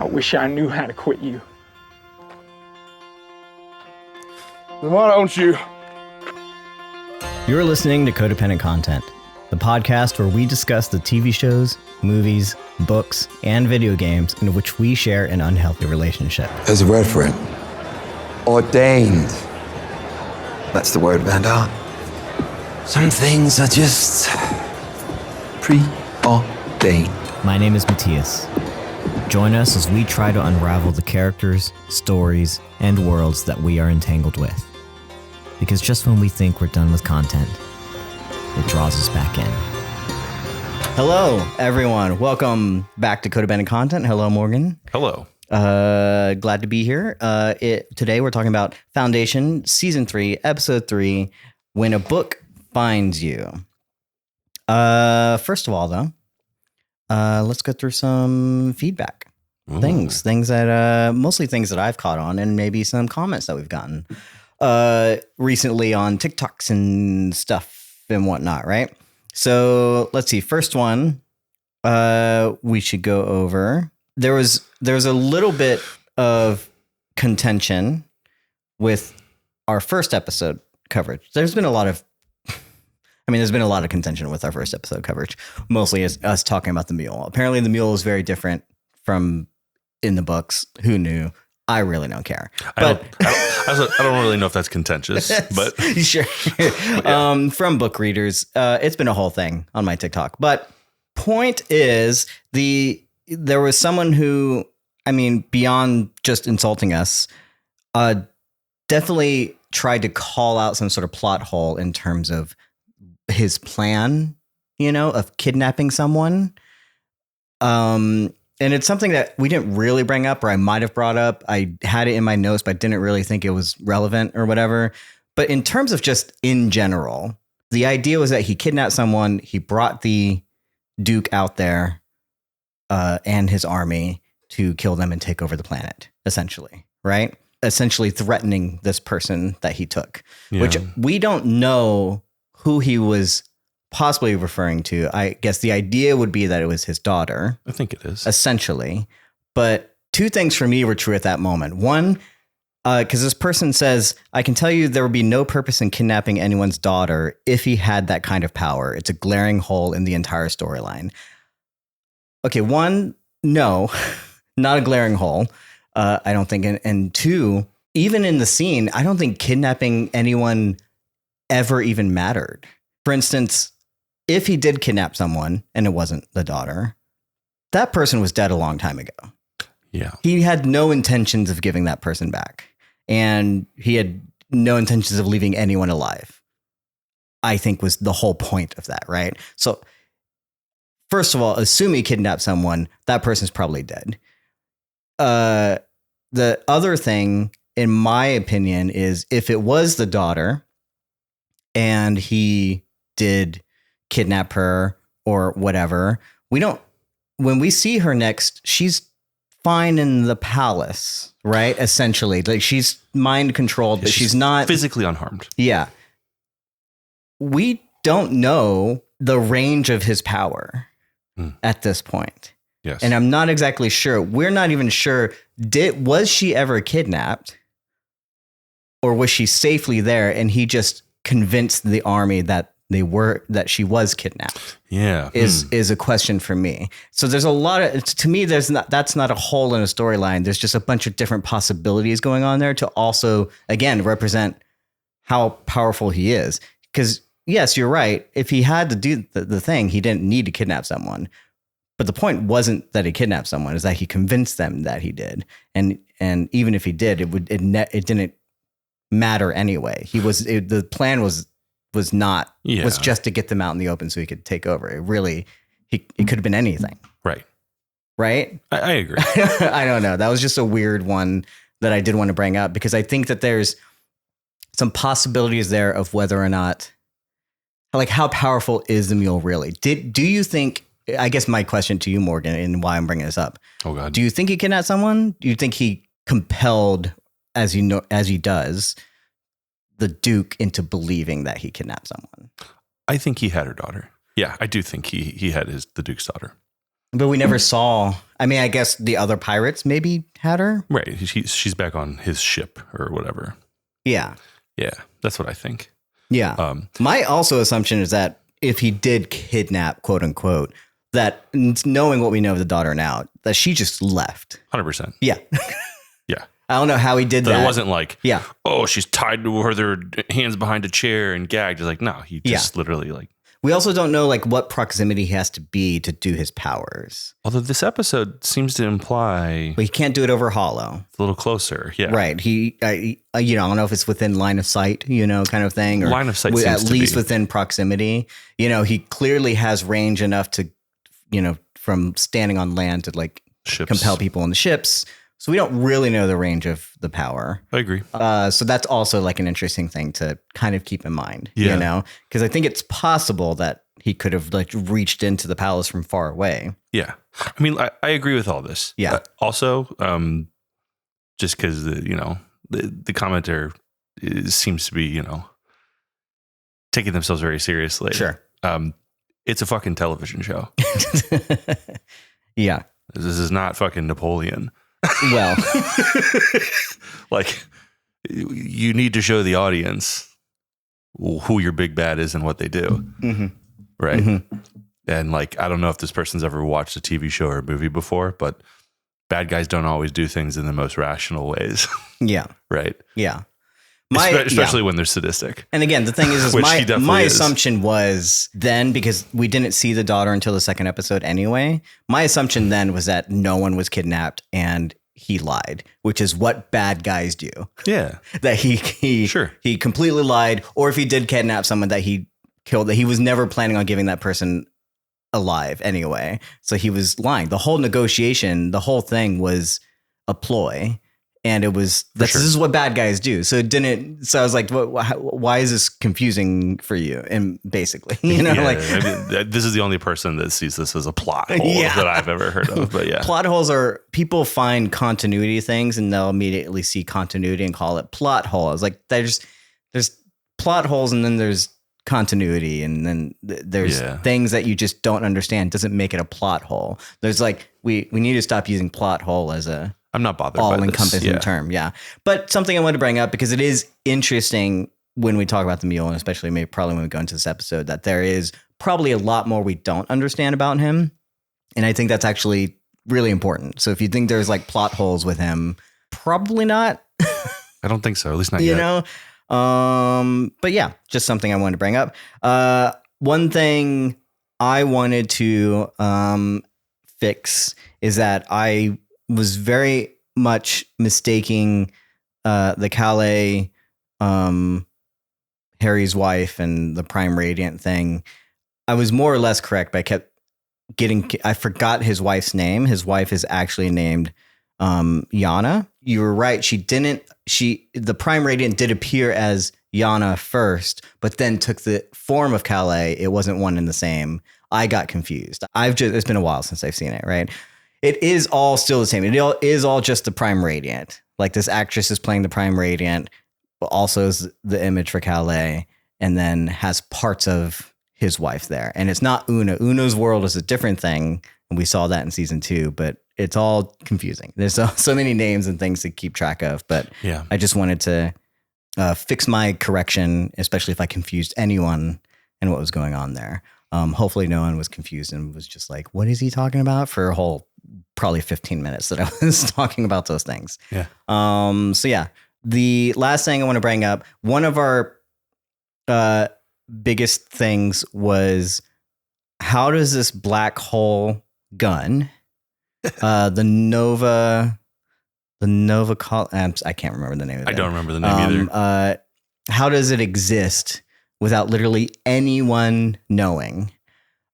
I wish I knew how to quit you. Then why don't you? You're listening to Codependent Content, the podcast where we discuss the TV shows, movies, books, and video games in which we share an unhealthy relationship. There's a word for it. Ordained. That's the word, Vandal. Some things are just preordained. My name is Mattias. Join us as we try to unravel the characters, stories, and worlds that we are entangled with. Because just when we think we're done with content, it draws us back in. Hello, everyone. Welcome back to Codependent Content. Hello, Morgan. Hello. Glad to be here. Today we're talking about Foundation, Season 3, Episode 3, When a Book Finds You. First of all, though, let's go through some feedback. Ooh. Things that, mostly things that I've caught on, and maybe some comments that we've gotten recently on TikToks and stuff and whatnot, right? So let's see. First one, we should go over. There's a little bit of contention with our first episode coverage. There's been a lot of contention with our first episode coverage, mostly as us talking about the mule. Apparently the mule is very different from in the books. Who knew? I really don't care. I don't really know if that's contentious, but sure. Yeah. From book readers, it's been a whole thing on my TikTok. But point is, there was someone who, beyond just insulting us, definitely tried to call out some sort of plot hole in terms of his plan, of kidnapping someone. And it's something that we didn't really bring up, or I might have brought up. I had it in my notes, but I didn't really think it was relevant or whatever. But in terms of just in general, the idea was that he kidnapped someone. He brought the Duke out there and his army to kill them and take over the planet, essentially, right? Essentially threatening this person that he took, which we don't know who he was possibly referring to. I guess the idea would be that it was his daughter. I think it is. Essentially. But two things for me were true at that moment. One, because this person says, I can tell you there would be no purpose in kidnapping anyone's daughter if he had that kind of power. It's a glaring hole in the entire storyline. Okay, one, no, not a glaring hole. I don't think. And two, even in the scene, I don't think kidnapping anyone ever even mattered. For instance, if he did kidnap someone and it wasn't the daughter, that person was dead a long time ago. Yeah. He had no intentions of giving that person back. And he had no intentions of leaving anyone alive, I think was the whole point of that, right? So first of all, assume he kidnapped someone, that person's probably dead. The other thing, in my opinion, is if it was the daughter and he did kidnap her or whatever, when we see her next, she's fine in the palace, right? Essentially, like she's mind controlled, but she's not physically unharmed. Yeah. We don't know the range of his power at this point. Yes. And I'm not exactly sure. We're not even sure. Was she ever kidnapped, or was she safely there and he just convinced the army that she was kidnapped? Yeah. Is a question for me. So there's a lot of, to me, that's not a hole in a storyline. There's just a bunch of different possibilities going on there to also, again, represent how powerful he is. Because yes, you're right. If he had to do the thing, he didn't need to kidnap someone. But the point wasn't that he kidnapped someone, is that he convinced them that he did. And even if he did, it didn't matter anyway. The plan was just to get them out in the open so he could take over. It could have been anything. Right? I agree. I don't know. That was just a weird one that I did want to bring up, because I think that there's some possibilities there of whether or not, like, how powerful is the mule really? Do you think, I guess my question to you, Morgan, and why I'm bringing this up. Oh God. Do you think he kidnapped someone? Do you think he compelled, as he does, the Duke into believing that he kidnapped someone? I think he had her daughter. Yeah, I do think he had the Duke's daughter. But we never saw. I mean, I guess the other pirates maybe had her. Right. She's back on his ship or whatever. Yeah. Yeah. That's what I think. Yeah. My also assumption is that if he did kidnap, quote unquote, that knowing what we know of the daughter now, that she just left. 100%. Yeah. Yeah. I don't know how he did that. It wasn't like, yeah, oh, she's tied to her, their hands behind a chair and gagged. It's like, no, he just literally like. We also don't know like what proximity he has to be to do his powers. Although this episode seems to imply. But he can't do it over hollow. A little closer. Yeah. Right. I don't know if it's within line of sight, kind of thing. Or line of sight seems at to least be. within proximity. He clearly has range enough to, from standing on land to like Ships. compel people in the ships. So we don't really know the range of the power. I agree. So that's also like an interesting thing to kind of keep in mind, Yeah. because I think it's possible that he could have like reached into the palace from far away. Yeah. I mean, I agree with all this. Yeah. Also, just because, the commenter seems to be, taking themselves very seriously. Sure. It's a fucking television show. Yeah. This is not fucking Napoleon. Well, like you need to show the audience who your big bad is and what they do. Mm-hmm. Right. Mm-hmm. And like, I don't know if this person's ever watched a TV show or a movie before, but bad guys don't always do things in the most rational ways. Yeah. Right. Yeah. Especially when they're sadistic. And again, the thing is Which he definitely my is. assumption was then, because we didn't see the daughter until the second episode anyway, my assumption then was that no one was kidnapped and he lied, which is what bad guys do. Yeah. That he completely lied, or if he did kidnap someone that he killed, that he was never planning on giving that person alive anyway. So he was lying. The whole negotiation, the whole thing was a ploy. And it was, this is what bad guys do. So it didn't, so I was like, why is this confusing for you? And basically, I mean, this is the only person that sees this as a plot hole that I've ever heard of. But yeah. Plot holes are, people find continuity things and they'll immediately see continuity and call it plot holes. Like there's plot holes and then there's continuity and then there's things that you just don't understand. Doesn't make it a plot hole. There's like, we need to stop using plot hole as a, I'm not bothered all by encompassing term. Yeah. But something I wanted to bring up because it is interesting when we talk about the mule, and especially probably when we go into this episode, that there is probably a lot more we don't understand about him. And I think that's actually really important. So if you think there's like plot holes with him, probably not. I don't think so. At least not yet. But yeah, just something I wanted to bring up. One thing I wanted to fix is that I was very much mistaking the Calais, Harry's wife and the Prime Radiant thing. I was more or less correct, but I kept I forgot his wife's name. His wife is actually named Yana. You were right. The Prime Radiant did appear as Yana first, but then took the form of Calais. It wasn't one and the same. I got confused. It's been a while since I've seen it, right? It is all still the same. It is all just the Prime Radiant. Like this actress is playing the Prime Radiant, but also is the image for Calais, and then has parts of his wife there. And it's not Una. Una's world is a different thing, and we saw that in season 2, but it's all confusing. There's so many names and things to keep track of, but yeah. I just wanted to fix my correction, especially if I confused anyone and what was going on there. Hopefully no one was confused and was just like, what is he talking about, for a whole probably 15 minutes that I was talking about those things. Yeah. So yeah, the last thing I want to bring up, one of our biggest things was, how does this black hole gun, the Nova, I can't remember the name of it. I don't remember the name either. How does it exist without literally anyone knowing?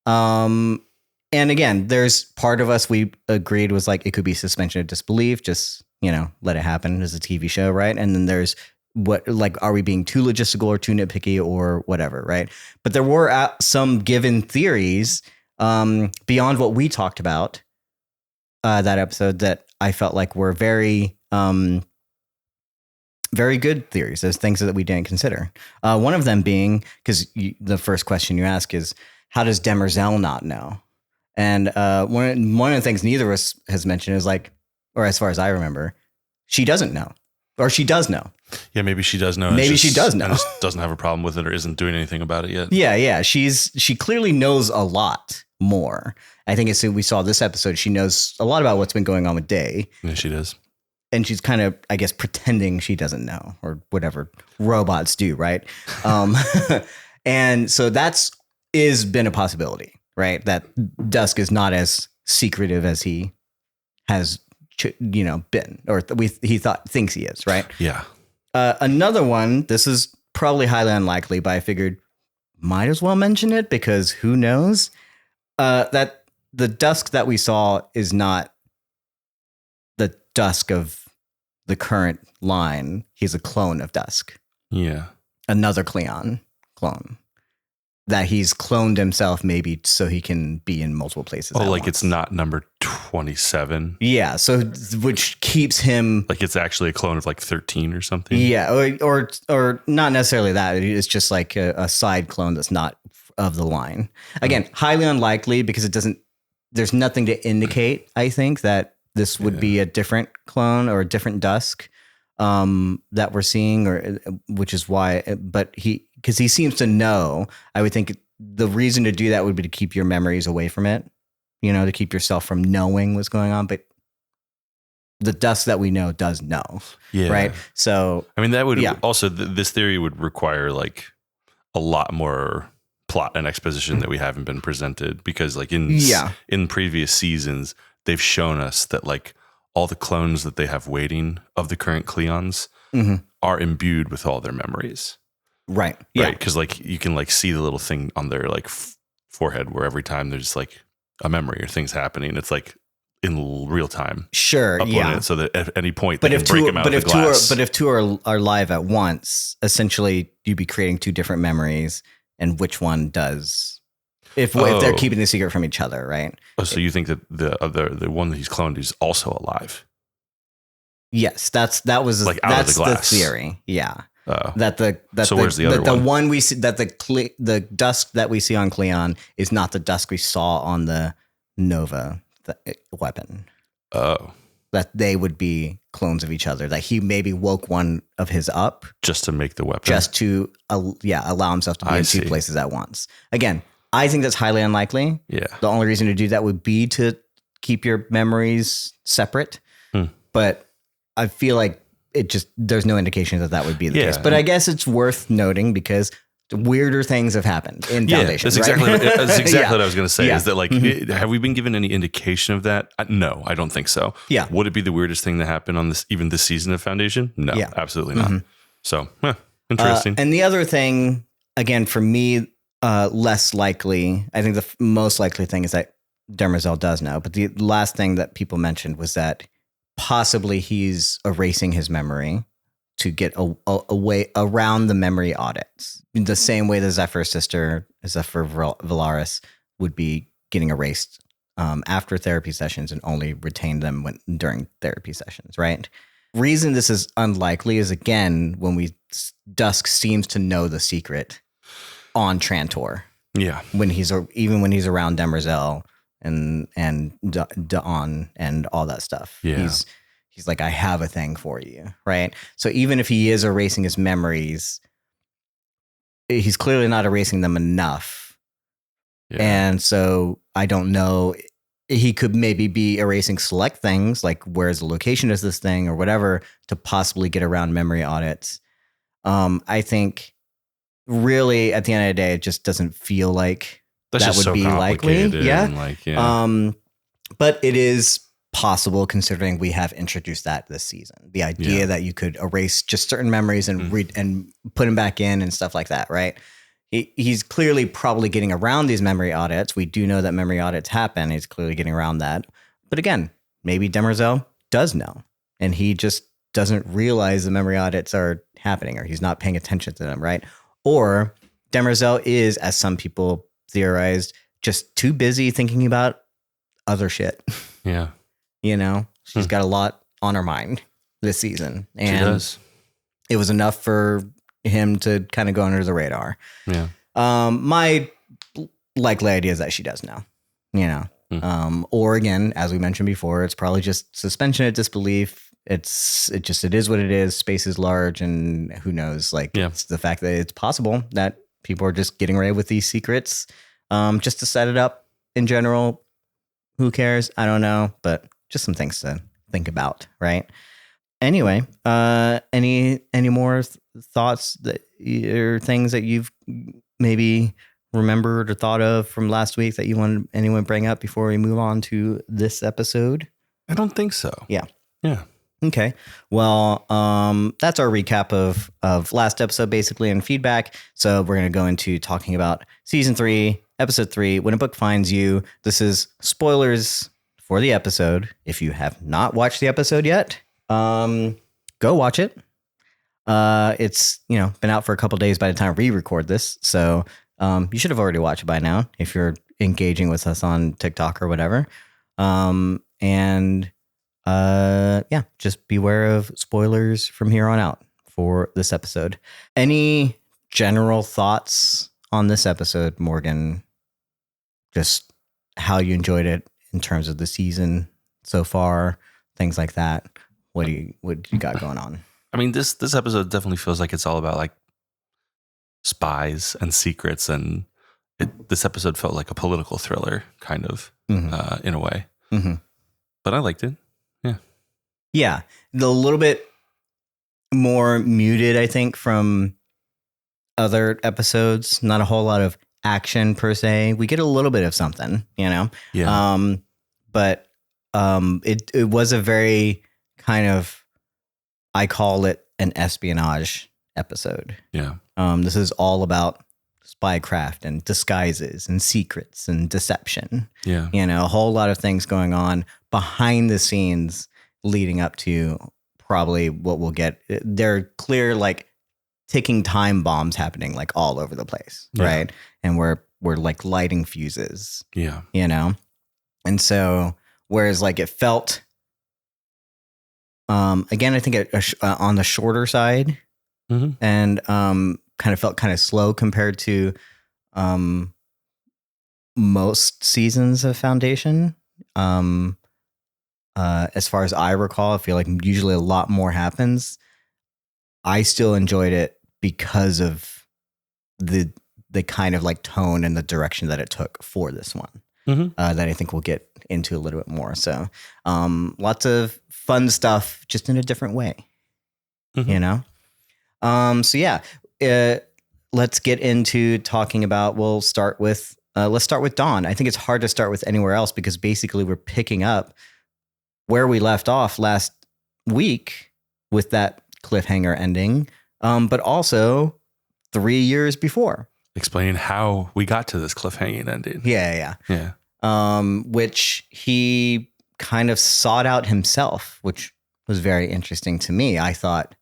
And again, there's part of us we agreed was like, it could be suspension of disbelief, just, let it happen as a TV show, right? And then there's are we being too logistical or too nitpicky or whatever, right? But there were some given theories beyond what we talked about that episode that I felt like were very, very good theories. There's things that we didn't consider. One of them being, because the first question you ask is, how does Demerzel not know? And one of the things neither of us has mentioned is like, or as far as I remember, she doesn't know, or she does know. Yeah, maybe she does know. Maybe she does know. And just doesn't have a problem with it or isn't doing anything about it yet. Yeah. She clearly knows a lot more. I think as soon as we saw this episode, she knows a lot about what's been going on with Day. Yeah, she does. And she's kind of, I guess, pretending she doesn't know, or whatever robots do, right? And so is been a possibility, right? That Dusk is not as secretive as he has, been, or he thinks he is, right? Yeah. Another one, this is probably highly unlikely, but I figured might as well mention it because who knows? That the Dusk that we saw is not the Dusk of the current line. He's a clone of Dusk. Yeah. Another Cleon clone. That he's cloned himself maybe so he can be in multiple places. Oh, like it's not number 27. Yeah, so which keeps him like it's actually a clone of like 13 or something. Yeah, or not necessarily that. It's just like a side clone that's not of the line. Again, highly unlikely because there's nothing to indicate, I think, that this would be a different clone or a different Dusk that we're seeing, or which is why. But because he seems to know, I would think the reason to do that would be to keep your memories away from it, to keep yourself from knowing what's going on. But the Dusk that we know does know, right? So I mean, that would also this theory would require like a lot more plot and exposition that we haven't been presented, because like in previous seasons they've shown us that like all the clones that they have waiting of the current Cleons are imbued with all their memories. Right. Yeah. Right. Because like you can like see the little thing on their like forehead where every time there's like a memory or things happening, it's like in real time. Sure. Yeah. So that at any point, but they if can break them out of the glass. But if two are live at once, essentially you'd be creating two different memories, and which one does? If they're keeping the secret from each other, right? Oh, so you think that the one that he's cloned is also alive? Yes, that's the theory. Yeah. Where's the other one? The one we see, that the Dusk that we see on Cleon is not the Dusk we saw on the Nova weapon. Oh, that they would be clones of each other. That he maybe woke one of his up just to make the weapon, just to allow himself to be in two places at once. Again, I think that's highly unlikely. Yeah. The only reason to do that would be to keep your memories separate. But I feel like there's no indication that would be the case. But I guess it's worth noting because weirder things have happened in Foundation. That's exactly, what I was going to say, is that like, have we been given any indication of that? No, I don't think so. Yeah. Would it be the weirdest thing that happened on this season of Foundation? No, absolutely not. So interesting. And the other thing, again, for me, less likely, I think the most likely thing is that Demerzel does know. But the last thing that people mentioned was that possibly he's erasing his memory to get a way around the memory audits, in the same way that Zephyr's sister, Zephyr Valaris, would be getting erased after therapy sessions and only retain them during therapy sessions, right? Reason this is unlikely is, again, when Dusk seems to know the secret on Trantor. Yeah. When he's around Demerzel and Dawn and all that stuff. Yeah. He's like, I have a thing for you, right? So even if he is erasing his memories, he's clearly not erasing them enough. Yeah. And so I don't know, he could maybe be erasing select things, like where's the location of this thing or whatever, to possibly get around memory audits. I think really at the end of the day, it just doesn't feel like that would be likely. Yeah. But it is possible, considering we have introduced that this season. The idea that you could erase just certain memories and and put them back in and stuff like that, right? He's clearly probably getting around these memory audits. We do know that memory audits happen. He's clearly getting around that. But again, maybe Demerzel does know, and he just doesn't realize the memory audits are happening, or he's not paying attention to them, right? Or Demerzel is, as some people theorized, just too busy thinking about other shit. Yeah. She's got a lot on her mind this season. And she does. It was enough for him to kind of go under the radar. Yeah. My likely idea is that she does know, Or again, as we mentioned before, it's probably just suspension of disbelief. It is what it is. Space is large, and who knows? Like, it's the fact that it's possible that people are just getting away with these secrets, just to set it up in general. Who cares? I don't know, but just some things to think about, right? Anyway, any more thoughts or things that you've maybe remembered or thought of from last week that you want anyone bring up before we move on to this episode? I don't think so. Yeah. Okay. Well, that's our recap of last episode, basically, and feedback. So we're going to go into talking about season 3, episode 3, When a Book Finds You. This is spoilers for the episode. If you have not watched the episode yet, go watch it. It's, been out for a couple days by the time we record this. So you should have already watched it by now if you're engaging with us on TikTok or whatever. Just beware of spoilers from here on out for this episode. Any general thoughts on this episode, Morgan? Just how you enjoyed it in terms of the season so far, things like that. What do you got going on? I mean, this episode definitely feels like it's all about like spies and secrets, and this episode felt like a political thriller, kind of, in a way. Mm-hmm. But I liked it. Yeah, a little bit more muted, I think, from other episodes. Not a whole lot of action per se. We get a little bit of something, Yeah. But it was a very kind of, I call it an espionage episode. Yeah. This is all about spycraft and disguises and secrets and deception. Yeah. A whole lot of things going on behind the scenes leading up to probably what we'll get. There are clear, like, ticking time bombs happening, like, all over the place, right? And we're like lighting fuses. Yeah. And so, whereas, like, it felt, again, I think on the shorter side, and kind of felt kind of slow compared to most seasons of Foundation. As far as I recall, I feel like usually a lot more happens. I still enjoyed it because of the kind of like tone and the direction that it took for this one. That I think we'll get into a little bit more. So lots of fun stuff, just in a different way, So yeah, let's get into talking about, let's start with Dawn. I think it's hard to start with anywhere else because basically we're picking up where we left off last week with that cliffhanger ending, but also 3 years before. Explaining how we got to this cliffhanging ending. Yeah. Which he kind of sought out himself, which was very interesting to me. I thought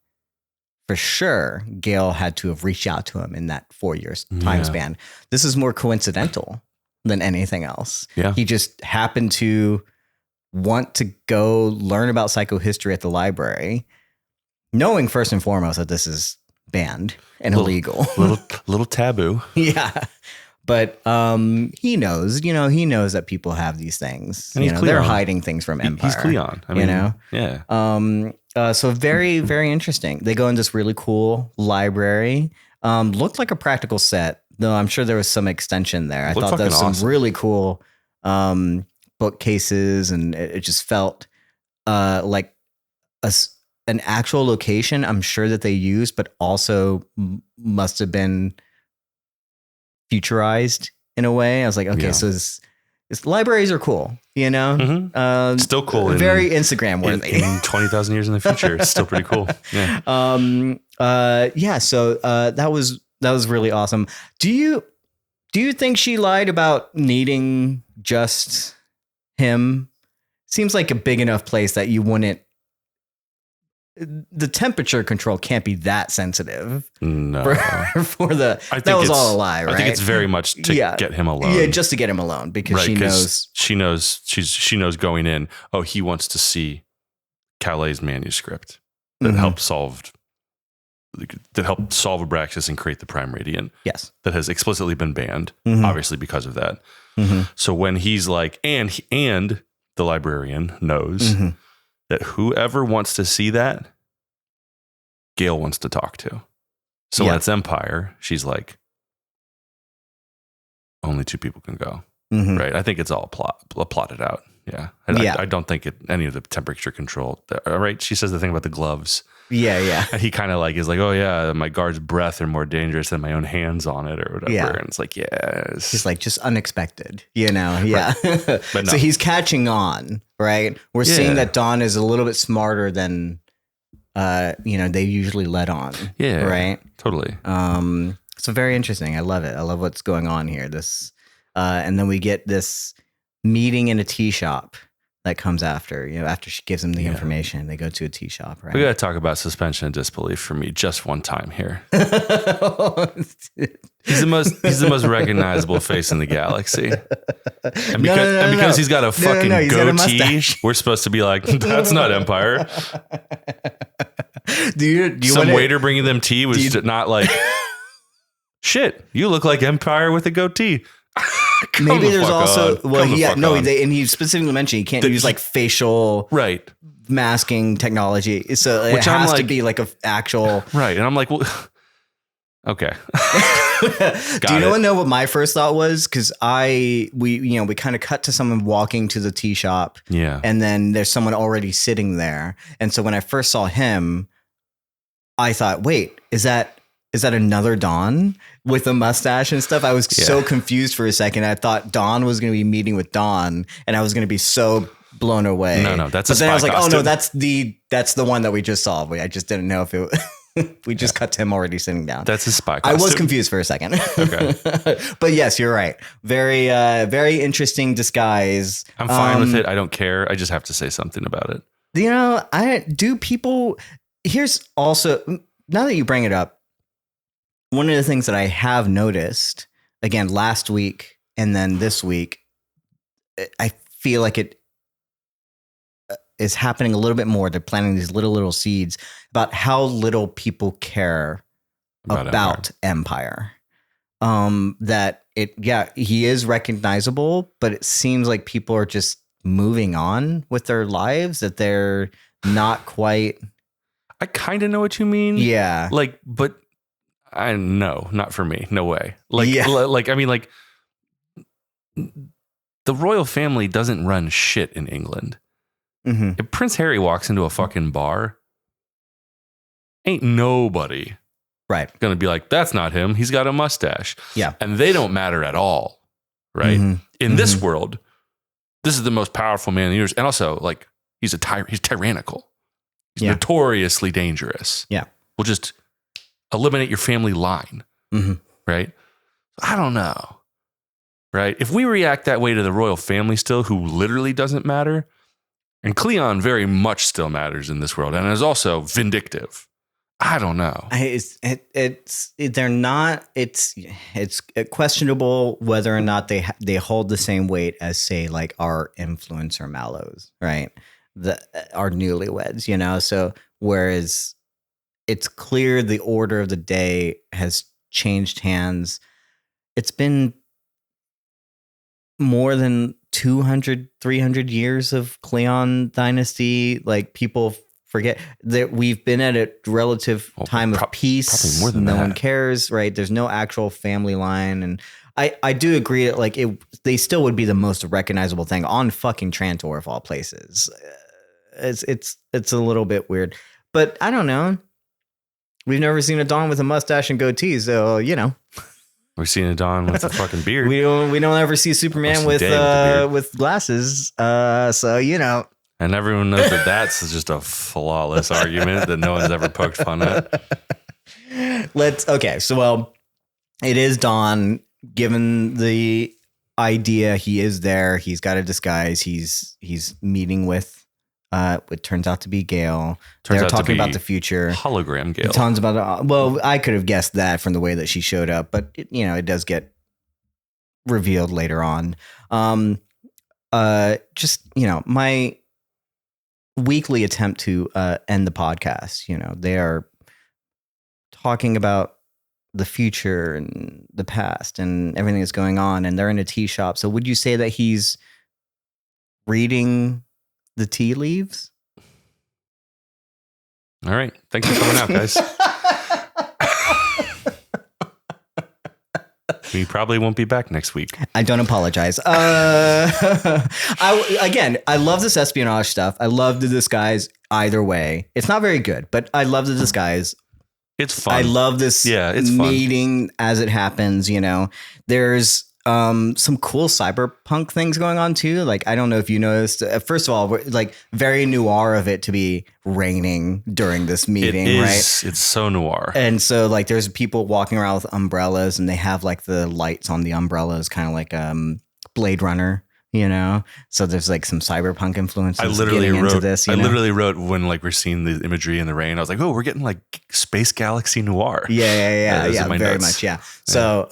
for sure Gale had to have reached out to him in that 4 years time span. This is more coincidental than anything else. Yeah. He just happened to want to go learn about psychohistory at the library, knowing first and foremost that this is banned and illegal. Little taboo. Yeah. But he knows, that people have these things. And they're hiding things from Empire. He's Cleon. I mean, yeah. So very, very interesting. They go in this really cool library. Looked like a practical set, though I'm sure there was some extension there. I thought there was some really cool bookcases, and it just felt like an actual location. I'm sure that they used, but also must have been futurized in a way. I was like, okay, so this libraries are cool, still cool, very Instagram worthy. In 20,000 years in the future, it's still pretty cool. Yeah. So that was really awesome. Do you think she lied about needing just him? Seems like a big enough place that you wouldn't. The temperature control can't be that sensitive. No, for that was all a lie, right? I think it's very much to get him alone. Yeah, just to get him alone because she knows going in. Oh, he wants to see Calais' manuscript that helped solve Abraxas and create the Prime Radiant. Yes, that has explicitly been banned, obviously because of that. So when he's like, and the librarian knows that whoever wants to see that, Gale wants to talk to. So when it's Empire, she's like, only 2 people can go. Right. I think it's all plotted out. Yeah. I don't think any of the temperature control. Right. She says the thing about the gloves. Yeah. And he kind of like is like, oh yeah, my guard's breath are more dangerous than my own hands on it or whatever. Yeah. And it's like, yes. He's like, just unexpected, Yeah. Right. But no. So he's catching on, right? We're seeing that Dawn is a little bit smarter than, they usually let on. Yeah. Right. Totally. So very interesting. I love it. I love what's going on here. And then we get this meeting in a tea shop that comes after she gives him the information. They go to a tea shop, right? We got to talk about suspension of disbelief for me just one time here. He's the most recognizable face in the galaxy. And because he's got a fucking goatee, we're supposed to be like, that's not Empire. Some waiter bringing them tea was not like, shit, you look like Empire with a goatee. Maybe there's also and he specifically mentioned he can't use like facial masking technology, so it has to be like an actual right. And I'm like, well, okay. Do you know what my first thought was? Because we kind of cut to someone walking to the tea shop, and then there's someone already sitting there, and so when I first saw him, I thought, wait, is that another Dawn with a mustache and stuff? I was so confused for a second. I thought Dawn was going to be meeting with Dawn, and I was going to be so blown away. No, that's. But then I was like, costume. Oh no, that's the one that we just saw. I just didn't know if it. We just cut to him already sitting down. That's a spy costume. I was confused for a second. Okay, but yes, you're right. Very, very interesting disguise. I'm fine with it. I don't care. I just have to say something about it. Here's also, now that you bring it up, one of the things that I have noticed, again, last week and then this week, I feel like it is happening a little bit more. They're planting these little seeds about how little people care about Empire. He is recognizable, but it seems like people are just moving on with their lives, that they're not quite. I kind of know what you mean. Yeah. But I know, not for me. No way. The royal family doesn't run shit in England. If Prince Harry walks into a fucking bar, ain't nobody gonna be like, that's not him. He's got a mustache. Yeah. And they don't matter at all. Right. In this world, this is the most powerful man in the universe. And also, like, he's tyrannical. He's notoriously dangerous. Yeah. We'll just eliminate your family line. Right. I don't know. Right. If we react that way to the royal family still, who literally doesn't matter, and Cleon very much still matters in this world and is also vindictive. I don't know. It's questionable whether or not they hold the same weight as, say, like our influencer Mallows, right? Our newlyweds, So whereas it's clear the order of the day has changed hands, it's been more than 200, 300 years of Cleon dynasty. Like, people forget that we've been at a relative time of peace. More than no that. one cares, right? There's no actual family line. And I do agree that, like, they still would be the most recognizable thing on fucking Trantor of all places. It's a little bit weird, but I don't know. We've never seen a Dawn with a mustache and goatee, so We've seen a Dawn with a fucking beard. We don't ever see Superman with glasses. So and everyone knows that that's just a flawless argument that no one's ever poked fun at. So it is Dawn. Given the idea, he is there. He's got a disguise. He's meeting with what turns out to be Gale. They're talking about the future. Hologram Gale. Tons about I could have guessed that from the way that she showed up, but it does get revealed later on. My weekly attempt to end the podcast. They are talking about the future and the past and everything that's going on, and they're in a tea shop. So would you say that he's reading the tea leaves? All right. Thanks for coming out, guys. We probably won't be back next week. I don't apologize. I love this espionage stuff. I love the disguise either way. It's not very good, but I love the disguise. It's fun. I love this meeting as it happens. You know, there's some cool cyberpunk things going on too. Like, I don't know if you noticed, first of all, like very noir of it to be raining during this meeting, right? It's so noir. And so like there's people walking around with umbrellas and they have like the lights on the umbrellas, kind of like Blade Runner, you know? So there's like some cyberpunk influences. I literally wrote when like we're seeing the imagery in the rain, I was like, oh, we're getting like space galaxy noir. Yeah, very much. Yeah. So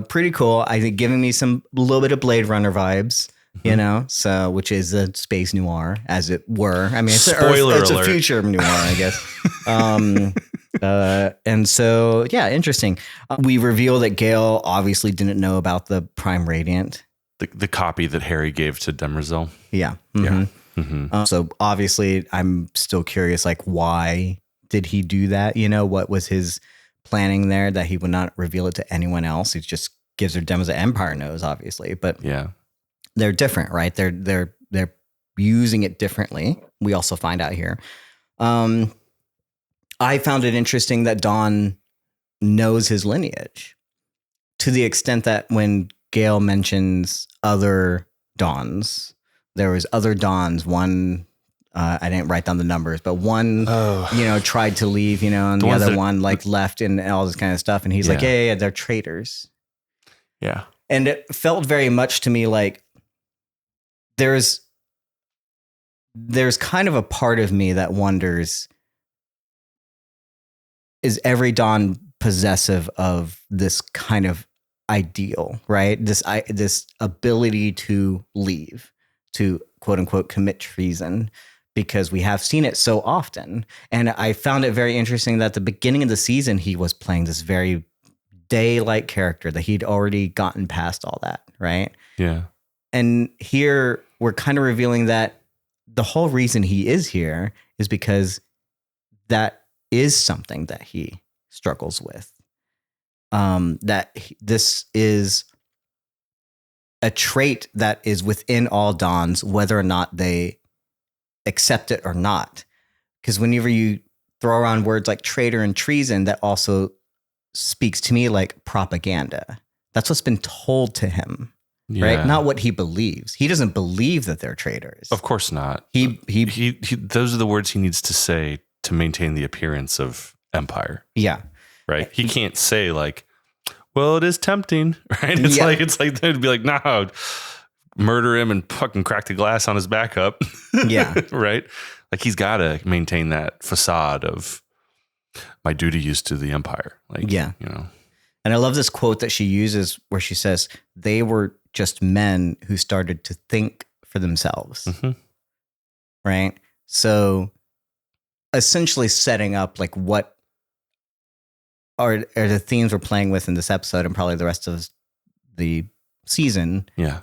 pretty cool. I think giving me a little bit of Blade Runner vibes, you know, so which is a space noir, as it were. I mean, it's a future noir, I guess. And so, yeah, interesting. We reveal that Gale obviously didn't know about the Prime Radiant. The copy that Harry gave to Demerzel. Yeah. Mm-hmm. Yeah. Mm-hmm. So obviously I'm still curious, like, why did he do that? You know, what was his planning there that he would not reveal it to anyone else? He just gives her Demerzel. Empire knows, obviously, but yeah, they're different, right? They're using it differently. We also find out here. I found it interesting that Dawn knows his lineage to the extent that when Gale mentions other Dawns, there was other Dawns. One, I didn't write down the numbers, but one, tried to leave, and the other one like left and all this kind of stuff. And he's like, yeah, they're traitors. Yeah. And it felt very much to me like there's kind of a part of me that wonders, is every Dawn possessive of this kind of ideal, right? This ability to leave, to quote unquote commit treason, because we have seen it so often. And I found it very interesting that at the beginning of the season, he was playing this very day-like character, that he'd already gotten past all that, right? Yeah. And here we're kind of revealing that the whole reason he is here is because that is something that he struggles with. This is a trait that is within all Dawns, whether or not they accept it or not. Because whenever you throw around words like traitor and treason, that also speaks to me like propaganda. That's what's been told to him, right? Not what he believes. He doesn't believe that they're traitors. Of course not. He those are the words he needs to say to maintain the appearance of Empire. Yeah. Right. He can't say like, well, it is tempting, right? It's like they'd be like, no, murder him and fucking crack the glass on his back up. Yeah. Right. Like he's got to maintain that facade of my duty is to the Empire. Like, And I love this quote that she uses where she says, they were just men who started to think for themselves. Mm-hmm. Right. So essentially setting up like what are the themes we're playing with in this episode and probably the rest of the season. Yeah.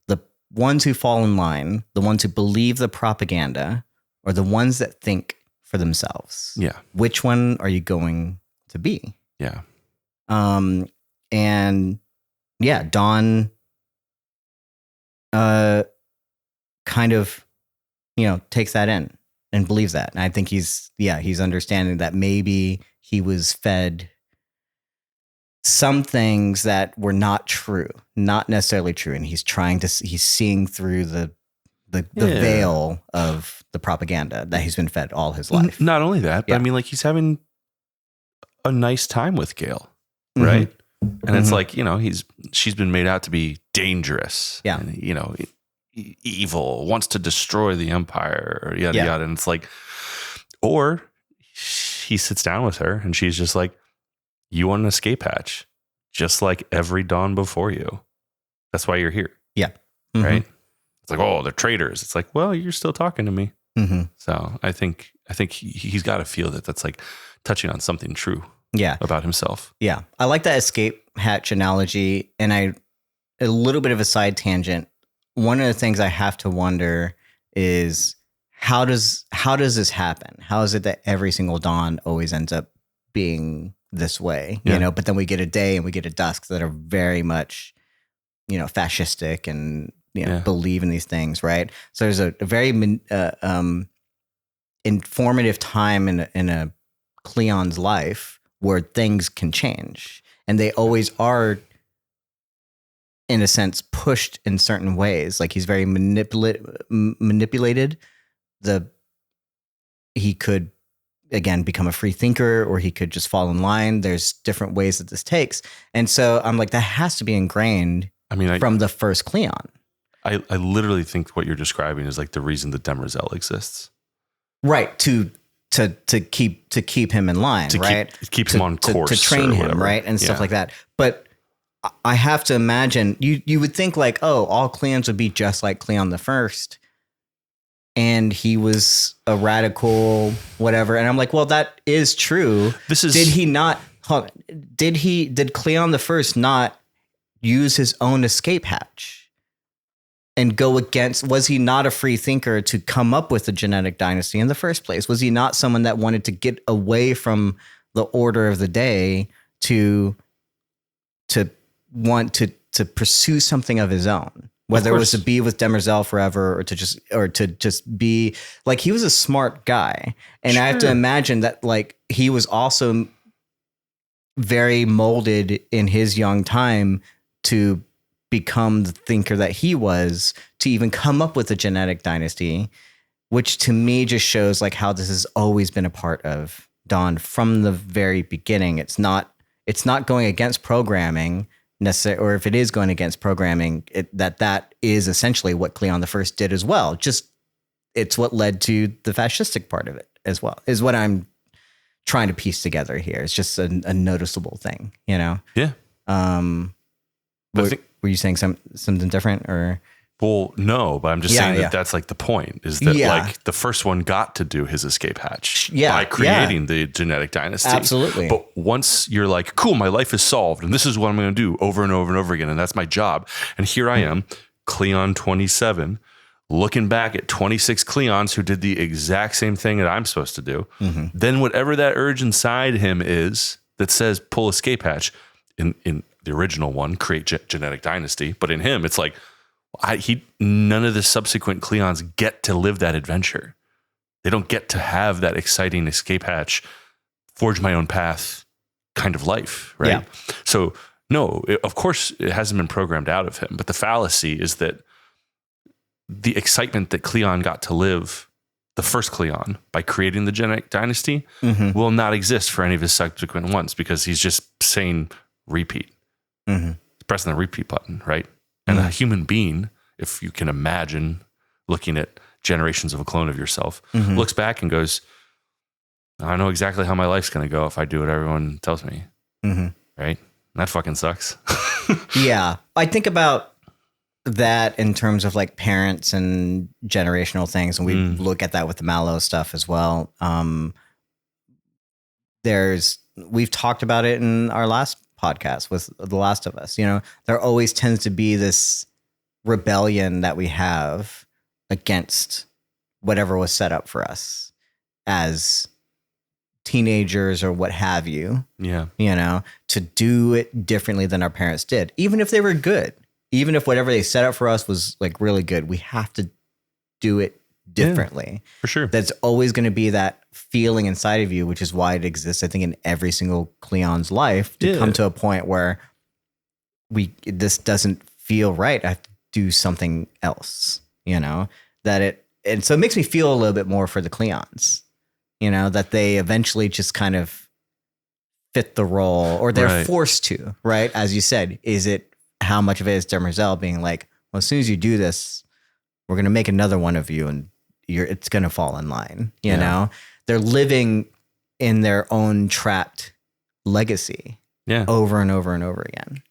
The ones who fall in line, the ones who believe the propaganda, or the ones that think for themselves. Yeah. Which one are you going to be? Yeah. And yeah, Dawn kind of, takes that in and believes that. And I think he's understanding that maybe he was fed some things that were not true, not necessarily true. And he's seeing through the veil of the propaganda that he's been fed all his life. Not only that, but I mean, like he's having a nice time with Gale, right? Mm-hmm. And it's like, she's been made out to be dangerous. Yeah. And, evil, wants to destroy the Empire, or yada, yada. And it's like, or he sits down with her and she's just like, you want an escape hatch, just like every Dawn before you. That's why you're here. Yeah. Mm-hmm. Right. It's like, oh, they're traitors. It's like, well, you're still talking to me. Mm-hmm. So I think he's got to feel that that's like touching on something true about himself. Yeah. I like that escape hatch analogy. And a little bit of a side tangent. One of the things I have to wonder is how does this happen? How is it that every single dawn always ends up being this way? Yeah. You know, but then we get a day and we get a dusk that are very much, you know, fascistic and, you know, believe in these things, right? So there's a very informative time in a Cleon's life where things can change, and they always are, in a sense, pushed in certain ways. Like he's very manipulated. He could, again, become a free thinker, or he could just fall in line. There's different ways that this takes. And so I'm like, that has to be ingrained from the first Cleon. I literally think what you're describing is like the reason the Demerzel exists. Right. To keep him in line, right? Keep him on course. To train him, right? And stuff like that. But I have to imagine, you would think like, oh, all Cleons would be just like Cleon the First. And he was a radical, whatever. And I'm like, well, that is true. Did Cleon the First not use his own escape hatch and go against? Was he not a free thinker to come up with the genetic dynasty in the first place? Was he not someone that wanted to get away from the order of the day to want to pursue something of his own? Whether it was to be with Demerzel forever or to just be like, he was a smart guy. And I have to imagine that like he was also very molded in his young time to become the thinker that he was, to even come up with the genetic dynasty, which to me just shows like how this has always been a part of Dawn from the very beginning. It's not going against programming necessarily, or if it is going against programming, that is essentially what Cleon the First did as well. Just it's what led to the fascistic part of it as well, is what I'm trying to piece together here. It's just a noticeable thing, you know? Yeah. Were you saying something different, or? Well, no, but I'm just saying that that's like the point, is that like the first one got to do his escape hatch by creating the genetic dynasty. Absolutely. But once you're like, cool, my life is solved and this is what I'm going to do over and over and over again, and that's my job. And here I am, Cleon 27, looking back at 26 Cleons who did the exact same thing that I'm supposed to do. Mm-hmm. Then whatever that urge inside him is that says pull escape hatch, in the original one, create genetic dynasty. But in him, it's like, none of the subsequent Cleons get to live that adventure. They don't get to have that exciting escape hatch, forge my own path kind of life, right? Yeah. So no, of course it hasn't been programmed out of him, but the fallacy is that the excitement that Cleon got to live, the first Cleon, by creating the genetic dynasty, will not exist for any of his subsequent ones, because he's just saying repeat, pressing the repeat button, right? And a human being, if you can imagine looking at generations of a clone of yourself, looks back and goes, I know exactly how my life's going to go if I do what everyone tells me. Right? That fucking sucks. Yeah. I think about that in terms of like parents and generational things. And we look at that with the Mallow stuff as well. We've talked about it in our last podcast with The Last of Us. You know, there always tends to be this rebellion that we have against whatever was set up for us as teenagers or what have you. Yeah. You know, to do it differently than our parents did, even if they were good, even if whatever they set up for us was like really good, we have to do it differently. For sure. That's always going to be that feeling inside of you, which is why it exists, I think, in every single Cleon's life, to come to a point where this doesn't feel right. I have to do something else, you know, and so it makes me feel a little bit more for the Cleons, you know, that they eventually just kind of fit the role, or they're forced to, right? As you said, how much of it is Demerzel being like, well, as soon as you do this, we're going to make another one of you, and it's going to fall in line. You know, they're living in their own trapped legacy over and over and over again.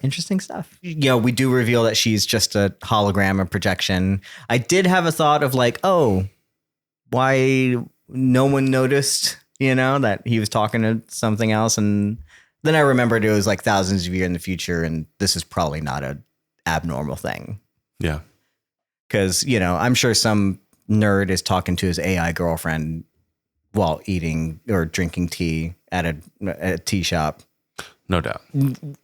Interesting stuff. You know, we do reveal that she's just a hologram, a projection. I did have a thought of like, oh, why no one noticed that he was talking to something else. And then I remembered it was like thousands of years in the future. And this is probably not a abnormal thing. Yeah. Because, I'm sure some nerd is talking to his AI girlfriend while eating or drinking tea at a tea shop. No doubt.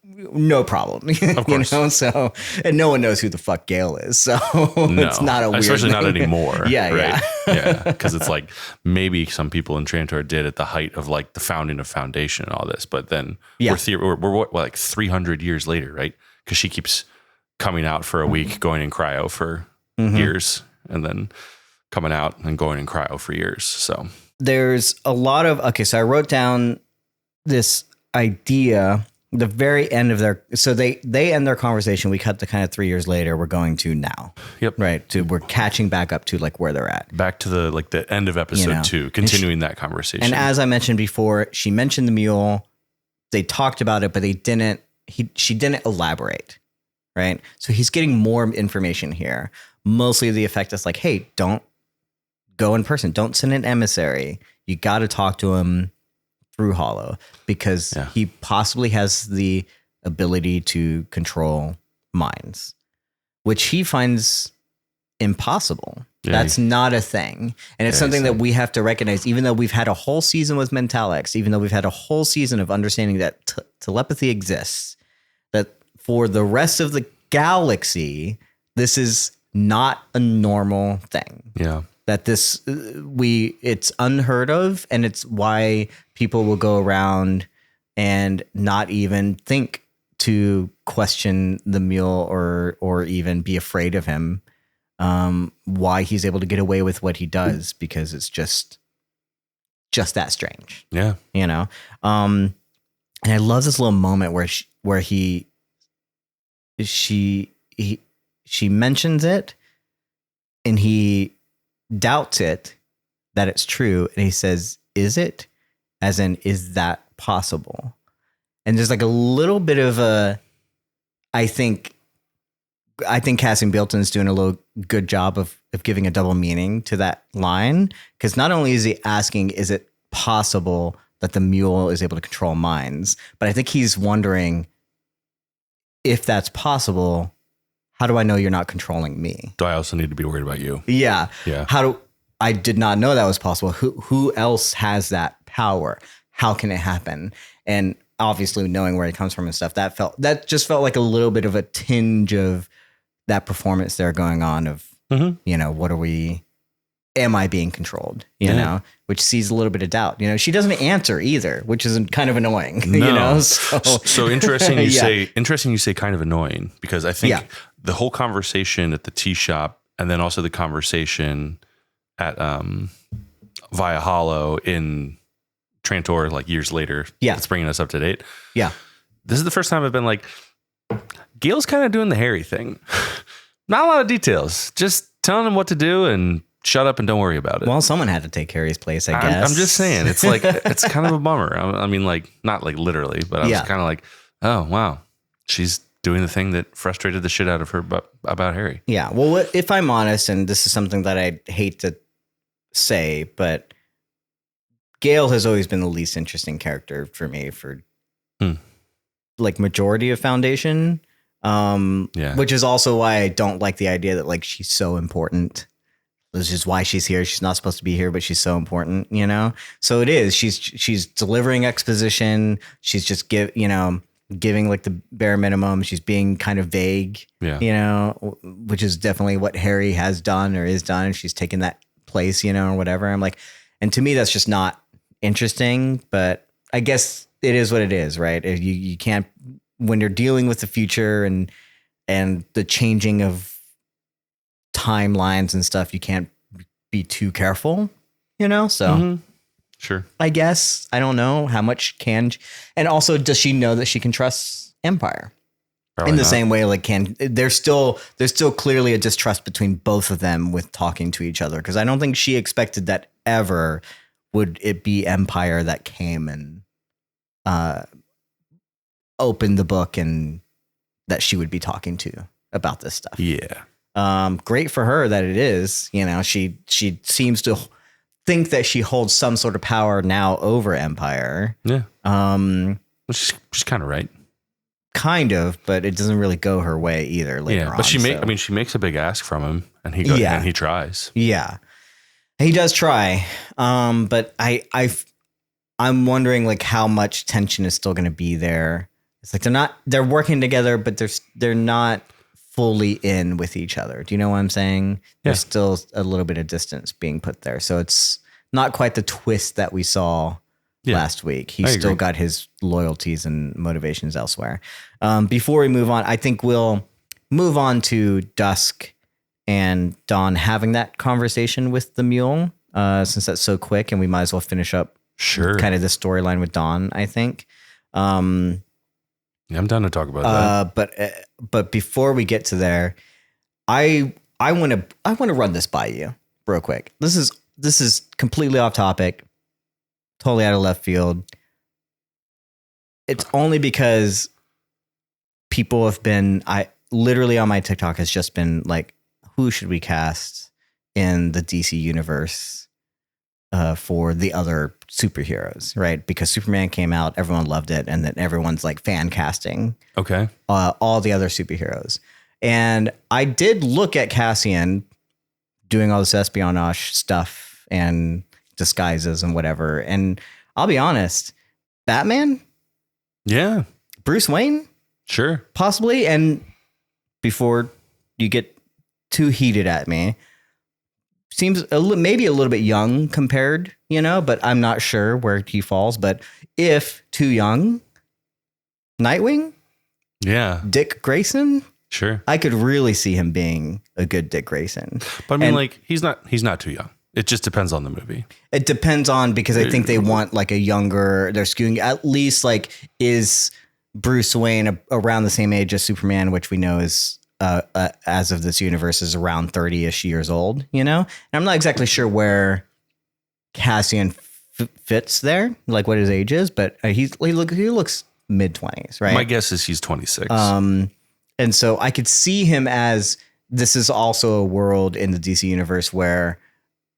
No problem. Of course. So, and no one knows who the fuck Gale is. So it's not a weird especially thing. not anymore. Yeah. Right? Yeah. Because it's like maybe some people in Trantor did at the height of like the founding of Foundation and all this, but then we're what, like 300 years later, right? Because she keeps coming out for a week, going in cryo for years, and then coming out and going in cryo for years. So there's a lot of, so I wrote down this idea, the very end of so they end their conversation. We cut to kind of 3 years later. We're going to now. Yep. Right. We're catching back up to like where they're at. Back to the end of episode 2, continuing that conversation. And as I mentioned before, she mentioned the mule. They talked about it, but she didn't elaborate. Right. So he's getting more information here. Mostly the effect is like, hey, don't go in person. Don't send an emissary. You got to talk to him through Hollow, because he possibly has the ability to control minds, which he finds impossible. Yeah, that's not a thing. And it's something that we have to recognize, even though we've had a whole season with Mentalex, even though we've had a whole season of understanding that telepathy exists, that for the rest of the galaxy, this is not a normal thing. Yeah. That it's unheard of, and it's why people will go around and not even think to question the mule or even be afraid of him. Why he's able to get away with what he does, because it's just that strange. Yeah. And I love this little moment where she mentions it, and he doubts it, that it's true. And he says, is it? As in, is that possible? And there's like a little bit of I think Cassian Bilton's doing a little good job of giving a double meaning to that line. Because not only is he asking, is it possible that the mule is able to control minds? But I think he's wondering, if that's possible, how do I know you're not controlling me? Do I also need to be worried about you? Yeah. Yeah. I did not know that was possible. Who else has that power? How can it happen? And obviously knowing where it comes from and stuff, that just felt like a little bit of a tinge of that performance there going on of, am I being controlled? You know, which sees a little bit of doubt. She doesn't answer either, which is kind of annoying. No. So interesting you say kind of annoying, because I think the whole conversation at the tea shop, and then also the conversation at via Hollow in Trantor, like years later. Yeah, it's bringing us up to date. Yeah, this is the first time I've been like, Gale's kind of doing the Harry thing. Not a lot of details, just telling him what to do and shut up and don't worry about it. Well, someone had to take Harry's place, I guess. I'm just saying, it's like, it's kind of a bummer. I mean, like, not like literally, but I was kind of like, oh, wow, she's doing the thing that frustrated the shit out of her about Harry. Yeah. Well, if I'm honest, and this is something that I hate to say, but Gale has always been the least interesting character for me for like majority of Foundation. Which is also why I don't like the idea that like she's so important. This is why she's here. She's not supposed to be here, but she's so important, So it is. She's delivering exposition. She's just giving like the bare minimum. She's being kind of vague, which is definitely what Harry has done or is done. She's taken that place, or whatever. I'm like, and to me, that's just not interesting. But I guess it is what it is, right? You can't, when you're dealing with the future and the changing of timelines and stuff, you can't be too careful, so sure, I guess. I don't know how much and also, does she know that she can trust Empire? Probably in the same way, like, there's still clearly a distrust between both of them with talking to each other, because I don't think she expected that ever would it be Empire that came and opened the book and that she would be talking to about this stuff. Yeah. Great for her that it is, she seems to think that she holds some sort of power now over Empire. Yeah. She's kind of right. Kind of, but it doesn't really go her way either later on. But she makes a big ask from him, and he goes, and he tries. Yeah, he does try. But I'm wondering like how much tension is still going to be there. It's like they're working together, but they're not fully in with each other. Do you know what I'm saying? There's still a little bit of distance being put there. So it's not quite the twist that we saw last week. He's still got his loyalties and motivations elsewhere. Before we move on, I think we'll move on to Dusk and Dawn having that conversation with the mule, since that's so quick, and we might as well finish up kind of the storyline with Dawn, I think. I'm down to talk about that. But before we get to there, I want to run this by you real quick. This is completely off topic, totally out of left field. It's only because people have been, literally on my TikTok has just been like, who should we cast in the DC universe for the other superheroes, right? Because Superman came out, everyone loved it, and then everyone's like fan casting all the other superheroes. And I did look at Cassian doing all this espionage stuff and disguises and whatever, and I'll be honest, Batman, Bruce Wayne, sure, possibly. And before you get too heated at me, seems maybe a little bit young compared, but I'm not sure where he falls. But if too young, Nightwing, Dick Grayson, sure, I could really see him being a good Dick Grayson. But I mean, he's not too young. It just depends on the movie. It depends on, because I think they want like a younger, they're skewing at least like, is Bruce Wayne around the same age as Superman, which we know is as of this universe is around 30-ish years old, and I'm not exactly sure where Cassian fits there, like what his age is, but he looks mid-20s, right? My guess is he's 26. And so I could see him as, this is also a world in the DC universe where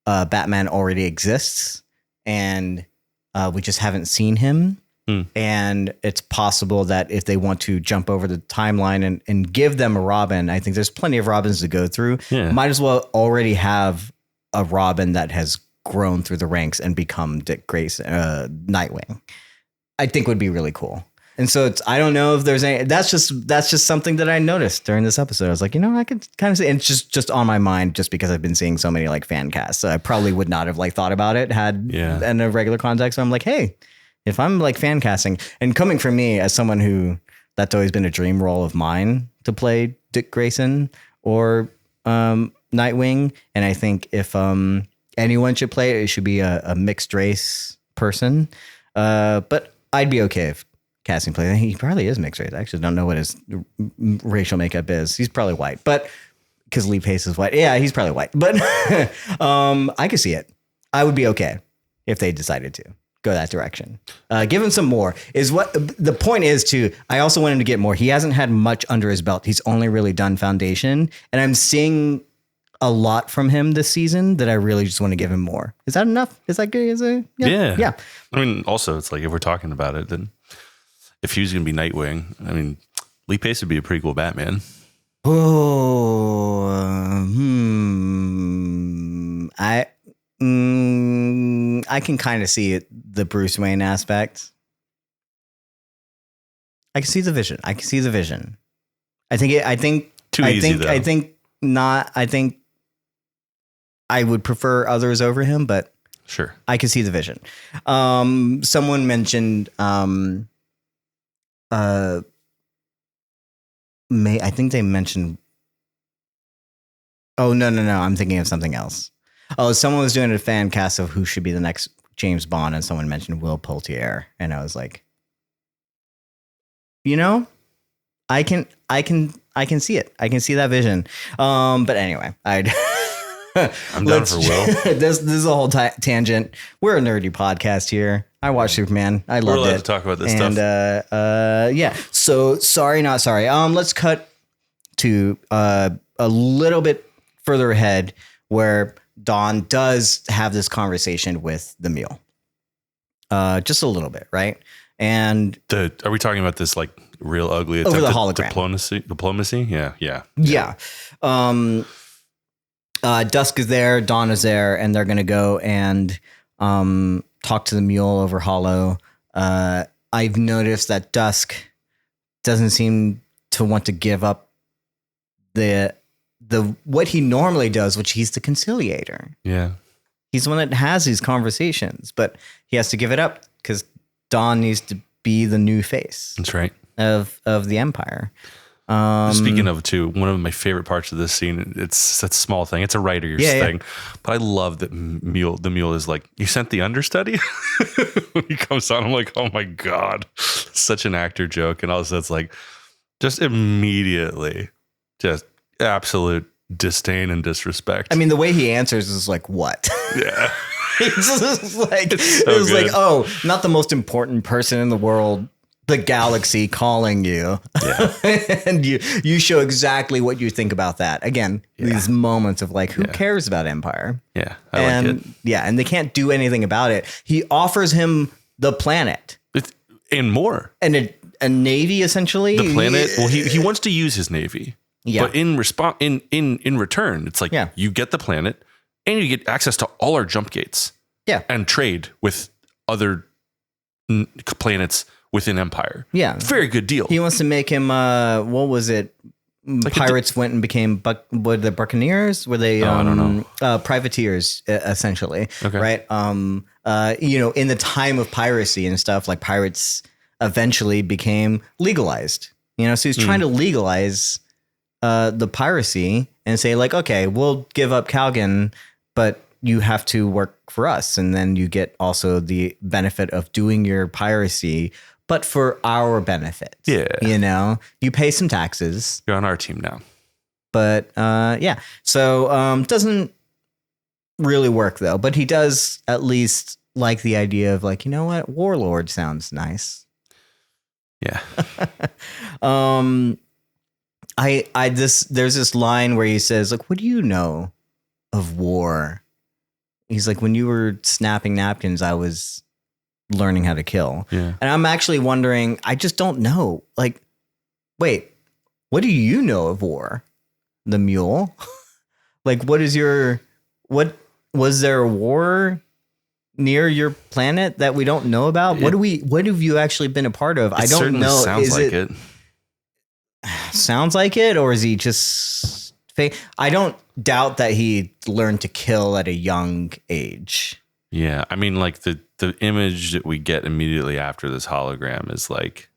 Batman already exists, and we just haven't seen him. And it's possible that if they want to jump over the timeline and give them a Robin, I think there's plenty of Robins to go through. Might as well already have a Robin that has grown through the ranks and become Dick Grayson, Nightwing. I think would be really cool. And so I don't know if there's any, that's just something that I noticed during this episode. I was like, I could kind of see, and it's just on my mind just because I've been seeing so many like fan casts. So I probably would not have like thought about it in a regular context. So I'm like, hey, if I'm like fan casting, and coming from me as someone who that's always been a dream role of mine to play Dick Grayson or Nightwing. And I think if anyone should play it, it should be a mixed race person. But I'd be okay if casting play. He probably is mixed race. I actually don't know what his racial makeup is. He's probably white, but because Lee Pace is white. Yeah, he's probably white, but I could see it. I would be okay if they decided to go that direction. Give him some more is what the point is too. I also want him to get more. He hasn't had much under his belt. He's only really done Foundation, and I'm seeing a lot from him this season that I really just want to give him more. Is that enough? Is that good? Yeah. I mean, also it's like, if we're talking about it, then if he was going to be Nightwing, I mean, Lee Pace would be a pretty cool Batman. I can kind of see it, the Bruce Wayne aspect. I can see the vision. I think I would prefer others over him, but sure, I can see the vision. Someone mentioned, I think they mentioned, oh, no. I'm thinking of something else. Oh, someone was doing a fan cast of who should be the next James Bond, and someone mentioned Will Poultier, and I was like, I can see it. I can see that vision. But anyway, I'm down for Will. This is a whole tangent. We're a nerdy podcast here. I watched Superman. I loved it. We're allowed to talk about this stuff. And yeah. So sorry, not sorry. Let's cut to a little bit further ahead where Dawn does have this conversation with the mule. Just a little bit, right? And are we talking about this like real ugly attempt over the at hologram diplomacy? Yeah. Dusk is there, Dawn is there, and they're gonna go and talk to the mule over Hollow. I've noticed that Dusk doesn't seem to want to give up the what he normally does, which he's the conciliator. Yeah. He's the one that has these conversations, but he has to give it up because Dawn needs to be the new face. That's right. Of the Empire. Speaking of too, one of my favorite parts of this scene, it's a small thing. It's a writer's thing. But I love that the mule is like, you sent the understudy? When he comes on, I'm like, oh my God. Such an actor joke. And also it's like, just immediately, just absolute disdain and disrespect. I mean, the way he answers is like, what? Yeah. It's just like, so it was good. like, oh, not the most important person in the world, the galaxy calling you. Yeah. And you show exactly what you think about that. Again, these moments of like, who cares about Empire? Yeah. I like it. Yeah. And they can't do anything about it. He offers him the planet. And more. And a navy, essentially. The planet. Well, he wants to use his navy. Yeah. But in return, it's like you get the planet and you get access to all our jump gates. Yeah. And trade with other planets within Empire. Yeah. Very good deal. He wants to make him, what was it? Like pirates went and became were the Buccaneers? Were they I don't know. Privateers, essentially? Okay. Right. In the time of piracy and stuff, like pirates eventually became legalized. So he's trying to legalize the piracy and say like, okay, we'll give up Calgon, but you have to work for us. And then you get also the benefit of doing your piracy, but for our benefit. Yeah. You pay some taxes. You're on our team now. But so doesn't really work though. But he does at least like the idea of like, you know what? Warlord sounds nice. Yeah. There's this line where he says, like, what do you know of war? He's like, when you were snapping napkins, I was learning how to kill. Yeah. And I'm actually wondering, I just don't know. Like, wait, what do you know of war? The mule? Like, was there a war near your planet that we don't know about? What have you actually been a part of? I don't know. Sounds like it. Sounds like it, or is he just fake? I don't doubt that he learned to kill at a young age. Yeah, I mean, like the image that we get immediately after this hologram is like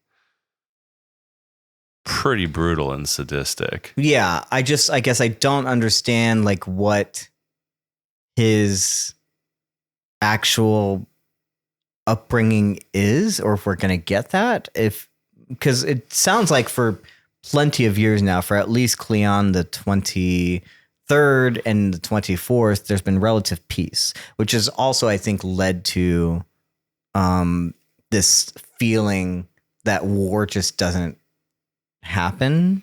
pretty brutal and sadistic. Yeah, I guess I don't understand like what his actual upbringing is, or if we're gonna get that. Because it sounds like for plenty of years now, for at least Cleon the 23rd and the 24th, there's been relative peace, which has also, I think, led to this feeling that war just doesn't happen.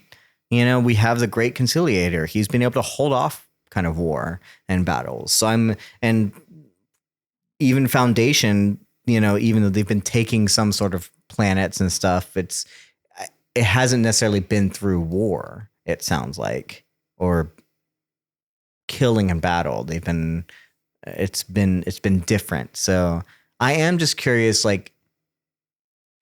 We have the Great Conciliator. He's been able to hold off kind of war and battles. So and even Foundation, even though they've been taking some sort of planets and stuff, it hasn't necessarily been through war, it sounds like, or killing and battle. It's been different. So I am just curious, like,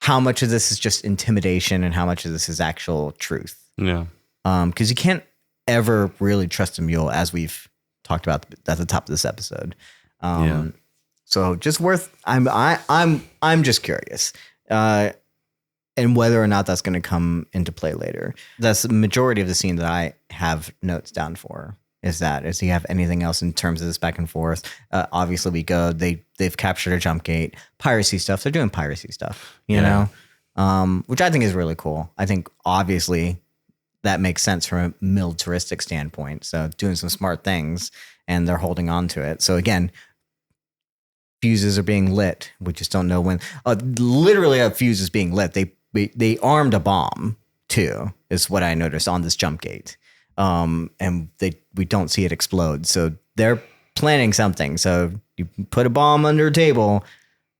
how much of this is just intimidation and how much of this is actual truth. Yeah. Because you can't ever really trust a mule, as we've talked about at the top of this episode. So just I'm just curious. And whether or not that's going to come into play later. That's the majority of the scene that I have notes down for. Is do you have anything else in terms of this back and forth? Obviously, they've captured a jump gate, piracy stuff. They're doing piracy stuff, you know, which I think is really cool. I think obviously that makes sense from a militaristic standpoint. So doing some smart things, and they're holding on to it. So again, fuses are being lit. We just don't know when. Literally, a fuse is being lit. They armed a bomb too, is what I noticed on this jump gate. And we don't see it explode. So they're planning something. So you put a bomb under a table,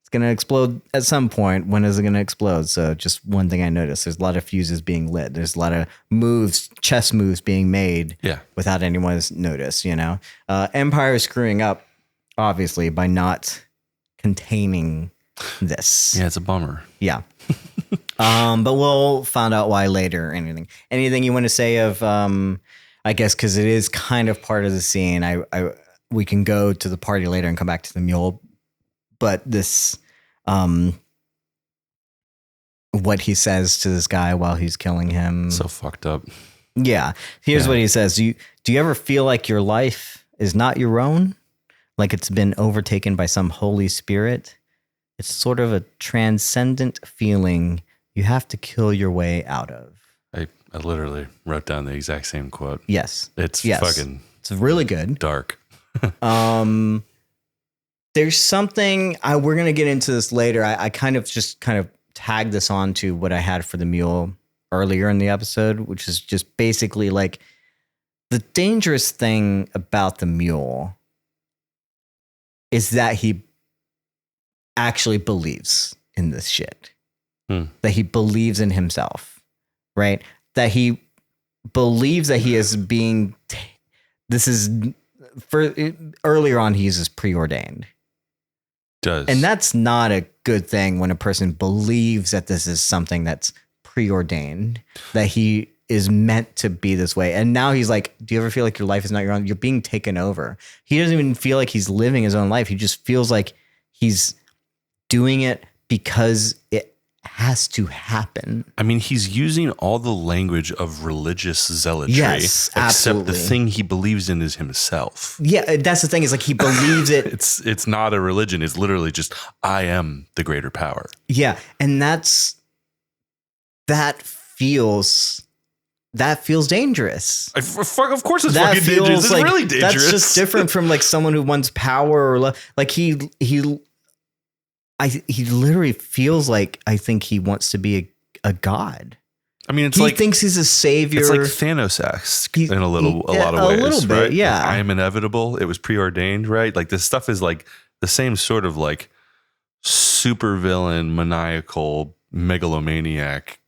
it's going to explode at some point. When is it going to explode? So just one thing I noticed, there's a lot of fuses being lit. There's a lot of moves, chess moves being made without anyone's notice, you know? Empire is screwing up, obviously, by not containing this. Yeah, it's a bummer. Yeah. But we'll find out why later. Anything you want to say of, I guess, because it is kind of part of the scene. We can go to the party later and come back to the mule. But this, what he says to this guy while he's killing him. So fucked up. Yeah. Here's what he says. Do you ever feel like your life is not your own? Like it's been overtaken by some Holy Spirit? It's sort of a transcendent feeling you have to kill your way out of. I literally wrote down the exact same quote. Yes. It's fucking... It's really good. Dark. There's something... we're going to get into this later. I kind of tagged this on to what I had for the mule earlier in the episode, which is just basically like the dangerous thing about the mule is that he actually believes in this shit. That he believes in himself, right? That he believes that he is being... earlier on, he uses preordained. And that's not a good thing when a person believes that this is something that's preordained, that he is meant to be this way. And now he's like, do you ever feel like your life is not your own? You're being taken over. He doesn't even feel like he's living his own life. He just feels like he's doing it because it has to happen. I mean, he's using all the language of religious zealotry. Yes, absolutely. Except the thing he believes in is himself. Yeah, that's the thing. Is like he believes it. It's not a religion. It's literally just, I am the greater power. Yeah, and that feels dangerous. Of course, it's fucking dangerous. It's really dangerous. That's just different from like someone who wants power or like he literally feels like, I think he wants to be a god. I mean, he thinks he's a savior. It's like Thanos-esque in a lot of ways, little bit, right? yeah. I am inevitable. It was preordained, right? Like this stuff is like the same sort of like supervillain, maniacal, megalomaniac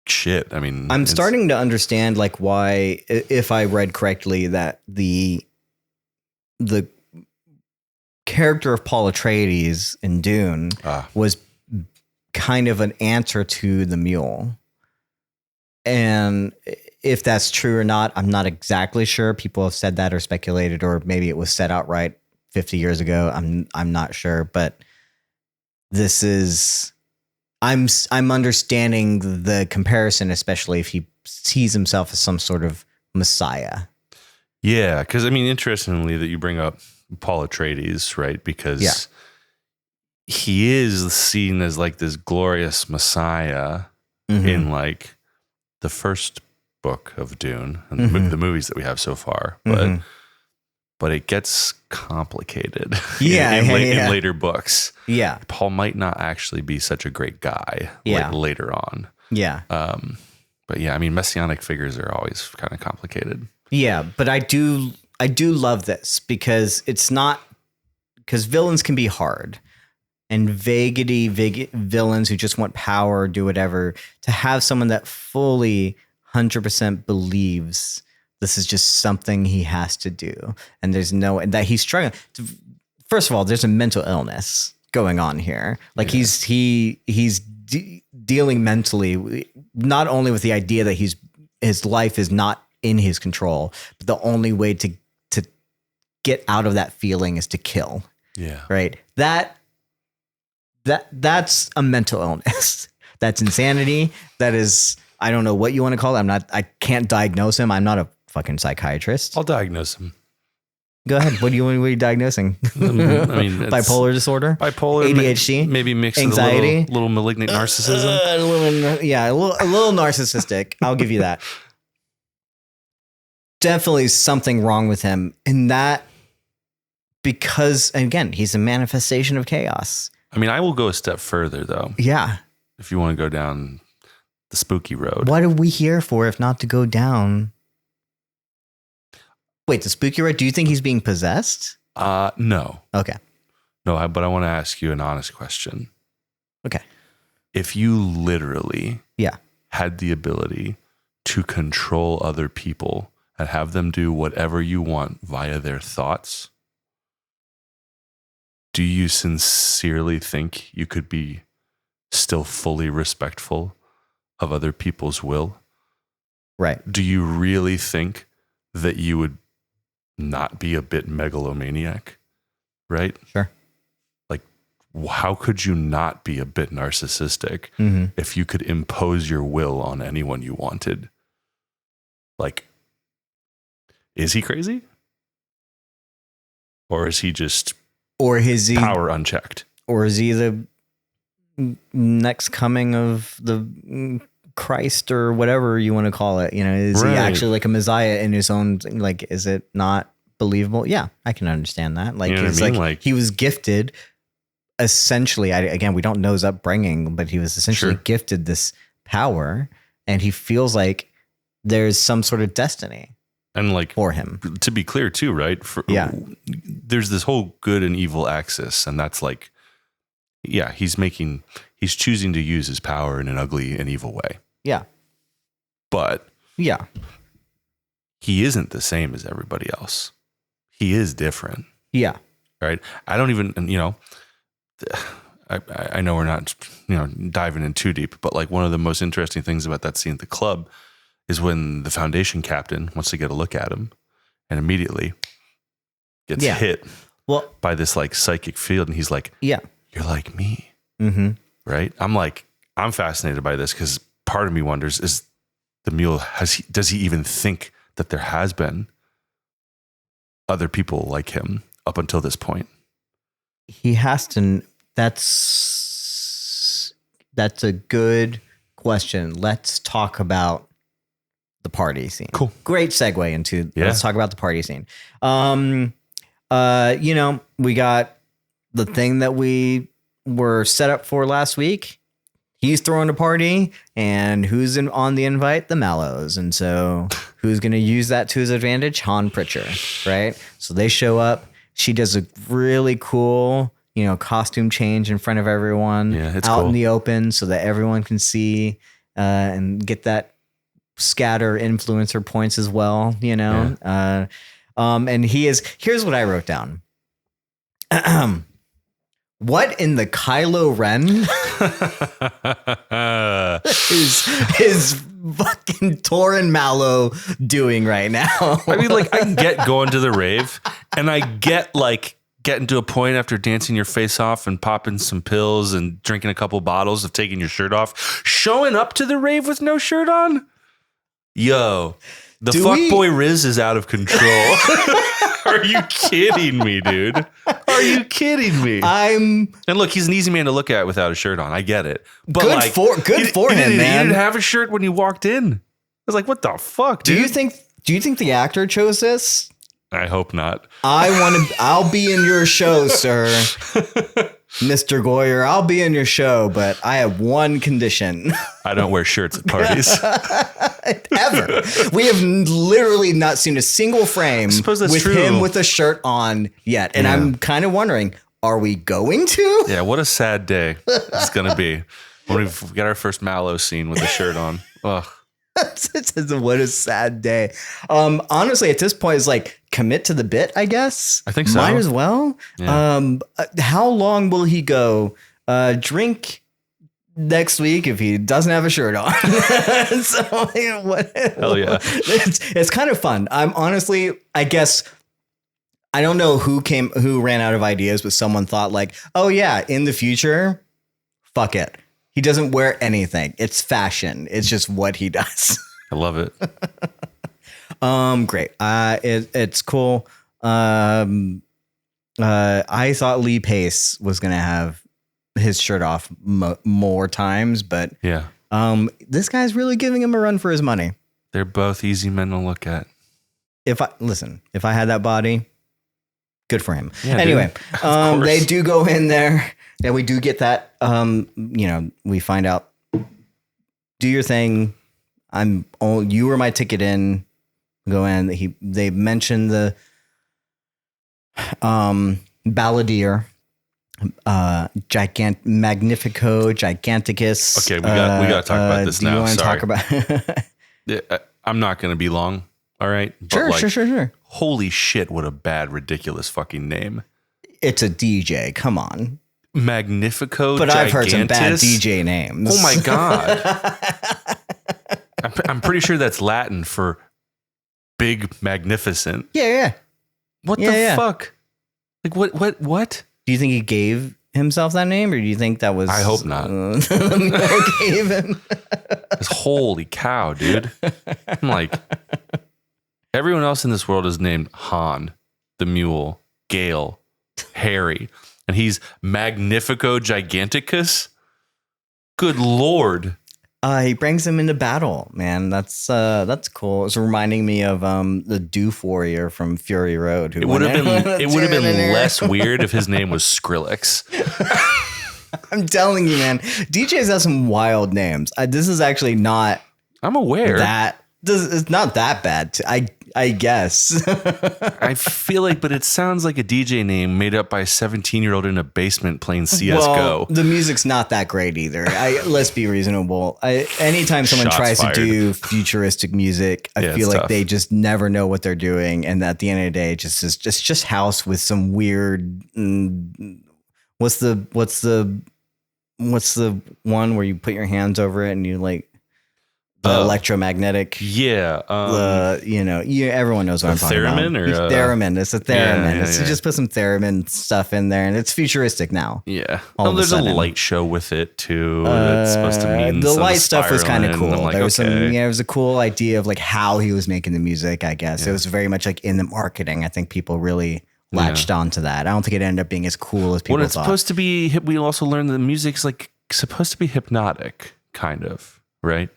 shit. I mean, I'm starting to understand like why, if I read correctly, that the character of Paul Atreides in Dune was kind of an answer to the mule. And if that's true or not, I'm not exactly sure. People have said that or speculated, or maybe it was said outright 50 years ago. I'm not sure, but this is, I'm understanding the comparison, especially if he sees himself as some sort of messiah. Yeah, because I mean, interestingly that you bring up Paul Atreides, right? Because he is seen as like this glorious messiah in like the first book of Dune and the movies that we have so far, but it gets complicated in later books. Yeah, Paul might not actually be such a great guy later on. Yeah, but yeah, I mean, messianic figures are always kind of complicated. Yeah, but I do love this because it's not, because villains can be hard, and villains who just want power, do whatever, to have someone that fully 100% believes this is just something he has to do, and that he's struggling. First of all, there's a mental illness going on here. Like he's dealing mentally, not only with the idea that his life is not in his control, but the only way to get out of that feeling is to kill. Yeah. Right. That's a mental illness. That's insanity. That is, I don't know what you want to call it. I can't diagnose him. I'm not a fucking psychiatrist. I'll diagnose him. Go ahead. What are you diagnosing? I mean, bipolar disorder, bipolar, ADHD, maybe mixed anxiety, with a little malignant narcissism. A little narcissistic. I'll give you that. Definitely something wrong with him, and that because, again, he's a manifestation of chaos. I mean, I will go a step further, though. Yeah. If you want to go down the spooky road. What are we here for if not to go down? Wait, the spooky rat, do you think he's being possessed? No. Okay. No, but I want to ask you an honest question. Okay. If you literally Yeah. had the ability to control other people and have them do whatever you want via their thoughts, do you sincerely think you could be still fully respectful of other people's will? Right. Do you really think that you would not be a bit megalomaniac? Right? Sure. Like, how could you not be a bit narcissistic if you could impose your will on anyone you wanted? Like, is he crazy? Or is he just power unchecked? Or is he the next coming of the Christ or whatever you want to call it? You know, is he actually like a Messiah in his own, like, is it not believable? Yeah, I can understand that. Like, You know what it's I mean? like Like- he was gifted essentially, again, we don't know his upbringing, but he was essentially Sure. gifted this power, and he feels like there's some sort of destiny And like, for him. to be clear too, right? Yeah. There's this whole good and evil axis, and that's like, yeah, he's choosing to use his power in an ugly and evil way. Yeah. But Yeah. he isn't the same as everybody else. He is different, Yeah. right? I don't even, and, you know, I know we're not, you know, diving in too deep, but like one of the most interesting things about that scene at the club is when the Foundation captain wants to get a look at him and immediately gets Yeah. hit Well, by this like psychic field. And he's like, yeah. you're like me, Mm-hmm. right? I'm fascinated by this because part of me wonders, is the mule, does he even think that there has been other people like him up until this point? He has to. That's a good question. Let's talk about the party scene. Cool. Great segue into Yeah. let's talk about the party scene. You know, we got the thing that we were set up for last week. He's throwing a party, and who's on the invite? The Mallows. And so who's going to use that to his advantage? Han Pritchard, right? So they show up. She does a really cool, you know, costume change in front of everyone, Yeah, it's out cool. in the open so that everyone can see and get that scatter influencer points as well, you know? And here's what I wrote down. What in the Kylo Ren is fucking Torin Mallow doing right now? I mean, like, I get going to the rave, and I get like getting to a point after dancing your face off and popping some pills and drinking a couple bottles of taking your shirt off, showing up to the rave with no shirt on. Yo, the fuckboy Riz is out of control. Are you kidding me, dude? Are you kidding me? And look, he's an easy man to look at without a shirt on. I get it. But good like, for him, man. He didn't have a shirt when he walked in. I was like, what the fuck, dude? Do you think the actor chose this? I hope not. I'll be in your show, sir. Mr. Goyer, I'll be in your show, but I have one condition. I don't wear shirts at parties. Ever. We have literally not seen a single frame with true. him with a shirt on yet. And I'm kind of wondering, are we going to? Yeah, what a sad day it's going to be when we get our first Mallow scene with a shirt on. Ugh. What a sad day. Honestly, at this point, it's like commit to the bit, I guess. I think so. Might as well. Yeah. How long will he go? Drink next week if he doesn't have a shirt on. So, what? Hell yeah. It's kind of fun. I'm honestly, I guess, I don't know who ran out of ideas, but someone thought like, oh yeah, in the future, fuck it. He doesn't wear anything. It's fashion. It's just what he does. I love it. Great. It's cool. I thought Lee Pace was going to have his shirt off more times, but Yeah. This guy's really giving him a run for his money. They're both easy men to look at. If I had that body, good for him. Yeah, anyway, dude. they do go in there and we do get that, we find out, do your thing. You were my ticket in. go in. They mentioned the balladeer, Magnifico Giganticus. Okay, we got to talk about this now. Do you want to Sorry. talk about? I'm not going to be long. All right. But Sure. Holy shit! What a bad, ridiculous fucking name. It's a DJ. Come on. Magnifico. But Gigantus? I've heard some bad DJ names. Oh my god. I'm pretty sure that's Latin for big, magnificent. Yeah. What the fuck? Like what? Do you think he gave himself that name, or do you think that was? I hope not. Gave him. Holy cow, dude! I'm like, everyone else in this world is named Han, the mule, Gale, Harry, and he's Magnifico Giganticus. Good lord! He brings him into battle, man. That's cool. It's reminding me of the Doof Warrior from Fury Road. It would have been less weird if his name was Skrillex. I'm telling you, man. DJs have some wild names. This is actually not. I'm aware that it's not that bad. I guess. I feel like, but it sounds like a DJ name made up by a 17-year-old in a basement playing CS:GO. Well, the music's not that great either. Let's be reasonable. Anytime someone tries to do futuristic music, I feel like they just never know what they're doing, and at the end of the day, it's just house with some weird. What's the one where you put your hands over it and you like. The electromagnetic, everyone knows what I'm talking about. Theremin, it's a theremin. You just put some theremin stuff in there, and it's futuristic now. Yeah, there's a light show with it too. That's supposed to mean the light stuff was kind of cool. Like, there was it was a cool idea of like how he was making the music. I guess it was very much like in the marketing. I think people really latched onto that. I don't think it ended up being as cool as people thought. Supposed to be. We also learned that the music's like supposed to be hypnotic, kind of, right?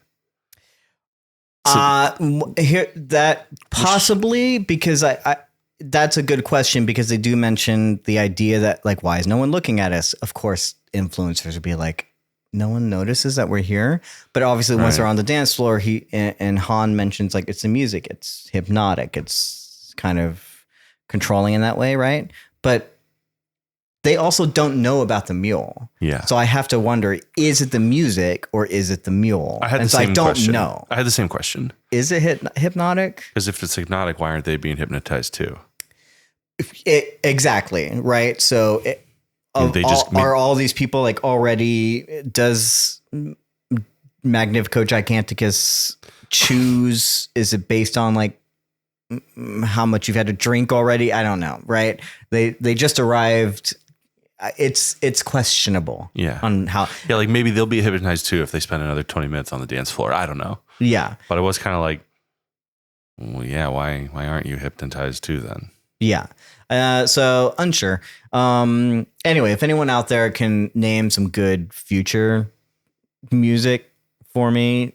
That possibly, because I that's a good question, because they do mention the idea that like, why is no one looking at us? Of course, influencers would be like, no one notices that we're here. But obviously, once they're on the dance floor, he and Han mentions like it's the music, it's hypnotic, it's kind of controlling in that way, right? But they also don't know about the mule. Yeah. So I have to wonder, is it the music or is it the mule? I don't know. I had the same question. Is it hypnotic? Because if it's hypnotic, why aren't they being hypnogized too? Exactly. Right. So are all these people like already, does Magnifico Giganticus choose? Is it based on like how much you've had to drink already? I don't know. Right. They just arrived. It's questionable. Yeah. On how. Yeah. Like maybe they'll be hypnotized too if they spend another 20 minutes on the dance floor. I don't know. Yeah. But it was kind of like, well, yeah, why aren't you hypnotized too then? Yeah. So unsure. Anyway, if anyone out there can name some good future music for me,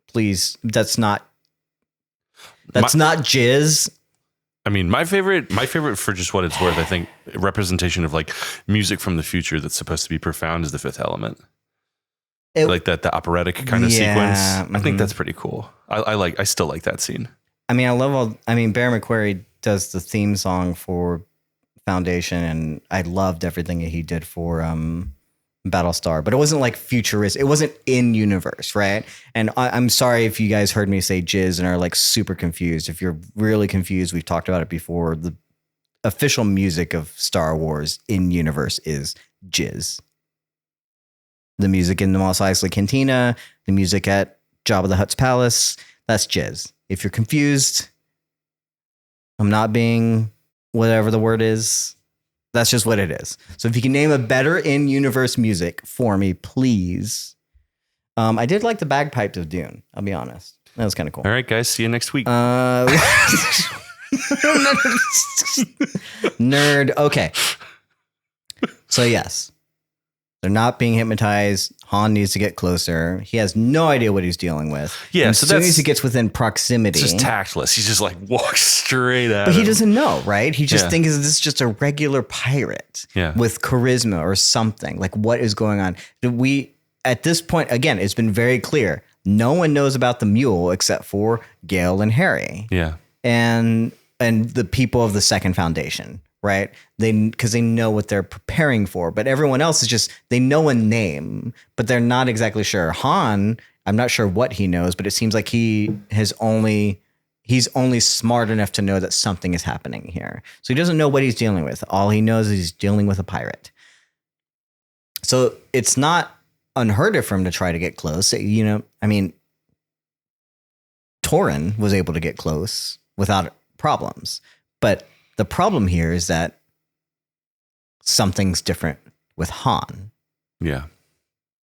please. That's not jizz. I mean, my favorite for just what it's worth, I think representation of like music from the future that's supposed to be profound is The Fifth Element. Like that, the operatic kind of sequence. I think that's pretty cool. I still like that scene. I mean, Bear McQuarrie does the theme song for Foundation, and I loved everything that he did for Battlestar, but it wasn't like futuristic. It wasn't in universe, right? And I'm sorry if you guys heard me say jizz and are like super confused. If you're really confused, we've talked about it before. The official music of Star Wars in universe is jizz. The music in the Mos Eisley Cantina, the music at Jabba the Hutt's palace, that's jizz. If you're confused, I'm not being whatever the word is. That's just what it is. So if you can name a better in-universe music for me, please. I did like the bagpipes of Dune. I'll be honest. That was kind of cool. All right, guys. See you next week. Nerd. Okay. So yes, they're not being hypnotized. Han needs to get closer. He has no idea what he's dealing with. Yeah. And as soon as he gets within proximity, it's just tactless. He's just like walks straight at him. But he doesn't know, right? He just thinks this is just a regular pirate with charisma or something. Like, what is going on? At this point, again, it's been very clear. no one knows about the mule except for Gale and Harry. Yeah. And the people of the Second Foundation, right? Because they know what they're preparing for, but everyone else is just, they know a name, but they're not exactly sure. Han, I'm not sure what he knows, but it seems like he's only smart enough to know that something is happening here. So he doesn't know what he's dealing with. All he knows is he's dealing with a pirate. So it's not unheard of for him to try to get close. You know, I mean, Torin was able to get close without problems. But the problem here is that something's different with Han. Yeah.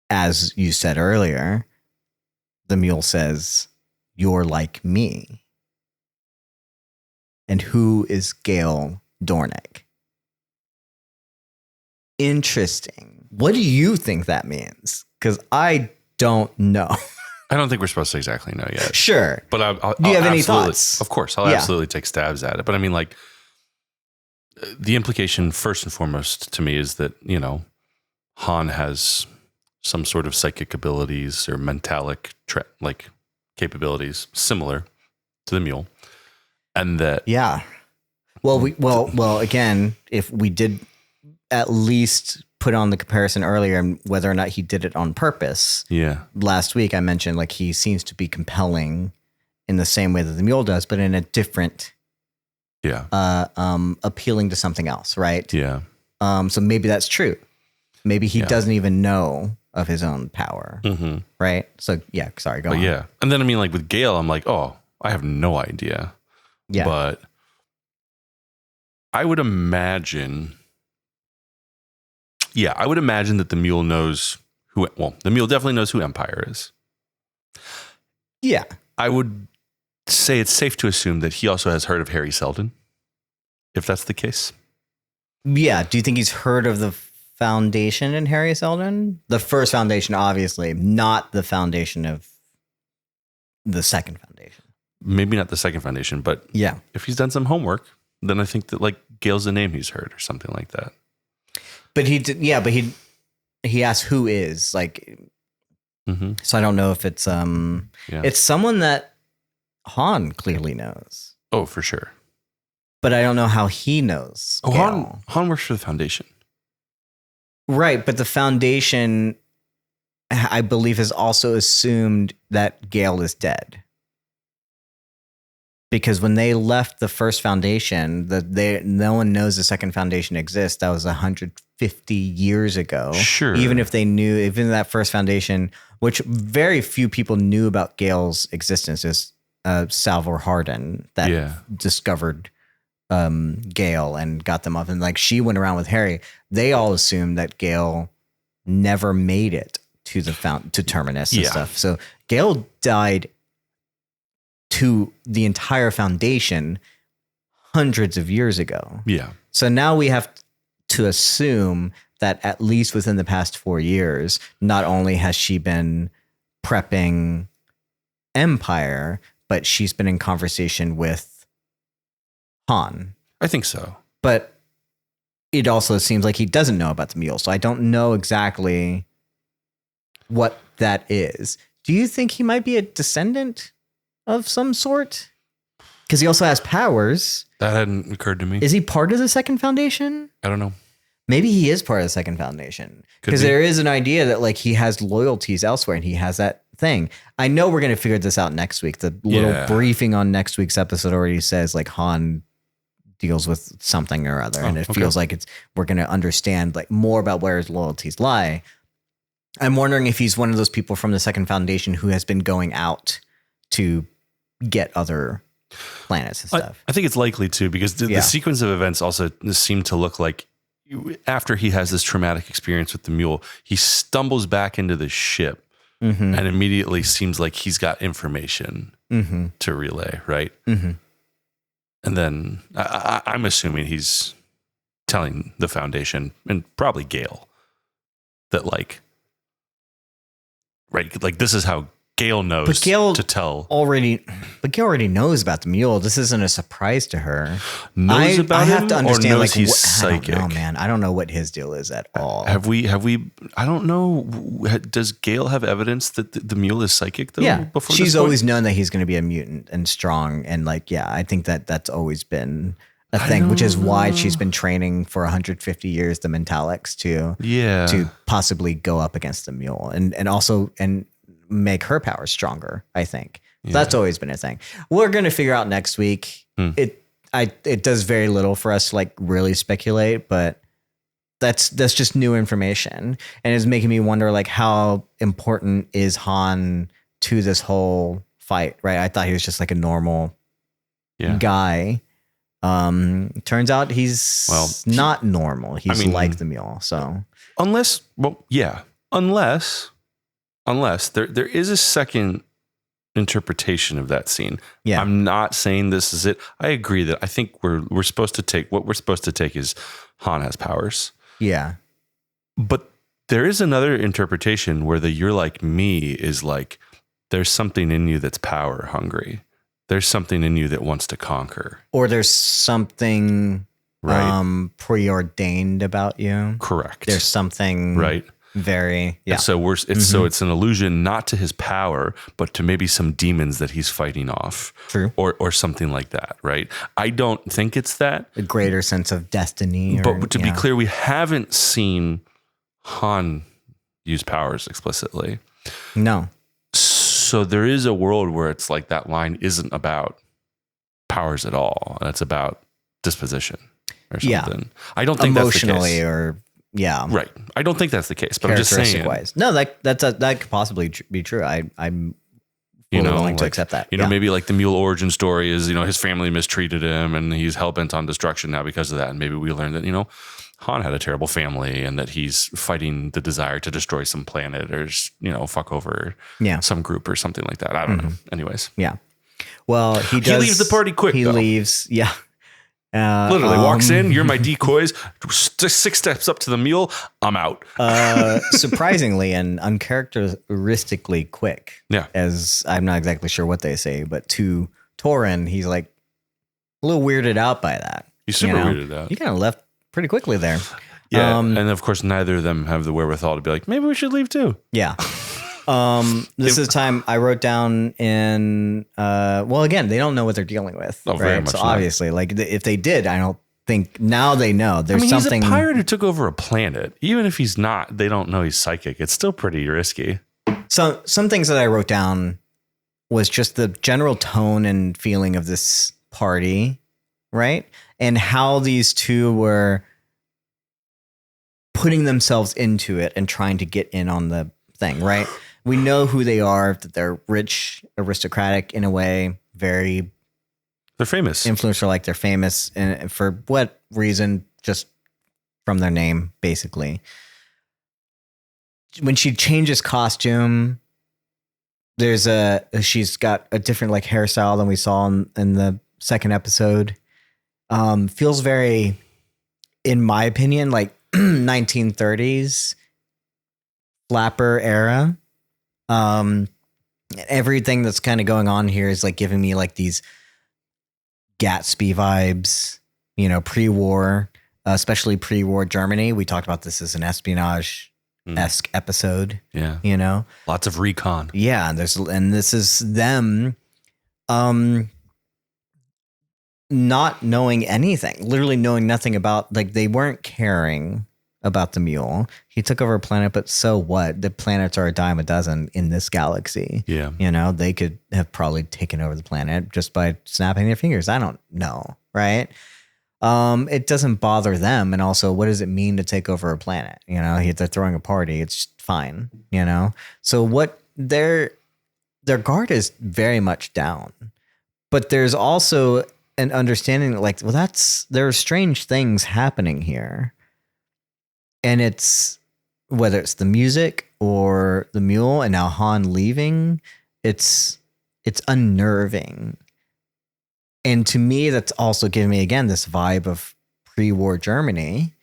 As you said earlier, the mule says, "You're like me." And who is Gale Dornick? Interesting. What do you think that means? Because I don't know. I don't think we're supposed to exactly know yet. Sure. But I'll do you have any absolutely- thoughts? Of course. I'll absolutely take stabs at it. But I mean, like, the implication first and foremost to me is that, you know, Han has some sort of psychic abilities or mentalic capabilities similar to the mule. And that, Yeah. Well, again, if we did at least put on the comparison earlier and whether or not he did it on purpose. yeah, Last week I mentioned like he seems to be compelling in the same way that the mule does, but in a different, appealing to something else, right? yeah, So maybe that's true. Maybe he doesn't even know of his own power, right? So yeah, sorry, go on. yeah. And then I mean, like with Gale, I'm like, oh, I have no idea. Yeah. But I would imagine, that the mule knows the mule definitely knows who Empire is. Yeah. I would say it's safe to assume that he also has heard of Harry Seldon, if that's the case. Yeah. Do you think he's heard of the Foundation in Harry Seldon? The first Foundation, obviously, not the foundation of the Second Foundation. Maybe not the Second Foundation, but Yeah. if he's done some homework, then I think that like Gale's the name he's heard or something like that. But he did, yeah, but he asked who is like, so I don't know if it's, it's someone that Han clearly knows, Oh, for sure. but I don't know how he knows. Oh, Gale. Han works for the Foundation. Right. But the Foundation, I believe, has also assumed that Gale is dead. Because when they left the first Foundation, no one knows the Second Foundation exists. That was 150 years ago. Sure. Even if they knew, even that first Foundation, which very few people knew about Gale's existence, is Salvor Hardin that discovered Gale and got them up. And like she went around with Harry. They all assumed that Gale never made it to to Terminus and stuff. So Gale died to the entire Foundation hundreds of years ago. Yeah. So now we have to assume that at least within the past 4 years, not only has she been prepping Empire, but she's been in conversation with Han. I think so. But it also seems like he doesn't know about the mule. So I don't know exactly what that is. Do you think he might be a descendant of some sort? Because he also has powers. That hadn't occurred to me. Is he part of the Second Foundation? I don't know. Maybe he is part of the Second Foundation. Because there is an idea that like he has loyalties elsewhere and he has that thing. I know we're going to figure this out next week. The little briefing on next week's episode already says like Han deals with something or other. And it feels like we're going to understand like more about where his loyalties lie. I'm wondering if he's one of those people from the Second Foundation who has been going out to get other planets and stuff. I think it's likely to, because the sequence of events also seem to look like after he has this traumatic experience with the mule, he stumbles back into the ship and immediately seems like he's got information to relay, right? And then I'm assuming he's telling the Foundation and probably Gale that like, right, like this is how Gale knows to tell. But Gale already knows about the mule. This isn't a surprise to her. Knows about I him have to understand, or knows like, he's psychic? I don't know, man. I don't know what his deal is at all. Have we? I don't know. Does Gale have evidence that the mule is psychic though? Yeah. Before She's always known that he's going to be a mutant and strong. And like, yeah, I think that's always been a thing, which is why she's been training for 150 years, the Mentalics to possibly go up against the mule and also make her power stronger, I think. Yeah. That's always been a thing. We're going to figure out next week. It does very little for us to like really speculate, but that's just new information. And it's making me wonder like how important is Han to this whole fight, right? I thought he was just like a normal guy. Turns out he's not normal. He's like the mule. So unless there is a second interpretation of that scene. Yeah. I'm not saying this is it. I agree that I think we're supposed to take what we're supposed to take is Han has powers. Yeah. But there is another interpretation where the you're like me is like there's something in you that's power hungry. There's something in you that wants to conquer. Or there's something preordained about you. Correct. There's something very And so it's an allusion not to his power, but to maybe some demons that he's fighting off. True. Or something like that, right? I don't think it's that. A greater sense of destiny. But to be clear, we haven't seen Han use powers explicitly. No. So there is a world where it's like that line isn't about powers at all. It's about disposition or something. Yeah. I don't think emotionally that's the case. Right. I don't think that's the case, but I'm just saying. Wise. No, that could possibly be true. I'm willing to accept that. Maybe like the mule origin story is, his family mistreated him and he's hell-bent on destruction now because of that. And maybe we learned that, Han had a terrible family and that he's fighting the desire to destroy some planet or, fuck over some group or something like that. I don't know. Anyways. Yeah. Well, he leaves the party quick. He leaves. Yeah. Literally walks in. You're my decoys. 6 steps up to the mule. I'm out. Surprisingly and uncharacteristically quick. Yeah. As I'm not exactly sure what they say, but to Torin, he's like a little weirded out by that. He's super weirded out. He kind of left pretty quickly there. Yeah. And of course, neither of them have the wherewithal to be like, maybe we should leave too. Yeah. This is time I wrote down in, again, they don't know what they're dealing with. Oh, very much so obviously, like if they did, I don't think now they know there's something. He's a pirate who took over a planet. Even if he's not, they don't know he's psychic. It's still pretty risky. So some things that I wrote down was just the general tone and feeling of this party, right? And how these two were putting themselves into it and trying to get in on the thing, right? We know who they are, that they're rich, aristocratic in a way, they're famous. Influencer, like they're famous. And for what reason? Just from their name, basically. When she changes costume, she's got a different like hairstyle than we saw in the second episode. Feels very, in my opinion, like 1930s flapper era. Everything that's kind of going on here is like giving me like these Gatsby vibes, pre-war, especially pre-war Germany. We talked about this as an espionage-esque episode. Yeah. Lots of recon. Yeah. And this is them, not knowing anything, literally knowing nothing about, like, they weren't caring about the mule. He took over a planet, but so what? The planets are a dime a dozen in this galaxy. Yeah. They could have probably taken over the planet just by snapping their fingers. I don't know. Right. It doesn't bother them. And also, what does it mean to take over a planet? They're throwing a party. It's fine. So what their guard is very much down, but there's also an understanding that, like, well, there are strange things happening here. And it's, whether it's the music or the mule and now Han leaving, it's unnerving. And to me, that's also giving me, again, this vibe of pre-war Germany,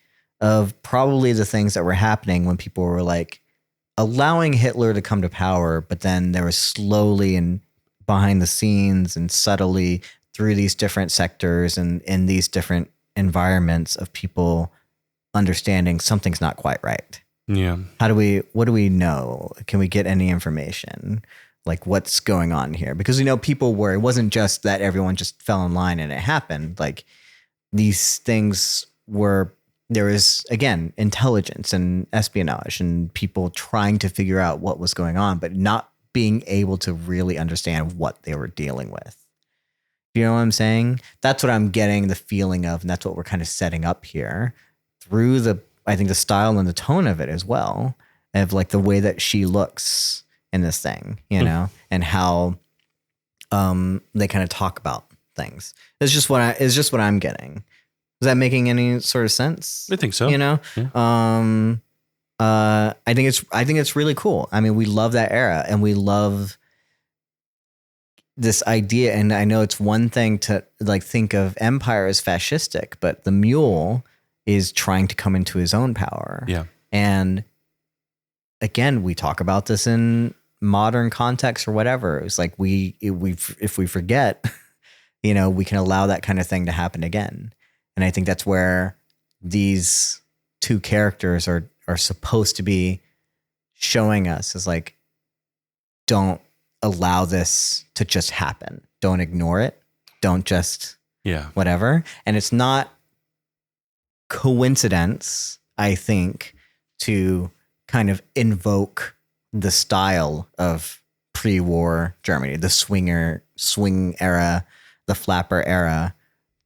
of probably the things that were happening when people were like allowing Hitler to come to power, but then there was slowly and behind the scenes and subtly through these different sectors and in these different environments of people understanding something's not quite right. Yeah. What do we know? Can we get any information? Like what's going on here? Because we know people were, it wasn't just that everyone just fell in line and it happened. Like these things were, there was, again, intelligence and espionage and people trying to figure out what was going on, but not being able to really understand what they were dealing with. You know what I'm saying? That's what I'm getting the feeling of, and that's what we're kind of setting up here through I think the style and the tone of it as well, of like the way that she looks in this thing, you know, and how they kind of talk about things. It's just what I'm getting. Is that making any sort of sense? I think so. You know, yeah. I think it's really cool. I mean, we love that era, and we love this idea. And I know it's one thing to like think of Empire as fascistic, but the mule is trying to come into his own power. Yeah. And again, we talk about this in modern context or whatever. It's like if we forget, you know, we can allow that kind of thing to happen again. And I think that's where these two characters are supposed to be showing us, is like, don't allow this to just happen. Don't ignore it. Don't just whatever. And it's not coincidence, I think, to kind of invoke the style of pre-war Germany, the swing era, the flapper era,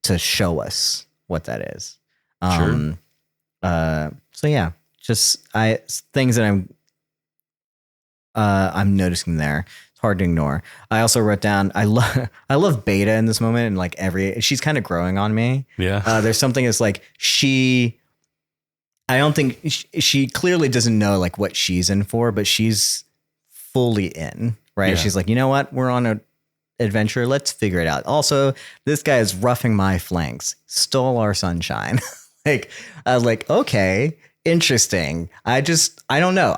to show us what that is. Sure. So yeah, just things that I'm noticing there. It's hard to ignore. I also wrote down, I love Beta in this moment, and like she's kind of growing on me. Yeah. There's something that's like I don't think she clearly doesn't know like what she's in for, but she's fully in, right? Yeah. She's like, you know what? We're on an adventure. Let's figure it out. Also, this guy is roughing my flanks, stole our sunshine. Like, I was like, okay, interesting. I don't know.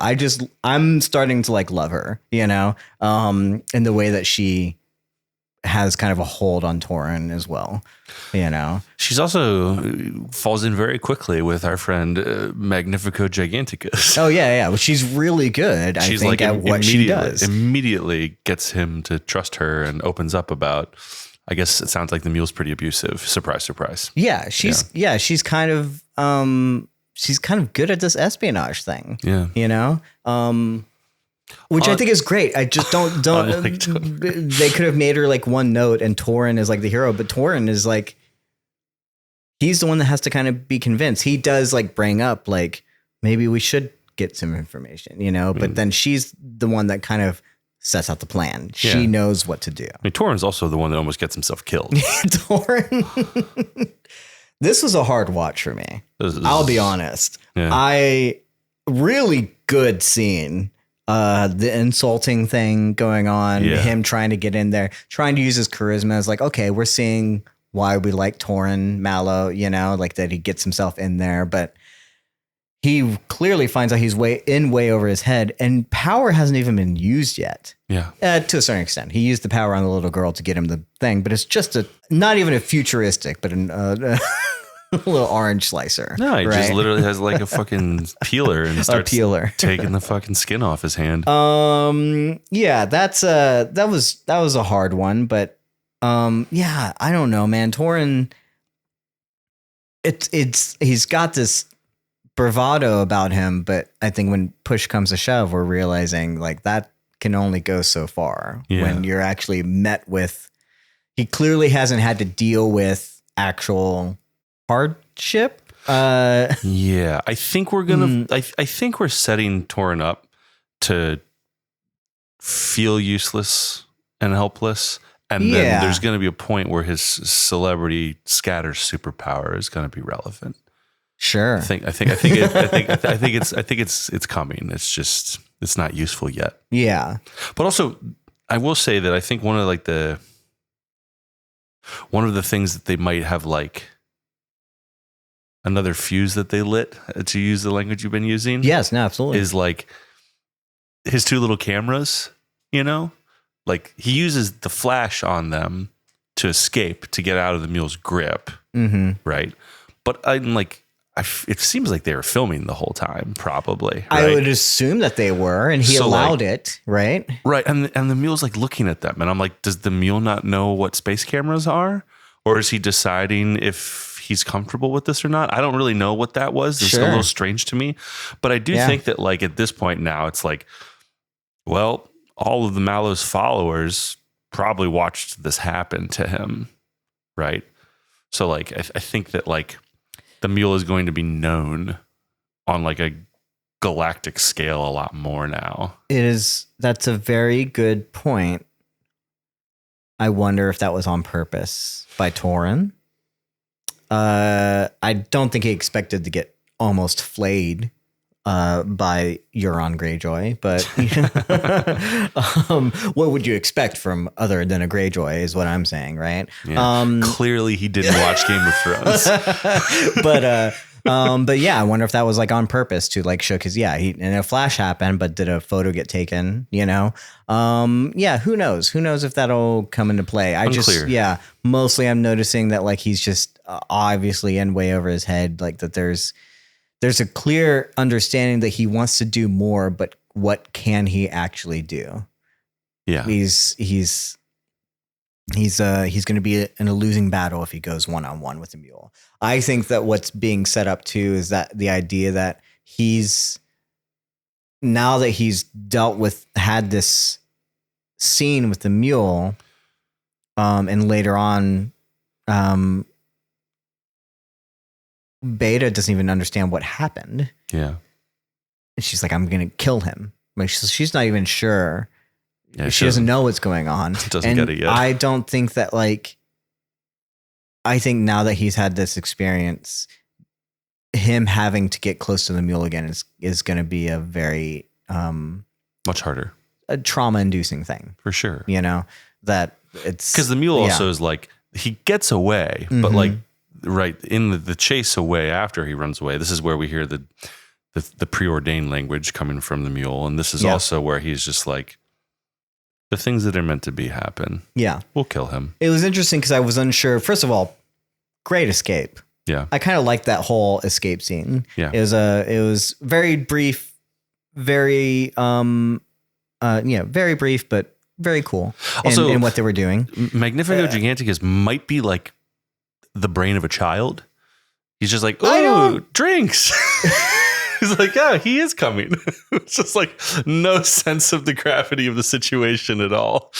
I'm starting to like love her, you know, in the way that she has kind of a hold on Torin as well, you know. She's also falls in very quickly with our friend Magnifico Giganticus. Oh yeah. Well, she's really good. She's I think like at what she does. Immediately gets him to trust her and opens up about, I guess it sounds like the mule's pretty abusive. Surprise, surprise. Yeah. She's kind of good at this espionage thing. Yeah. You know? Which I think is great. I just don't they could have made her like one note and Torin is like the hero, but Torin is like, he's the one that has to kind of be convinced. He does like bring up like, maybe we should get some information, you know, but then she's the one that kind of sets out the plan. She knows what to do. I mean, Torin's also the one that almost gets himself killed. Torin. This was a hard watch for me. I'll be honest. Yeah. Really good scene. The insulting thing going on, him trying to get in there, trying to use his charisma as like, okay, we're seeing why we like Torin Mallow, you know, like that he gets himself in there, but he clearly finds out he's way over his head, and power hasn't even been used yet. Yeah. To a certain extent. He used the power on the little girl to get him the thing, but it's just not even a futuristic, but a little orange slicer. No, he just literally has like a fucking peeler and starts taking the fucking skin off his hand. Yeah, that was a hard one, but yeah, I don't know, man. Torin, he's got this bravado about him, but I think when push comes to shove, we're realizing like that can only go so far when you're actually met with. He clearly hasn't had to deal with actual hardship. Yeah, I think we're gonna. I think we're setting Torin up to feel useless and helpless, and then there's going to be a point where his celebrity scatter superpower is going to be relevant. Sure. I think it's coming. It's just it's not useful yet. Yeah. But also, I will say that I think one of the things that they might have like another fuse that they lit, to use the language you've been using. Yes, no, absolutely. Is like his two little cameras, you know, like he uses the flash on them to escape, to get out of the mule's grip. Right. But I'm like, it seems like they were filming the whole time, probably. Right? I would assume that they were, and he allowed it, right? Right. And the mule's like looking at them. And I'm like, does the mule not know what space cameras are? Or is he deciding if he's comfortable with this or not? I don't really know what that was. It's a little strange to me. But I do think that like at this point now, it's like, well, all of the Mallow's followers probably watched this happen to him. Right. So like, I think that like the mule is going to be known on like a galactic scale a lot more now. That's a very good point. I wonder if that was on purpose by Torrin. I don't think he expected to get almost flayed by Euron Greyjoy, but what would you expect from other than a Greyjoy is what I'm saying, right? Yeah. Clearly he didn't watch Game of Thrones. But yeah, I wonder if that was like on purpose to like show, because and a flash happened, but did a photo get taken, you know? Who knows? Who knows if that'll come into play? Unclear. Mostly I'm noticing that like he's just obviously in way over his head, like that there's a clear understanding that he wants to do more, but what can he actually do? Yeah. He's going to be in a losing battle if he goes one-on-one with the mule. I think that what's being set up too is that the idea that now that he's had this scene with the mule, and later on, Beta doesn't even understand what happened. Yeah. And she's like, I'm going to kill him. Like she's not even sure. Yeah, she doesn't know what's going on. Doesn't get it yet. I don't think that I think now that he's had this experience, him having to get close to the mule again is going to be a very much harder, a trauma-inducing thing for sure. You know that it's because the mule also is like he gets away, but like right in the chase away after he runs away. This is where we hear the preordained language coming from the mule, and this is also where he's just like, the things that are meant to be happen. Yeah. We'll kill him. It was interesting because I was unsure. First of all, great escape. Yeah. I kind of liked that whole escape scene. Yeah. It was very brief, very very brief, but very cool also, in what they were doing. Magnifico Giganticus might be like the brain of a child. He's just like, oh, drinks. He's like, yeah, he is coming. It's just like no sense of the gravity of the situation at all.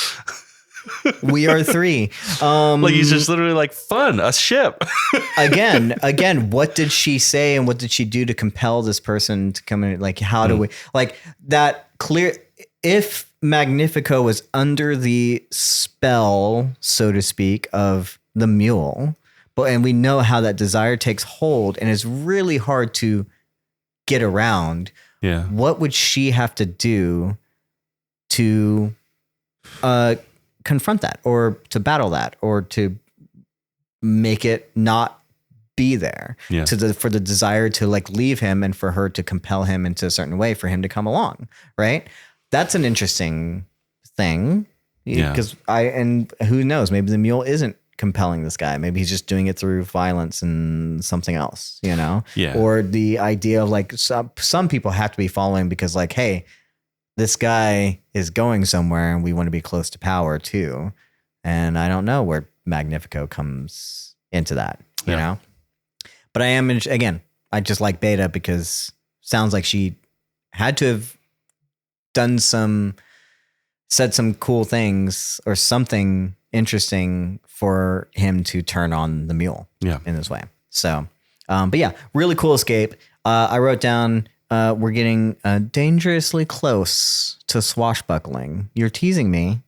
We are three. Like he's just literally like, fun, a ship. again, what did she say and what did she do to compel this person to come in? Like, how do we like that clear? If Magnifico was under the spell, so to speak, of the mule, and we know how that desire takes hold and it's really hard to get around. Yeah. What would she have to do to confront that or to battle that or to make it not be there? Yeah. For the desire to like leave him and for her to compel him into a certain way for him to come along. Right. That's an interesting thing. Yeah. Because and who knows, maybe the mule isn't compelling this guy. Maybe he's just doing it through violence and something else, you know? Yeah. Or the idea of like some people have to be following because like, hey, this guy is going somewhere and we want to be close to power too. And I don't know where Magnifico comes into that, you know? But I am, again, I just like Beta because sounds like she had to have said some cool things or something interesting for him to turn on the mule in this way. So, but yeah, really cool escape. I wrote down, we're getting dangerously close to swashbuckling. You're teasing me.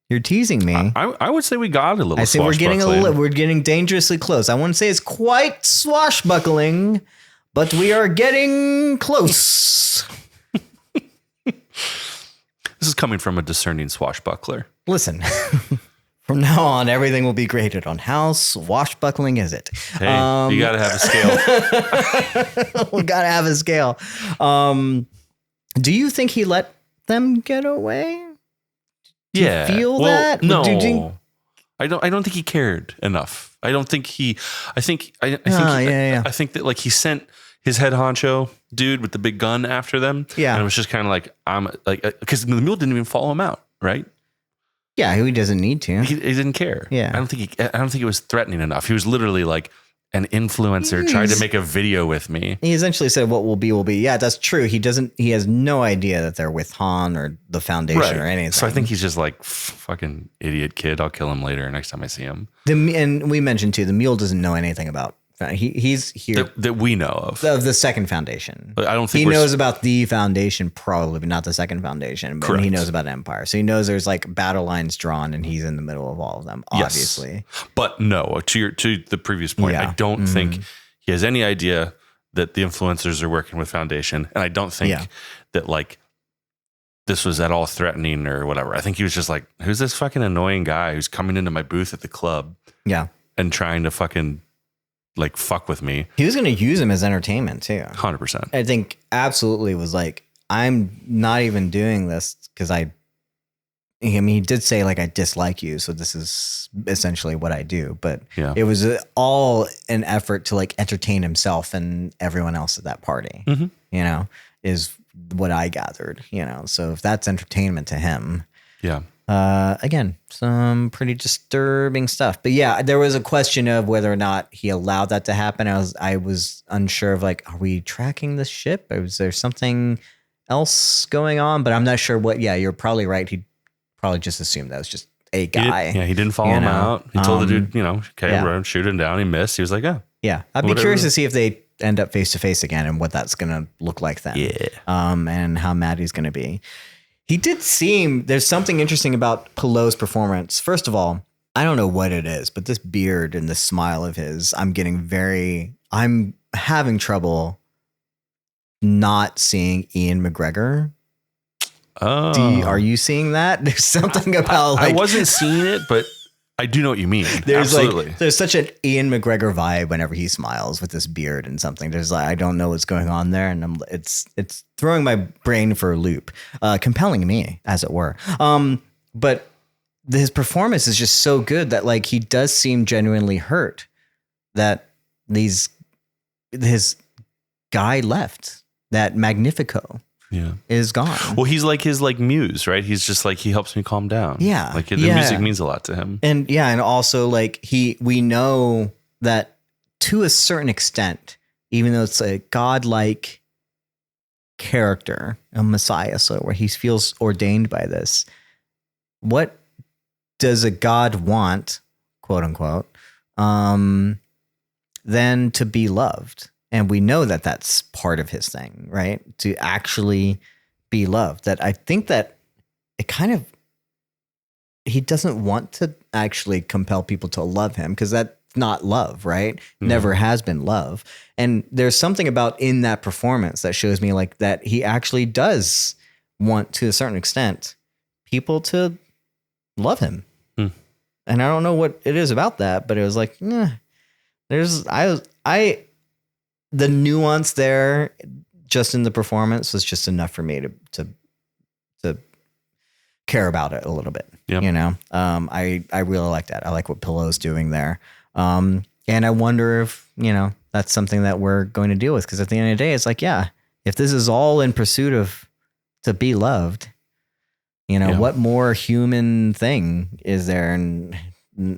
I would say we got a little. I say we're getting dangerously close. I wouldn't say it's quite swashbuckling, but we are getting close. This is coming from a discerning swashbuckler. Listen, from now on, everything will be graded on how swashbuckling is it. Hey, you got to have a scale. We got to have a scale. Do you think he let them get away? Do yeah. you feel well, that? No. Do you think- I don't think he cared enough. I think that like he sent his head honcho dude with the big gun after them. Yeah. And it was just kind of like, I'm like, because the mule didn't even follow him out. Right. Yeah. He doesn't need to. He didn't care. Yeah. I don't think it was threatening enough. He was literally like an influencer tried to make a video with me. He essentially said, what will be, will be. Yeah, that's true. He has no idea that they're with Han or the Foundation or anything. So I think he's just like, fucking idiot kid. I'll kill him later next time I see him. And we mentioned too, the mule doesn't know anything about. He's here that we know of the second Foundation. But I don't think he knows about the Foundation, probably, but not the second Foundation. But he knows about Empire, so he knows there's like battle lines drawn, and he's in the middle of all of them. Obviously, yes. But no. To the previous point, Yeah. I don't think he has any idea that the influencers are working with Foundation, and I don't think that like this was at all threatening or whatever. I think he was just like, who's this fucking annoying guy who's coming into my booth at the club? Yeah, and trying to fucking like fuck with me. He was going to use him as entertainment too. 100%. I think absolutely was like, I'm not even doing this because I mean, he did say like, I dislike you. So this is essentially what I do. But it was all an effort to like entertain himself and everyone else at that party, you know, is what I gathered, you know. So if that's entertainment to him. Yeah. Again, some pretty disturbing stuff. But yeah, there was a question of whether or not he allowed that to happen. I was unsure of like, are we tracking the ship? Or was there something else going on? But I'm not sure what. Yeah, you're probably right. He probably just assumed that was just a guy. He didn't follow him out. He told the dude, okay, we're gonna shoot him down. He missed. He was like, yeah. I'd be curious to see if they end up face to face again and what that's gonna look like then. Yeah. And how mad he's gonna be. He did seem, there's something interesting about Pilot's performance. First of all, I don't know what it is, but this beard and this smile of his, I'm having trouble not seeing Ian McGregor. Oh. Are you seeing that? There's something about I wasn't seeing it, but I do know what you mean. Absolutely. There's such an Ian McGregor vibe whenever he smiles with this beard and something. There's like, I don't know what's going on there. And it's throwing my brain for a loop, compelling me as it were. But his performance is just so good that like, he does seem genuinely hurt that his guy left, that Magnifico. Is gone. Well, he's like his like muse, right? He's just like, he helps me calm down. Yeah. Like the music means a lot to him. And and also like we know that to a certain extent, even though it's a godlike character, a Messiah, so where he feels ordained by this, what does a God want, quote unquote, than to be loved? And we know that that's part of his thing, right? To actually be loved. That I think that it kind of, he doesn't want to actually compel people to love him because that's not love, right? Never has been love. And there's something about in that performance that shows me like that he actually does want, to a certain extent, people to love him. And I don't know what it is about that, but it was like, the nuance there, just in the performance, was just enough for me to care about it a little bit. Yep. You know, I really like that. I like what Pillow's doing there, and I wonder if that's something that we're going to deal with, because at the end of the day, it's like, if this is all in pursuit of to be loved, what more human thing is there? And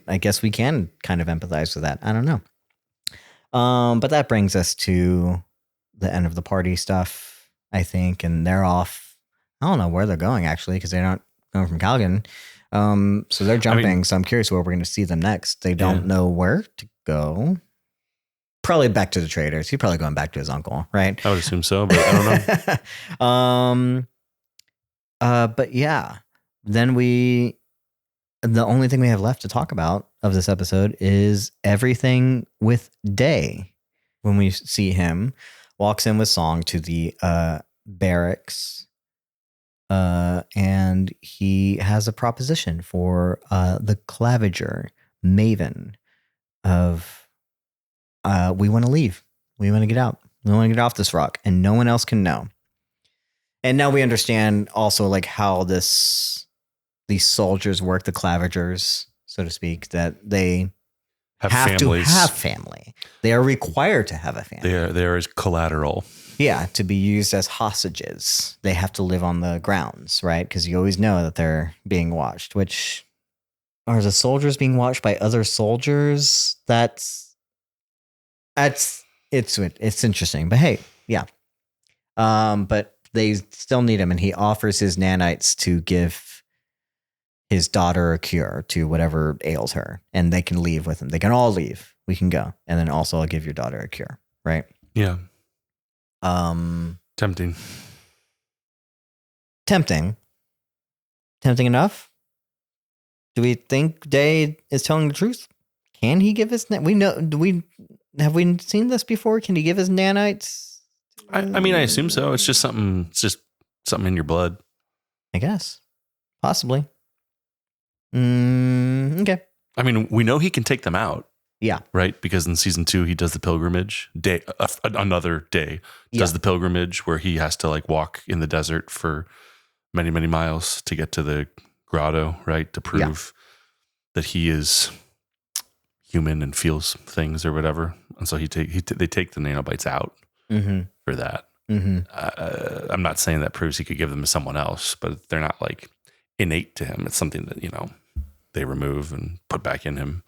I guess we can kind of empathize with that. I don't know. But that brings us to the end of the party stuff, I think, and they're off. I don't know where they're going actually, because they're not going from Calgon. So they're jumping. So I'm curious where we're going to see them next. They don't know where to go. Probably back to the traders. He's probably going back to his uncle, right? I would assume so, but I don't know. But yeah, then the only thing we have left to talk about of this episode is everything with Day. When we see him, walks in with Song to the barracks, and he has a proposition for the Claviger Maven of, we want to leave. We want to get out. We want to get off this rock, and no one else can know. And now we understand also like how these soldiers work, the clavigers, so to speak, that they have to have family. They are required to have a family. They are as collateral. Yeah, to be used as hostages. They have to live on the grounds, right? Because you always know that they're being watched, which are the soldiers being watched by other soldiers? It's interesting. But hey, yeah. But they still need him, and he offers his nanites to give his daughter a cure to whatever ails her, and they can leave with him. They can all leave. We can go. And then also I'll give your daughter a cure, right? Yeah. Tempting enough. Do we think Day is telling the truth? Can he give his? Have we seen this before? Can he give his nanites? I mean, I assume so. It's just something in your blood. I guess, possibly. Okay. I mean, we know he can take them out. Yeah. Right. Because in season 2, he does the pilgrimage another day, does the pilgrimage where he has to like walk in the desert for many, many miles to get to the grotto, right. To prove that he is human and feels things or whatever. And so they take the nanobites out for that. Mm-hmm. I'm not saying that proves he could give them to someone else, but they're not like innate to him. It's something that, they remove and put back in him.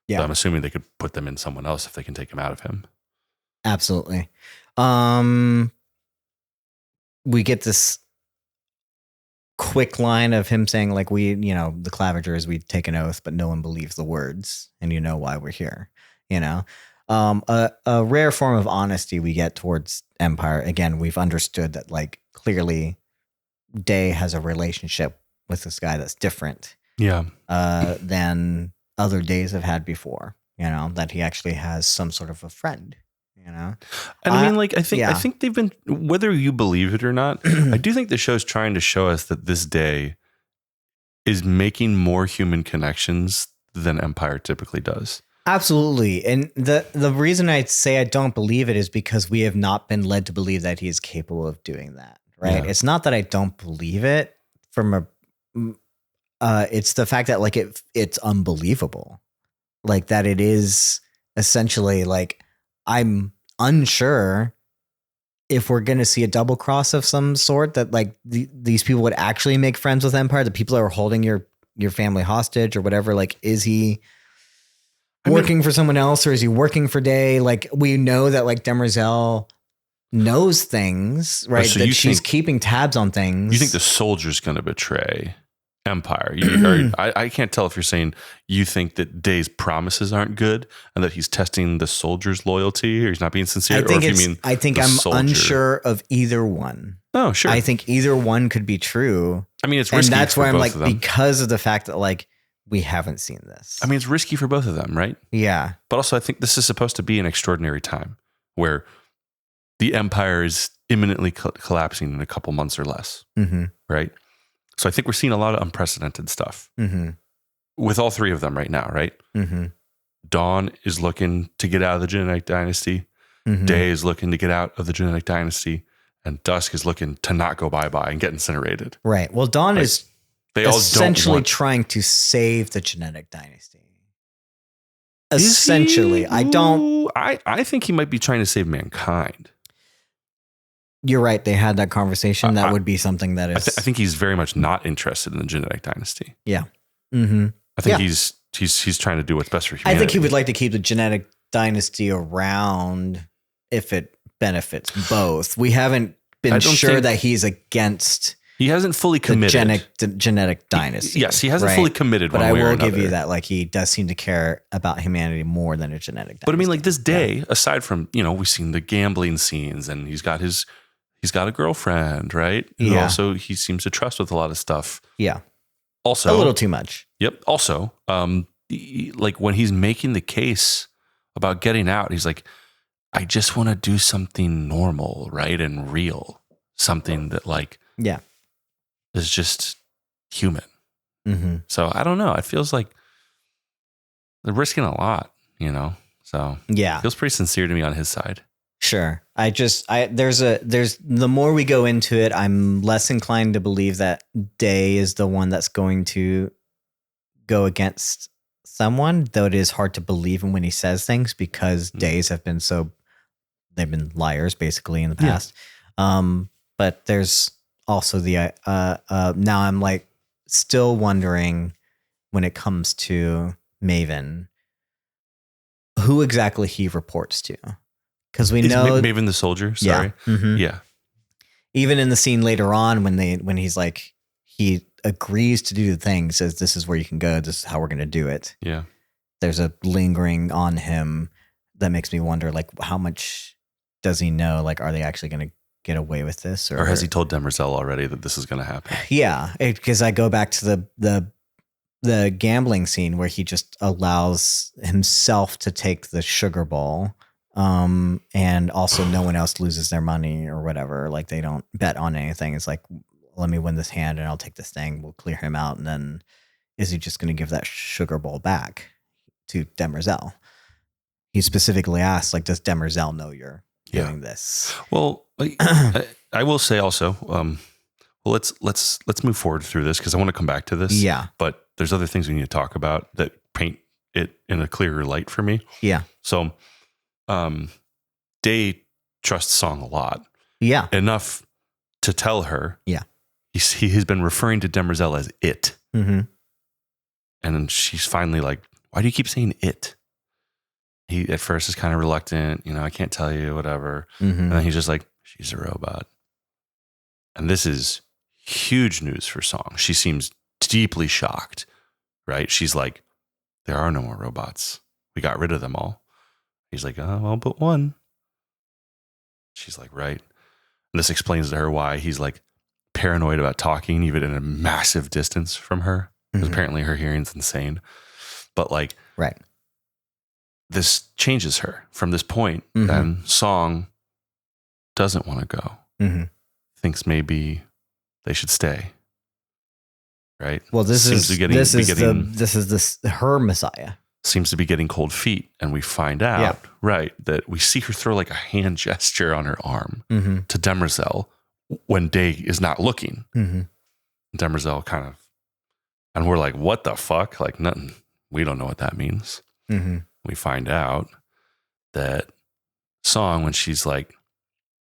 Yeah. So I'm assuming they could put them in someone else if they can take him out of him. Absolutely. We get this quick line of him saying like, the clavigers, we take an oath, but no one believes the words, and you know why we're here, a rare form of honesty we get towards Empire. Again, we've understood that like clearly Day has a relationship with this guy that's different than other days have had before, that he actually has some sort of a friend, And I mean, like, I think they've been, whether you believe it or not, I do think the show's trying to show us that this Day is making more human connections than Empire typically does. Absolutely. And the reason I say I don't believe it is because we have not been led to believe that he is capable of doing that, right? Yeah. It's not that I don't believe it it's the fact that like it's unbelievable, like that it is essentially like I'm unsure if we're going to see a double cross of some sort, that like these people would actually make friends with Empire, the people that are holding your family hostage or whatever. Like, is he working for someone else or is he working for Day? Like, we know that like Demerzel knows things, right? So that she's keeping tabs on things. You think the soldier's going to betray Empire? I can't tell if you're saying you think that Day's promises aren't good and that he's testing the soldier's loyalty or he's not being sincere. I think I'm unsure of either one. Oh, sure. I think either one could be true. I mean, it's risky. And that's where I'm like, because of the fact that like we haven't seen this. I mean, it's risky for both of them, right? Yeah. But also, I think this is supposed to be an extraordinary time where the Empire is imminently collapsing in a couple months or less, right? So I think we're seeing a lot of unprecedented stuff with all three of them right now, right? Dawn is looking to get out of the genetic dynasty. Day is looking to get out of the genetic dynasty. And Dusk is looking to not go bye-bye and get incinerated. Right. Well, Dawn is essentially trying to save the genetic dynasty. Essentially. I think he might be trying to save mankind. You're right. They had that conversation. That would be something that is. I think he's very much not interested in the genetic dynasty. Yeah. I think he's trying to do what's best for humanity. I think he would like to keep the genetic dynasty around if it benefits both. We haven't been sure that he's against. He hasn't fully committed the genetic dynasty. Yes, he hasn't fully committed. But I will give you that. Like, he does seem to care about humanity more than a genetic dynasty. But I mean, like this Day, aside from we've seen the gambling scenes, and he's got a girlfriend, right? Who also he seems to trust with a lot of stuff. Yeah. Also, a little too much. Yep. Also, like when he's making the case about getting out, he's like, I just want to do something normal, right? And real. Something that like is just human. So I don't know. It feels like they're risking a lot, So it feels pretty sincere to me on his side. Sure. There's the more we go into it, I'm less inclined to believe that Day is the one that's going to go against someone, though it is hard to believe him when he says things because Days have been they've been liars basically in the past. But there's also the now I'm like still wondering when it comes to Maven, who exactly he reports to. Because we know Maven the soldier. Sorry. Yeah. Mm-hmm. Yeah. Even in the scene later on when he's like, he agrees to do the thing, says, this is where you can go. This is how we're going to do it. Yeah. There's a lingering on him that makes me wonder, like, how much does he know? Like, are they actually going to get away with this? Or has he told Demerzel already that this is going to happen? Yeah. Because I go back to the gambling scene where he just allows himself to take the sugar bowl. And also no one else loses their money or whatever. Like they don't bet on anything. It's like, let me win this hand and I'll take this thing. We'll clear him out. And then is he just going to give that sugar bowl back to Demerzel? He specifically asked, like, does Demerzel know you're doing this? Well, I will say also, well, let's move forward through this because I want to come back to this. Yeah. But there's other things we need to talk about that paint it in a clearer light for me. Yeah. So, Day trusts Song a lot. Yeah. Enough to tell her. Yeah. He has been referring to Demerzel as it. Mm-hmm. And then she's finally like, why do you keep saying it? He at first is kind of reluctant, I can't tell you, whatever. Mm-hmm. And then he's just like, she's a robot. And this is huge news for Song. She seems deeply shocked, right? She's like, there are no more robots. We got rid of them all. He's like, oh, well, but one. She's like, right. And this explains to her why he's like paranoid about talking even in a massive distance from her. Because apparently her hearing's insane. But like, right. This changes her from this point. Then Song doesn't want to go. Thinks maybe they should stay. Right. Well, this is her Messiah. Seems to be getting cold feet, and we find out, right, that we see her throw like a hand gesture on her arm to Demerzel when Day is not looking. Demerzel kind of, and we're like, what the fuck? Like, nothing. We don't know what that means. We find out that Song, when she's like,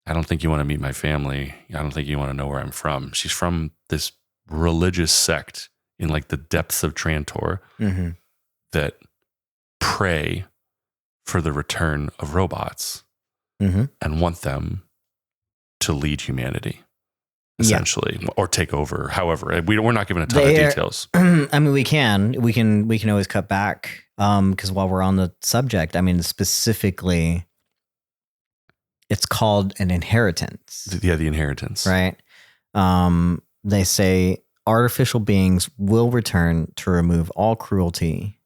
I don't think you want to meet my family. I don't think you want to know where I'm from. She's from this religious sect in like the depths of Trantor that pray for the return of robots and want them to lead humanity, essentially, or take over. However, we're not given a ton of details. I mean, we can always cut back because while we're on the subject, I mean, specifically, it's called an inheritance. Yeah, the inheritance, right? They say artificial beings will return to remove all cruelty,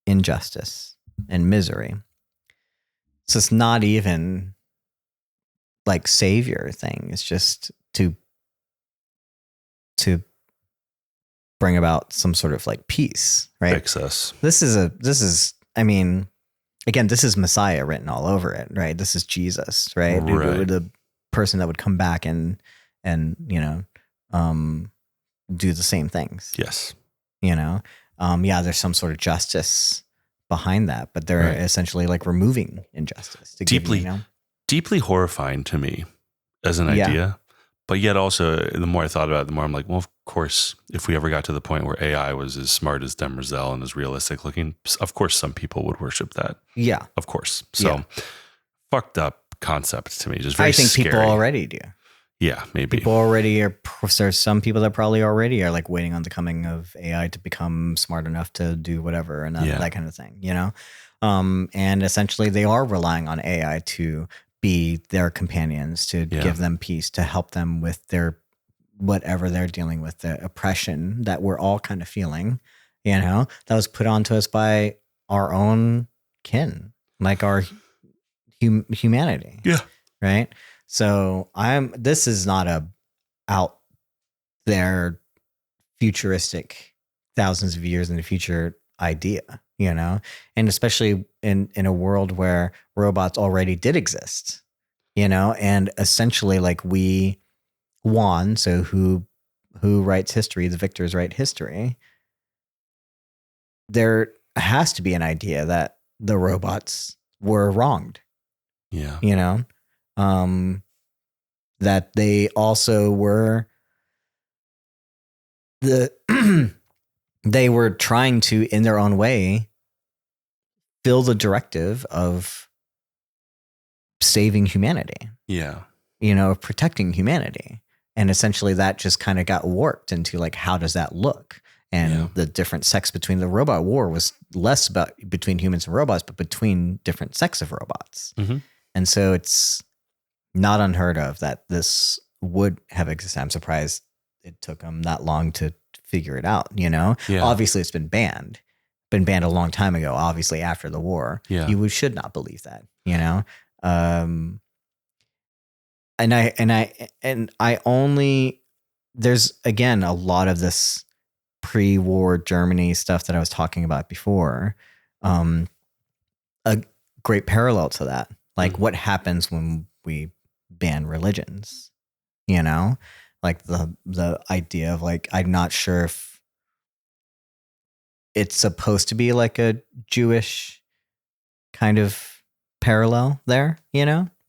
injustice, and misery. So it's not even like savior thing. It's just to bring about some sort of like peace, right? Fix us. This is I mean, again, this is Messiah written all over it, right? This is Jesus, right? The person that would come back and do the same things. Yes. There's some sort of justice behind that, but they're essentially like removing injustice. Deeply horrifying to me as an idea, but yet also the more I thought about it, the more I'm like, well, of course, if we ever got to the point where AI was as smart as Demerzel and as realistic looking, of course, some people would worship that. Yeah. Of course. So fucked up concept to me. Just very scary. People already do. Yeah, maybe. People already are, there's some people that probably already are like waiting on the coming of AI to become smart enough to do whatever and that kind of thing, and essentially they are relying on AI to be their companions, to give them peace, to help them with their, whatever they're dealing with, the oppression that we're all kind of feeling, that was put onto us by our own kin, like our humanity. Yeah. Right. So this is not a out there futuristic thousands of years in the future idea, and especially in a world where robots already did exist, and essentially like we won. So who writes history? The victors write history. There has to be an idea that the robots were wronged. Yeah. That they also were they were trying to, in their own way, fill the directive of saving humanity. Yeah. Of protecting humanity. And essentially that just kind of got warped into like, how does that look? And the different sex between the robot war was less about between humans and robots, but between different sects of robots. Mm-hmm. And so it's not unheard of that this would have existed. I'm surprised it took them that long to figure it out. Yeah. Obviously it's been banned a long time ago, obviously after the war. Yeah. You should not believe that, and I only, there's again, a lot of this pre-war Germany stuff that I was talking about before. A great parallel to that, like what happens when we ban religions, like the idea of like, I'm not sure if it's supposed to be like a Jewish kind of parallel there,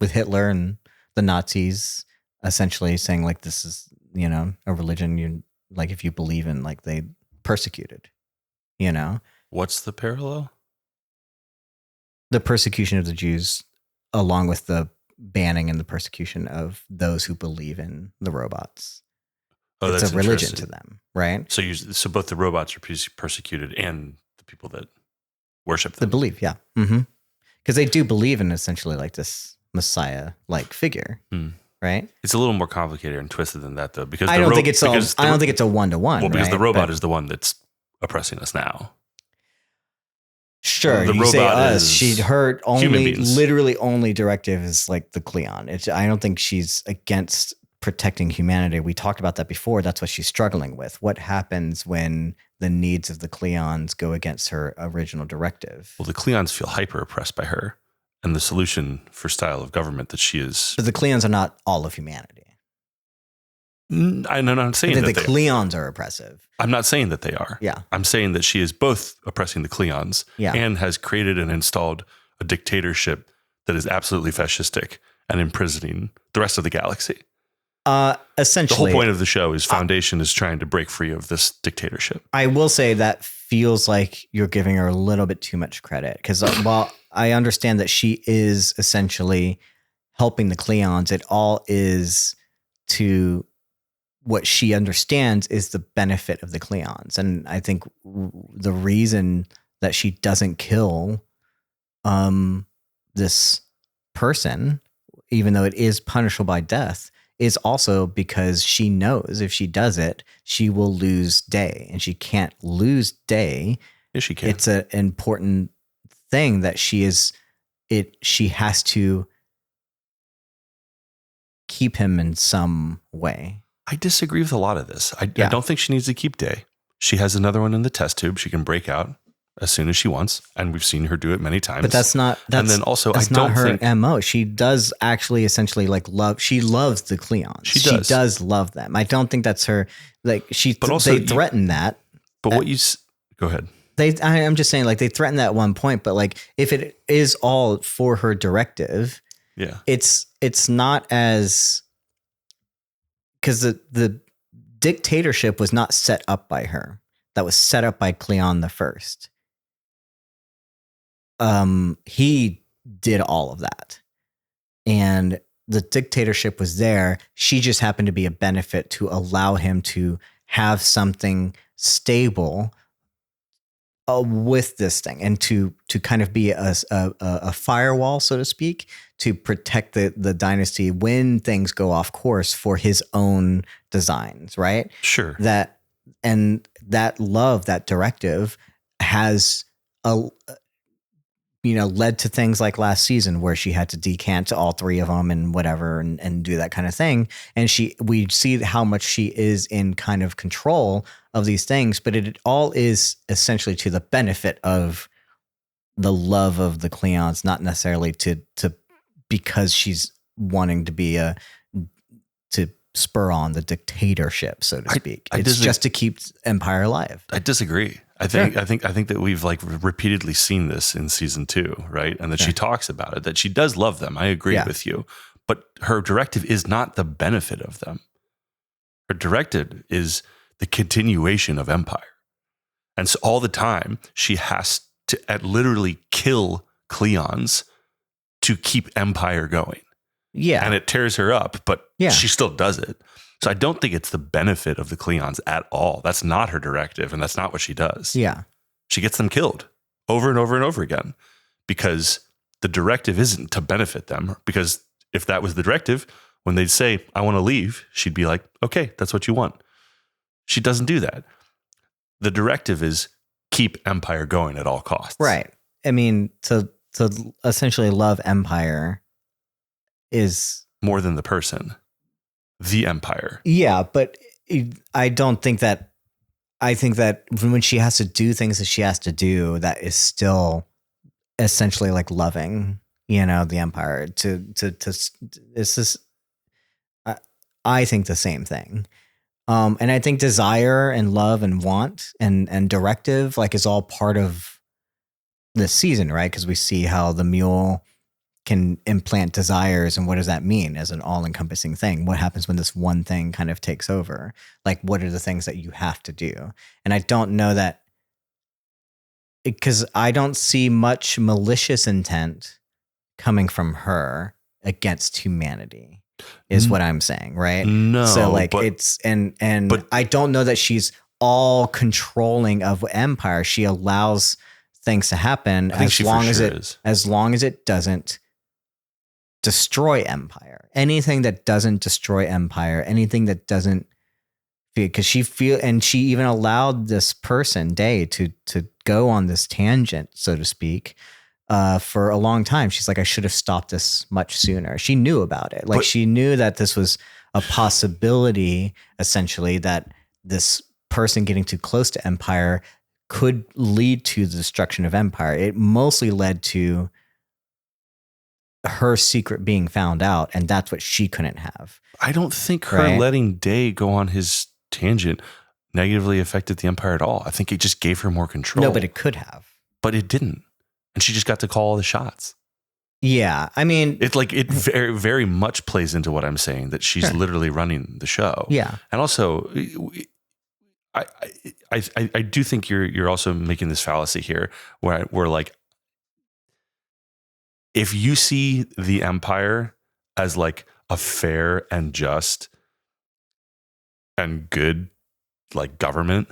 with Hitler and the Nazis essentially saying like, this is, a religion you like, if you believe in, like they persecuted, What's the parallel? The persecution of the Jews along with the banning and the persecution of those who believe in the robots. Oh, it's that's a religion interesting to them, right? So both the robots are persecuted and the people that worship them. The belief, yeah. Mm-hmm. Because they do believe in essentially like this Messiah-like figure, right? It's a little more complicated and twisted than that, though, because I don't think it's a one-to-one. Well, because right? the robot is the one that's oppressing us now. Sure, the you say robot us. is She'd heard only, beings. literally only directive is like the Cleon. I don't think she's against protecting humanity. We talked about that before. That's what she's struggling with. What happens when the needs of the Cleons go against her original directive? Well, the Cleons feel hyper oppressed by her, and the solution for style of government that she is. But the Cleons are not all of humanity. I'm not saying that the Cleons are oppressive. I'm not saying that they are. Yeah. I'm saying that she is both oppressing the Cleons and has created and installed a dictatorship that is absolutely fascistic and imprisoning the rest of the galaxy. Essentially, the whole point of the show is Foundation is trying to break free of this dictatorship. I will say that feels like you're giving her a little bit too much credit, because while I understand that she is essentially helping the Cleons, it all is to what she understands is the benefit of the Cleons. And I think the reason that she doesn't kill this person, even though it is punishable by death, is also because she knows if she does it, she will lose Day, and she can't lose Day. Yes, she can. It's an important thing that she has to keep him in some way. I disagree with a lot of this. I don't think she needs to keep Day. She has another one in the test tube. She can break out as soon as she wants, and we've seen her do it many times. But that's not her MO. She does actually essentially like love. She loves the Cleons. She does love them. I don't think that's her. Like they threaten that. But what you go ahead. I'm just saying, like, they threaten that at one point, but like if it is all for her directive, it's not as, because the dictatorship was not set up by her. That was set up by Cleon the First. He did all of that, and the dictatorship was there. She just happened to be a benefit to allow him to have something stable with this thing, and to kind of be a firewall, so to speak, to protect the dynasty when things go off course for his own designs, right? Sure. That love, that directive has led to things like last season where she had to decant to all three of them and whatever and do that kind of thing. And we see how much she is in kind of control of these things, but it all is essentially to the benefit of the love of the Cleons, not necessarily to because she's wanting to be to spur on the dictatorship, so to speak. It's just to keep Empire alive. I disagree. I think that we've like repeatedly seen this in season 2, right? And that she talks about it, that she does love them. I agree with you, but her directive is not the benefit of them. Her directive is the continuation of Empire. And so all the time she has to literally kill Cleons to keep Empire going. Yeah. And it tears her up, but she still does it. So I don't think it's the benefit of the Cleons at all. That's not her directive, and that's not what she does. Yeah. She gets them killed over and over and over again because the directive isn't to benefit them. Because if that was the directive, when they'd say, I want to leave, she'd be like, okay, that's what you want. She doesn't do that. The directive is keep Empire going at all costs. Right. I mean, to essentially love Empire is more than the person. The Empire. Yeah, but I don't think that. I think that when she has to do things that she has to do, that is still essentially like loving, the Empire. It's just. I think the same thing, and I think desire and love and want and directive like is all part of this season, right? Because we see how the mule can implant desires, and what does that mean as an all-encompassing thing? What happens when this one thing kind of takes over? Like, what are the things that you have to do? And I don't know that, because I don't see much malicious intent coming from her against humanity, is what I'm saying, right? No. So like it's but I don't know that she's all controlling of Empire. She allows things to happen as long as it doesn't destroy Empire. Anything that doesn't destroy Empire, anything that doesn't feel, because she even allowed this person, Day, to go on this tangent, so to speak, for a long time. She's like, I should have stopped this much sooner. She knew about it. Like, she knew that this was a possibility, essentially, that this person getting too close to Empire could lead to the destruction of Empire. It mostly led to her secret being found out, and that's what she couldn't have. I don't think her letting Day go on his tangent negatively affected the Empire at all. I think it just gave her more control. No, but it could have. But it didn't. And she just got to call all the shots. Yeah, I mean, it's like it very, very much plays into what I'm saying, that she's literally running the show. Yeah. And also, I do think you're also making this fallacy here where we're like, if you see the Empire as like a fair and just and good like government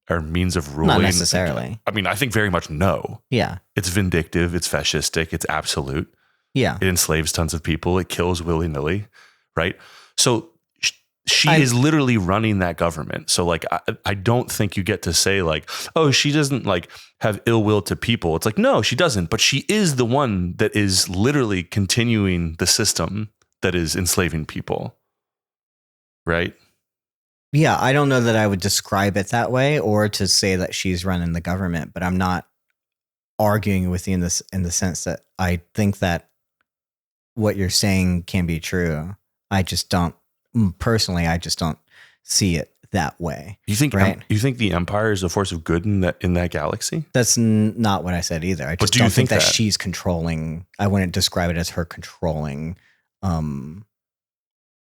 or means of ruling, not necessarily. I mean, I think very much no. Yeah. It's vindictive, it's fascistic, it's absolute. Yeah. It enslaves tons of people, it kills willy-nilly, right? So she is literally running that government. So like, I don't think you get to say like, oh, she doesn't like have ill will to people. It's like, no, she doesn't. But she is the one that is literally continuing the system that is enslaving people. Right? Yeah. I don't know that I would describe it that way or to say that she's running the government, but I'm not arguing with you in the sense that I think that what you're saying can be true. I just don't. Personally, I just don't see it that way. You think you think the Empire is a force of good in that galaxy? That's not what I said either. I just don't think that she's controlling. I wouldn't describe it as her controlling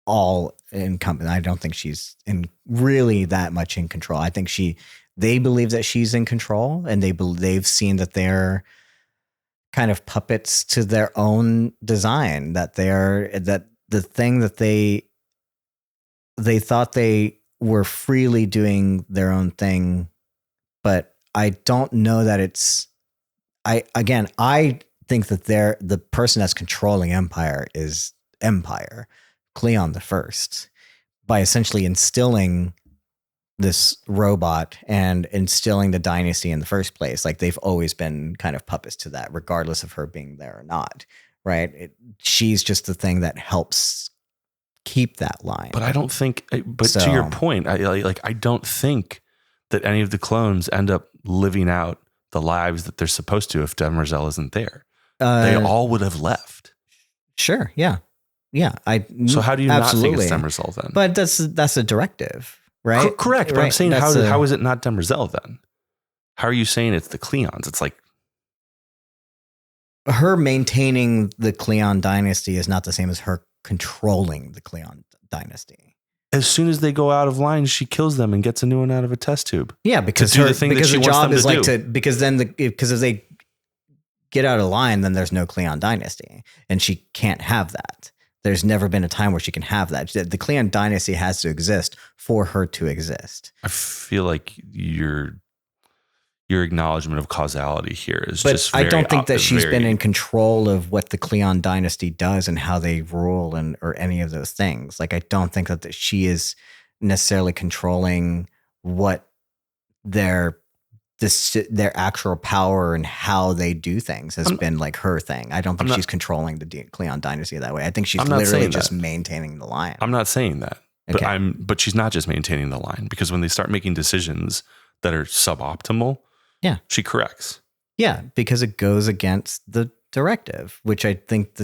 all encompassing. I don't think she's really that much in control. I think they believe that she's in control, and they've seen that they're kind of puppets to their own design. That the thing that they thought they were freely doing their own thing, but I don't know that it's. I think that the person that's controlling Empire is Empire, Cleon the First, by essentially instilling this robot and instilling the dynasty in the first place. Like, they've always been kind of puppets to that, regardless of her being there or not. Right? She's just the thing that helps keep that line. But I don't think, to your point, I don't think that any of the clones end up living out the lives that they're supposed to if Demerzel isn't there. They all would have left. Sure. Yeah. Yeah, So how do you absolutely. not think it's Demerzel then? But that's a directive, right? Correct. But right? I'm saying how is it not Demerzel then? How are you saying it's the Cleons? It's like her maintaining the Cleon dynasty is not the same as her controlling the Cleon dynasty. as soon as they go out of line, she kills them and gets a new one out of a test tube. Yeah, because to do the thing that she the wants job them is to like do. because if they get out of line, then there's no Cleon dynasty, and she can't have that. There's never been a time where she can have that. The Cleon dynasty has to exist for her to exist. I feel like your acknowledgement of causality here is but just I very, don't think that she's very- been in control of what the Cleon dynasty does and how they rule or any of those things. Like, I don't think that she is necessarily controlling what their actual power and how they do things has been like her thing. I don't think she's controlling the Cleon dynasty that way. I think she's literally just maintaining the line. I'm not saying that, Okay. but she's not just maintaining the line, because when they start making decisions that are suboptimal, Yeah. she corrects. Yeah, because it goes against the directive, which I think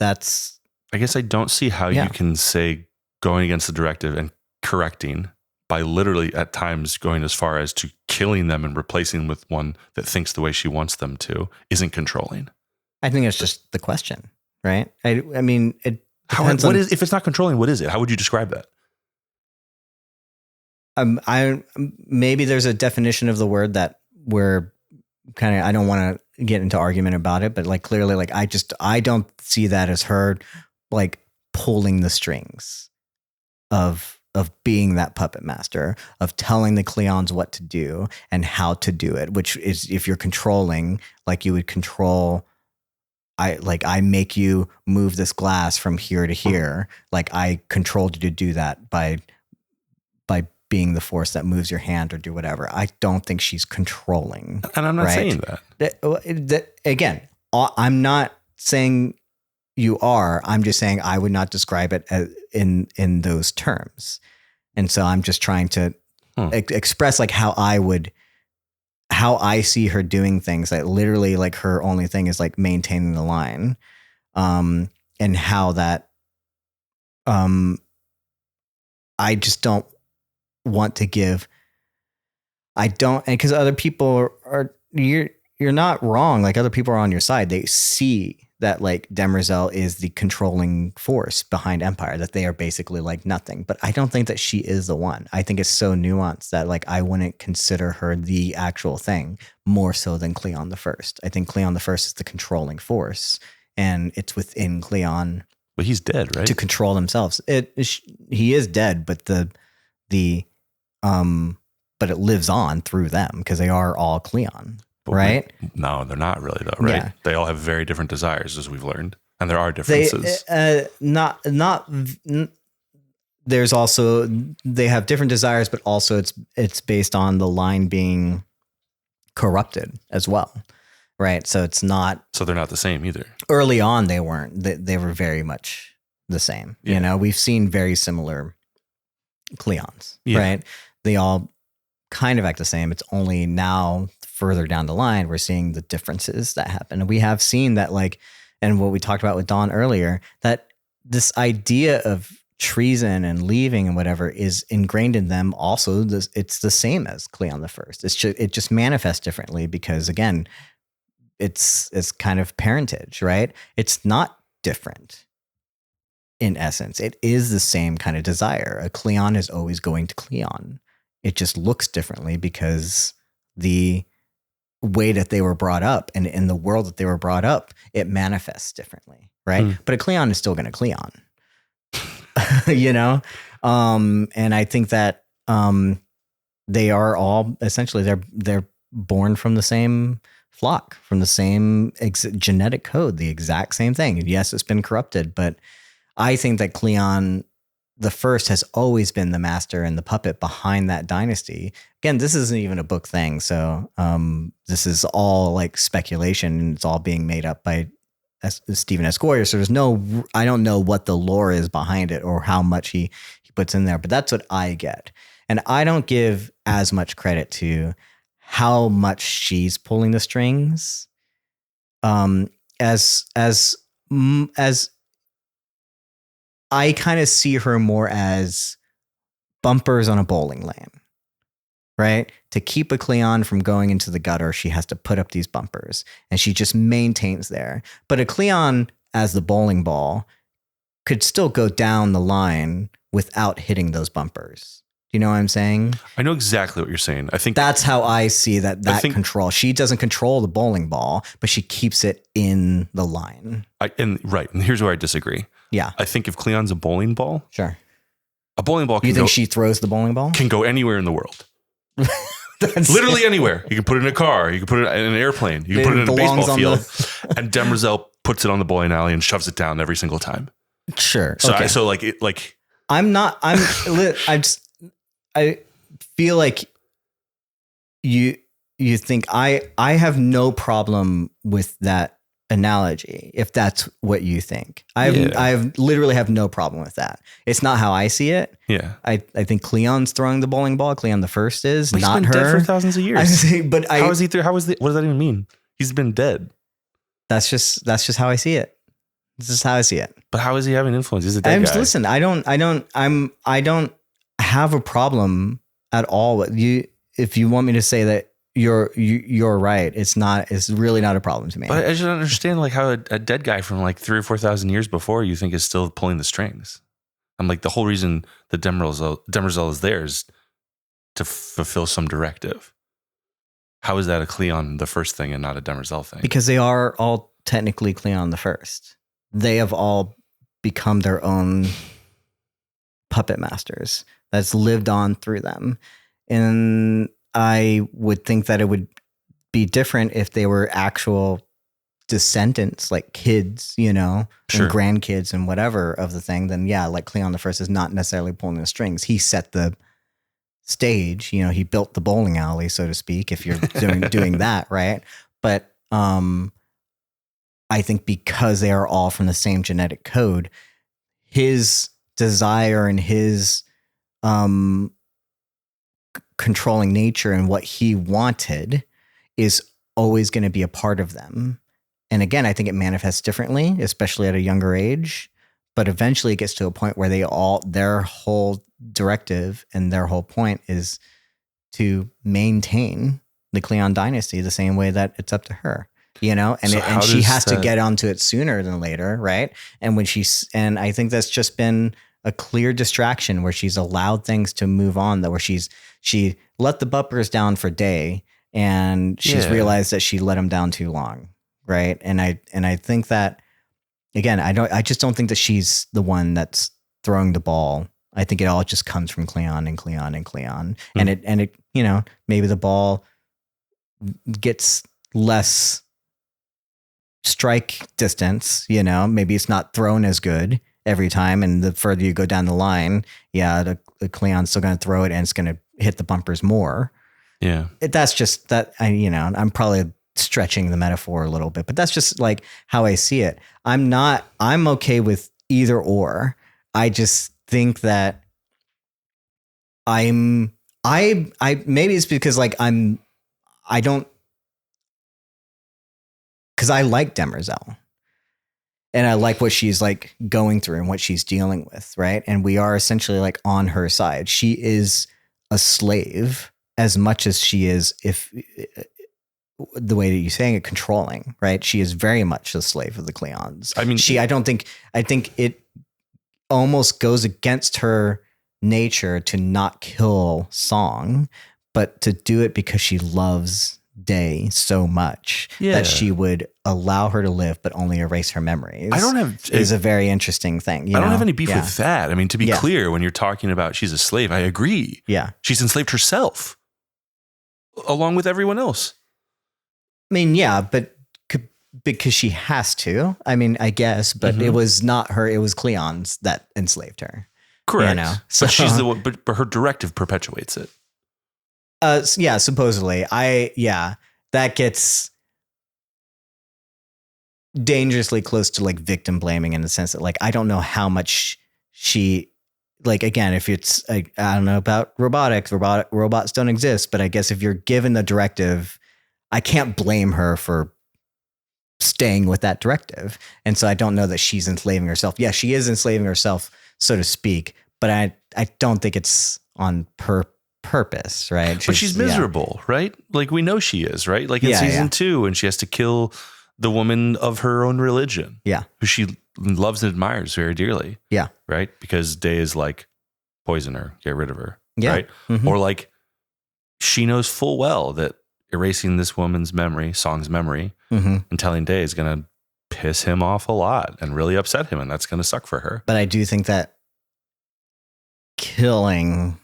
that's. I guess I don't see how Yeah. you can say going against the directive and correcting by literally at times going as far as to killing them and replacing with one that thinks the way she wants them to isn't controlling. I think it's just the question, right? I mean, it depends What on, is, if it's not controlling, what is it? How would you describe that? maybe there's a definition of the word that we're kind of, I don't want to get into argument about it, but like clearly, like I don't see that as her like pulling the strings of being that puppet master, of telling the Cleons what to do and how to do it, which is, if you're controlling, like you would control, I make you move this glass from here to here. Like I controlled you to do that by being the force that moves your hand or do whatever. I don't think she's controlling. And I'm not right? saying that. Again, I'm not saying you are. I'm just saying I would not describe it as in those terms. And so I'm just trying to express like how I see her doing things, that literally like her only thing is like maintaining the line, and how that I just don't want to give. I don't, and because other people are you're not wrong. Like other people are on your side. They see that like Demerzel is the controlling force behind Empire, that they are basically like nothing. But I don't think that she is the one. I think it's so nuanced that like I wouldn't consider her the actual thing more so than Cleon the First. I think Cleon the First is the controlling force, and it's within Cleon. But he's dead, right? To control themselves. He is dead, but but it lives on through them because they are all Cleon. Right? No, they're not really though, right? Yeah. They all have very different desires, as we've learned, and there are differences. There's also, they have different desires, but also it's based on the line being corrupted as well, right? So it's not. So they're not the same either. Early on, they weren't. They were very much the same. Yeah. You know, we've seen very similar Cleons, Yeah. right? They all kind of act the same. It's only now further down the line we're seeing the differences that happen. And we have seen that, like, and what we talked about with Dawn earlier, that this idea of treason and leaving and whatever is ingrained in them. Also, it's the same as Cleon the First. It just manifests differently because, again, it's kind of parentage, right? It's not different. In essence, it is the same kind of desire. A Cleon is always going to Cleon. It just looks differently because the way that they were brought up and in the world that they were brought up, it manifests differently, right? But a Cleon is still going to Cleon, you know? And I think that they are all essentially, they're born from the same flock, from the same genetic code, the exact same thing. And yes, it's been corrupted, but I think that Cleon the First has always been the master and the puppet behind that dynasty. Again, this isn't even a book thing. So this is all like speculation, and it's all being made up by Stephen S. Goyer. So I don't know what the lore is behind it or how much he puts in there, but that's what I get. And I don't give as much credit to how much she's pulling the strings as I kind of see her more as bumpers on a bowling lane, right? To keep a Cleon from going into the gutter, she has to put up these bumpers, and she just maintains there. But a Cleon as the bowling ball could still go down the line without hitting those bumpers. Do you know what I'm saying? I know exactly what you're saying. I think that's how I see that control. She doesn't control the bowling ball, but she keeps it in the line. And here's where I disagree. Yeah. I think if Cleon's a bowling ball, sure. A bowling ball can You think she throws the bowling ball? Can go anywhere in the world. Literally anywhere. You can put it in a car. You can put it in an airplane. You can put it in a baseball field. And Demerzel puts it on the bowling alley and shoves it down every single time. Sure. So okay. I feel like you think I have no problem with that analogy, if that's what you think. I literally have no problem with that. It's not how I see it. Yeah. I think Cleon's throwing the bowling ball. Cleon the First is, but not he's been her. Dead for thousands of years. What does that even mean? He's been dead. That's just how I see it. This is how I see it. But how is he having influence? He's a dead guy. Listen, I don't have a problem at all with you. If you want me to say that you're right, it's really not a problem to me. But I just don't understand like how a dead guy from like 3,000 or 4,000 years before you think is still pulling the strings. I'm like, the whole reason that Demerzel is there is to fulfill some directive. How is that a Cleon the First thing and not a Demerzel thing? Because they are all technically Cleon the First. They have all become their own puppet masters that's lived on through them. And I would think that it would be different if they were actual descendants, like kids, sure. And grandkids and whatever of the thing. Then yeah, like Cleon the First is not necessarily pulling the strings. He set the stage, he built the bowling alley, so to speak, if you're doing that, right? But I think because they are all from the same genetic code, his desire and his controlling nature and what he wanted is always going to be a part of them. And again, I think it manifests differently, especially at a younger age, but eventually it gets to a point where their whole directive and their whole point is to maintain the Cleon dynasty the same way that it's up to her, and she has to get onto it sooner than later. Right. And and I think that's just been a clear distraction where she's allowed things to move on, where she let the bumpers down for Day, and she's realized that she let them down too long. Right. And I think that, again, I just don't think that she's the one that's throwing the ball. I think it all just comes from Cleon and Cleon and Cleon. Mm. And it, maybe the ball gets less strike distance, maybe it's not thrown as good every time. And the further you go down the line, the Cleon's still going to throw it and it's going to hit the bumpers more. Yeah. That's just that, I'm probably stretching the metaphor a little bit, but that's just like how I see it. I'm okay with either or. I just think that maybe it's because like because I like Demerzel. And I like what she's like going through and what she's dealing with, right? And we are essentially like on her side. She is a slave as much as she is, if the way that you're saying it, controlling, right? She is very much a slave of the Cleons. I mean, I think it almost goes against her nature to not kill Song, but to do it because she loves Day so much that she would allow her to live, but only erase her memories. Is a very interesting thing. I don't have any beef with that. I mean, to be clear, when you're talking about she's a slave, I agree. Yeah. She's enslaved herself along with everyone else. I mean, yeah, but because she has to, I mean, I guess, but it was not her. It was Cleon's that enslaved her. Correct. So, but she's the one, but her directive perpetuates it. Yeah, supposedly. That gets dangerously close to like victim blaming in the sense that like, I don't know how much she, like, again, if it's, I don't know about robotics, robots don't exist, but I guess if you're given the directive, I can't blame her for staying with that directive. And so I don't know that she's enslaving herself. Yeah, she is enslaving herself, so to speak, but I don't think it's on purpose, right? But she's miserable, right? Like we know she is, right? Like in season 2, and she has to kill the woman of her own religion. Yeah. Who she loves and admires very dearly. Yeah. Right? Because Day is like, poison her, get rid of her. Yeah. Right? Mm-hmm. Or like, she knows full well that erasing this woman's memory, Song's memory, and telling Day is going to piss him off a lot and really upset him, and that's going to suck for her. But I do think that killing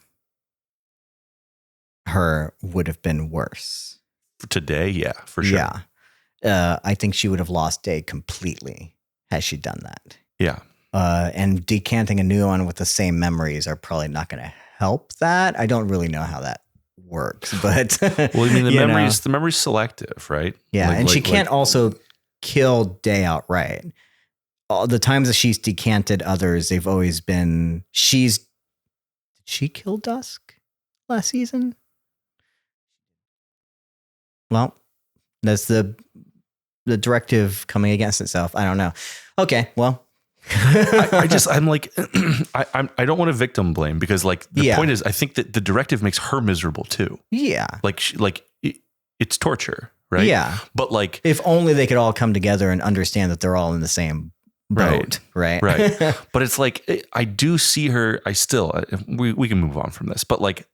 her would have been worse. Today, yeah, for sure. Yeah. I think she would have lost Day completely had she done that. Yeah. And decanting a new one with the same memories are probably not going to help that. I don't really know how that works, but well, I mean, the memory's selective, right? Yeah. And she can't also kill Day outright. All the times that she's decanted others, they've always been, did she kill Dusk last season? Well, that's the directive coming against itself. I don't know. Okay, well, I don't want to victim blame, because like the point is, I think that the directive makes her miserable too. Yeah, it's torture, right? Yeah, but like if only they could all come together and understand that they're all in the same boat, right? Right. But it's like I do see her. We can move on from this, but like,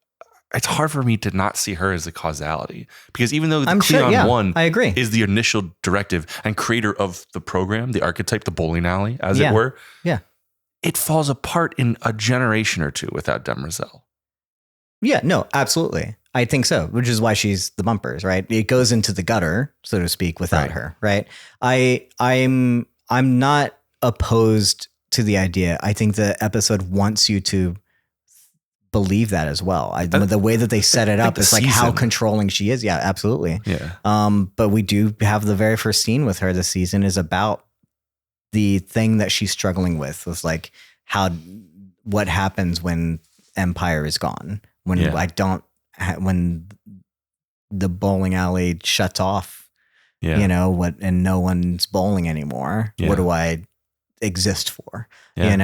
it's hard for me to not see her as a causality, because even though the Cleon 1 I agree. is the initial directive and creator of the program, the archetype, the bowling alley, as it were, it falls apart in a generation or two without Demerzel. Yeah, no, absolutely. I think so, which is why she's the bumpers, right? It goes into the gutter, so to speak, without her, right? I'm not opposed to the idea. I think the episode wants you to believe that as well. The way that they set it up is like how controlling she is. Yeah, absolutely. Yeah. But we do have the very first scene with her this season is about the thing that she's struggling with, was like what happens when Empire is gone, when when the bowling alley shuts off, and no one's bowling anymore. What do I exist for? Again,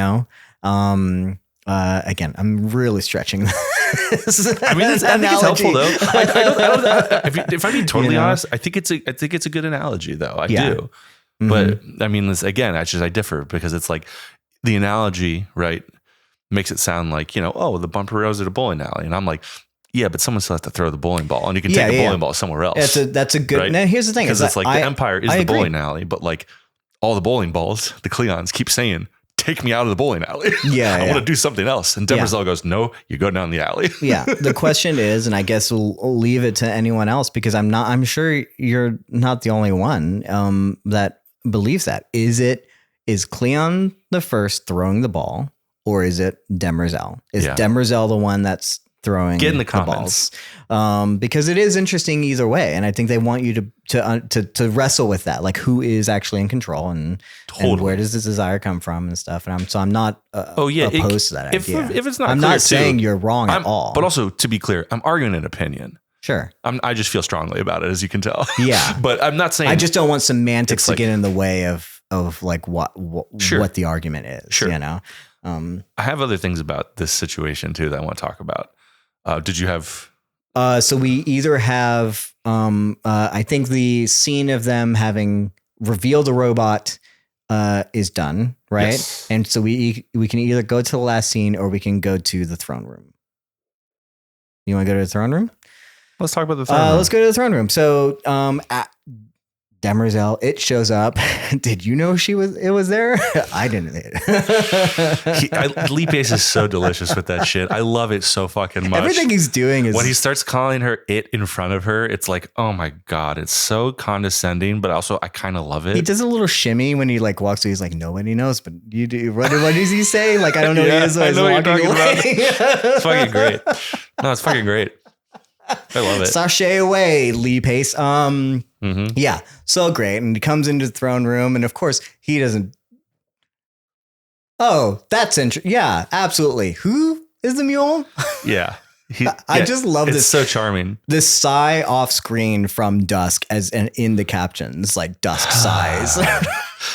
I'm really stretching this. I mean, I think it's helpful though. If I'm being totally honest, I think it's a good analogy though. I do, but I mean, again, I differ, because it's like the analogy, right, makes it sound like the bumper rows at a bowling alley, and I'm like, yeah, but someone still has to throw the bowling ball, and you can take a bowling ball somewhere else. That's a good. Right? Now, here's the thing: because it's like the Empire is the bowling alley, but like all the bowling balls, the Cleons keep saying, take me out of the bowling alley. I want to do something else. And Demerzel goes, no, you go down the alley. The question is, and I guess we'll leave it to anyone else, because I'm sure you're not the only one that believes that. Is Cleon the first throwing the ball, or is it Demerzel? Is Demerzel the one that's throwing Get in the comments. Balls? Because it is interesting either way. And I think they want you to wrestle with that. Like, who is actually in control, and where does this desire come from and stuff. And I'm not opposed to that idea. If it's not, I'm not saying you're wrong at all. But also, to be clear, I'm arguing an opinion. Sure. I just feel strongly about it, as you can tell. Yeah. But I'm not saying, I just don't want semantics to get in the way of like what the argument is. Sure. I have other things about this situation too that I want to talk about. Did you have? So we either have, I think the scene of them having revealed the robot is done, right? Yes. And so we can either go to the last scene, or we can go to the throne room. You want to go to the throne room? Let's talk about the throne room. Let's go to the throne room. So at Demerzel, it shows up. Did you know it was there? I didn't. Lee Pace is so delicious with that shit. I love it so fucking much. Everything he's doing is, when he starts calling her it in front of her, it's like, oh my God, it's so condescending, but also I kind of love it. He does a little shimmy when he like walks through. He's like, nobody knows, but you do. What does he say? Like, I don't know who he is. I know what you're talking about. It's fucking great. No, it's fucking great. I love it. Sashay away, Lee Pace. Yeah, so great. And he comes into the throne room, and of course he doesn't. Oh, that's interesting. Yeah, absolutely. Who is the mule? Yeah. I just love this. It's so charming. This sigh off screen from Dusk in the captions, like Dusk sighs.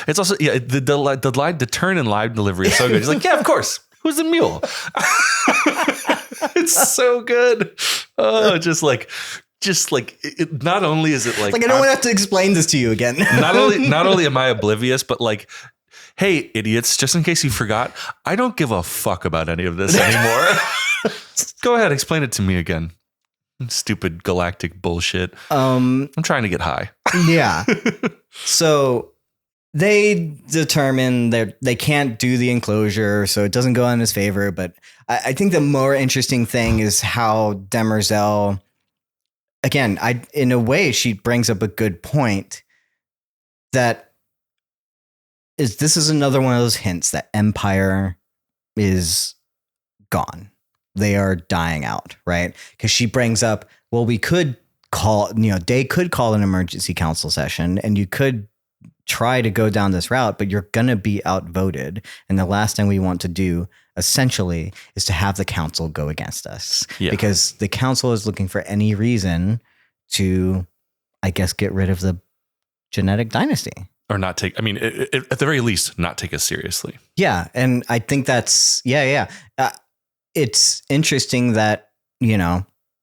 It's also the turn in live delivery is so good. He's like, yeah, of course. Who's the mule? It's so good. Oh, just like it, not only is it like I don't want to have to explain this to you again. not only am I oblivious, but like, hey, idiots, just in case you forgot, I don't give a fuck about any of this anymore. Go ahead, explain it to me again. Stupid galactic bullshit. I'm trying to get high. Yeah. So they determine that they can't do the enclosure, so it doesn't go in his favor. But I think the more interesting thing is how Demerzel, again, in a way, she brings up a good point that this is another one of those hints that Empire is gone. They are dying out, right? Because she brings up, well, we could they could call an emergency council session and you could try to go down this route, but you're going to be outvoted. And the last thing we want to do essentially is to have the council go against us because the council is looking for any reason to, I guess, get rid of the genetic dynasty. Or not take, at the very least, not take us seriously. Yeah. And I think that's, it's interesting that,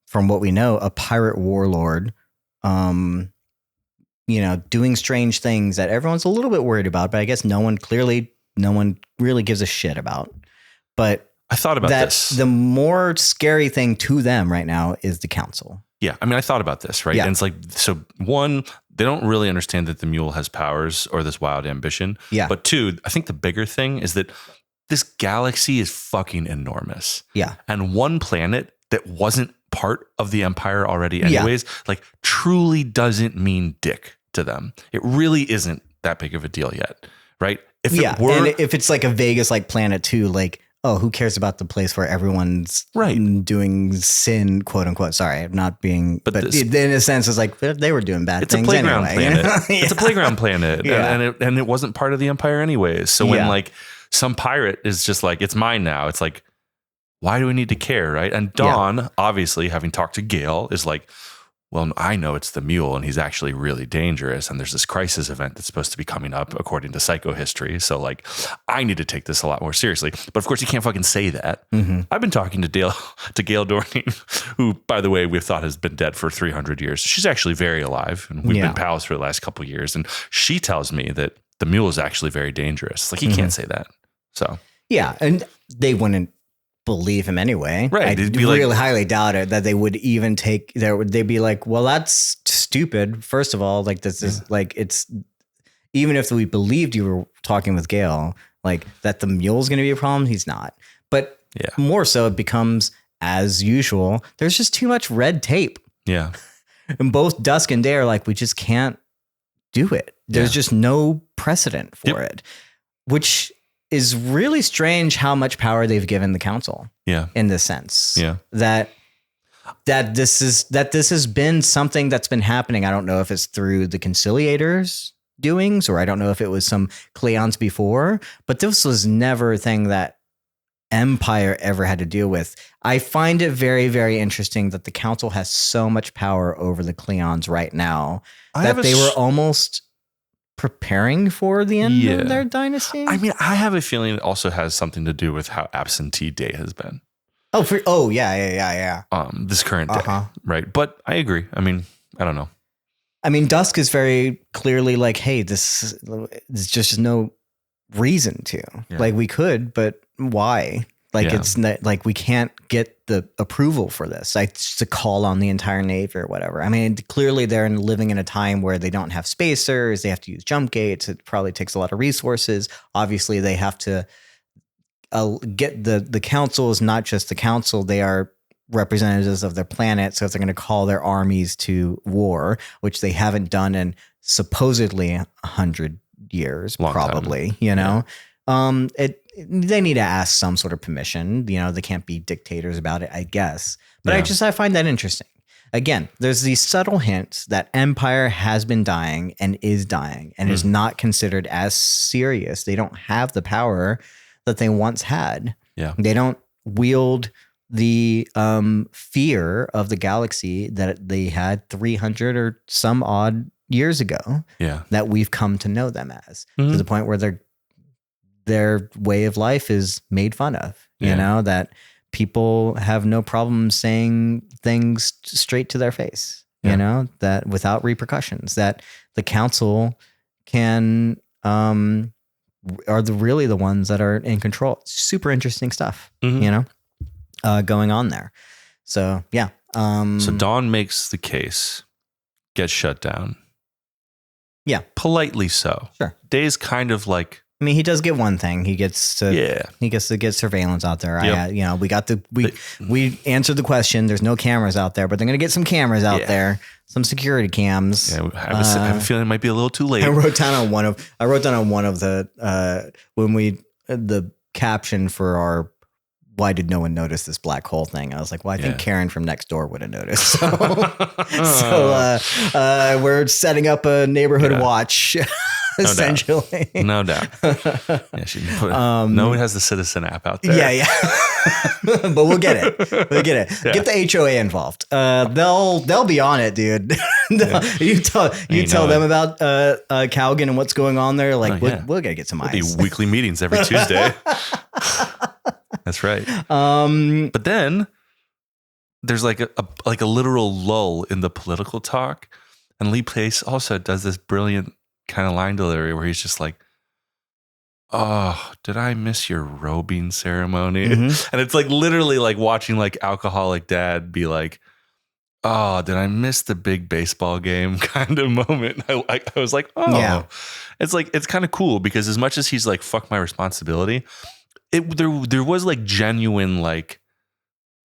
from what we know, a pirate warlord, doing strange things that everyone's a little bit worried about, but I guess no one really gives a shit about. But I thought about this. The more scary thing to them right now is the council. Yeah. I thought about this, right? Yeah. And it's like, so one, they don't really understand that the mule has powers or this wild ambition. Yeah. But two, I think the bigger thing is that this galaxy is fucking enormous. Yeah. And one planet that wasn't part of the Empire already anyways, truly doesn't mean dick to them. It really isn't that big of a deal yet, right? If it were, and if it's like a Vegas like planet too, who cares about the place where everyone's doing sin, quote unquote. Sorry, I'm not being, but in a sense, it's like they were doing bad things. It's a playground anyway, planet. It's a playground planet, and it wasn't part of the Empire anyways. So when some pirate is just like, it's mine now, it's like, why do we need to care, right? And Dawn, obviously, having talked to Gale, is like, well, I know it's the mule and he's actually really dangerous. And there's this crisis event that's supposed to be coming up according to psychohistory. So I need to take this a lot more seriously. But of course, you can't fucking say that. Mm-hmm. I've been talking to Gale Dorning, who, by the way, we've thought has been dead for 300 years. She's actually very alive. And we've been pals for the last couple of years. And she tells me that the mule is actually very dangerous. He can't say that. So, yeah. And they wouldn't believe him anyway. Right. I really highly doubt it that they would even take there. They'd be like, well, that's stupid. First of all, this is it's, even if we believed you were talking with Gale, that the mule's going to be a problem. He's not. But more so it becomes, as usual, there's just too much red tape. Yeah. And both Dusk and Day are we just can't do it. There's just no precedent for it, which is really strange how much power they've given the council. Yeah. In this sense. Yeah. That this has been something that's been happening. I don't know if it's through the conciliators' doings, or I don't know if it was some Cleons before, but this was never a thing that Empire ever had to deal with. I find it very, very interesting that the council has so much power over the Cleons right now that they were almost preparing for the end of their dynasty. I have a feeling it also has something to do with how absentee Day has been. Yeah. This current day, right? But I agree. I don't know. Dusk is very clearly hey, there's just no reason to. Yeah. We could, but why? It's not, we can't get the approval for this. It's a call on the entire Navy or whatever. Clearly they're living in a time where they don't have spacers. They have to use jump gates. It probably takes a lot of resources. Obviously they have to get the council is not just the council. They are representatives of their planet. So if they're going to call their armies to war, which they haven't done in supposedly 100 years, long probably, time. They need to ask some sort of permission. They can't be dictators about it, I guess. But I find that interesting. Again, there's these subtle hints that Empire has been dying and is dying and is not considered as serious. They don't have the power that they once had. Yeah. They don't wield the fear of the galaxy that they had 300 or some odd years ago. Yeah. That we've come to know them as, Mhm. to the point where their way of life is made fun of. You know, that people have no problem saying things straight to their face. You know, that without repercussions, that the council can are really the ones that are in control. Super interesting stuff. You know. Going on there. So, yeah. So Dawn makes the case, gets shut down. Yeah. Politely so. Sure. Day's kind of like, I mean, he does get one thing. He gets to get surveillance out there. Yep. We answered the question. There's no cameras out there, but they're going to get some cameras out there, some security cams. Yeah, I have a feeling it might be a little too late. I wrote down on one of the the caption for our why did no one notice this black hole thing? I was like, well, I think Karen from next door would have noticed. So, we're setting up a neighborhood watch, essentially. No doubt. Yeah, no one has the Citizen app out there. Yeah. But we'll get it. Yeah. Get the HOA involved. They'll be on it, dude. You tell them about Cowgan and what's going on there. Like, we'll gotta get some eyes. There'll be weekly meetings every Tuesday. That's right. But then there's like a literal lull in the political talk, and Lee Pace also does this brilliant kind of line delivery where he's just like, "Oh, did I miss your robing ceremony?" Mm-hmm. And it's like literally like watching like alcoholic dad be like, "Oh, did I miss the big baseball game?" kind of moment. I was like, "Oh, yeah." It's like it's kind of cool because as much as he's like, "Fuck my responsibility," there was like genuine like,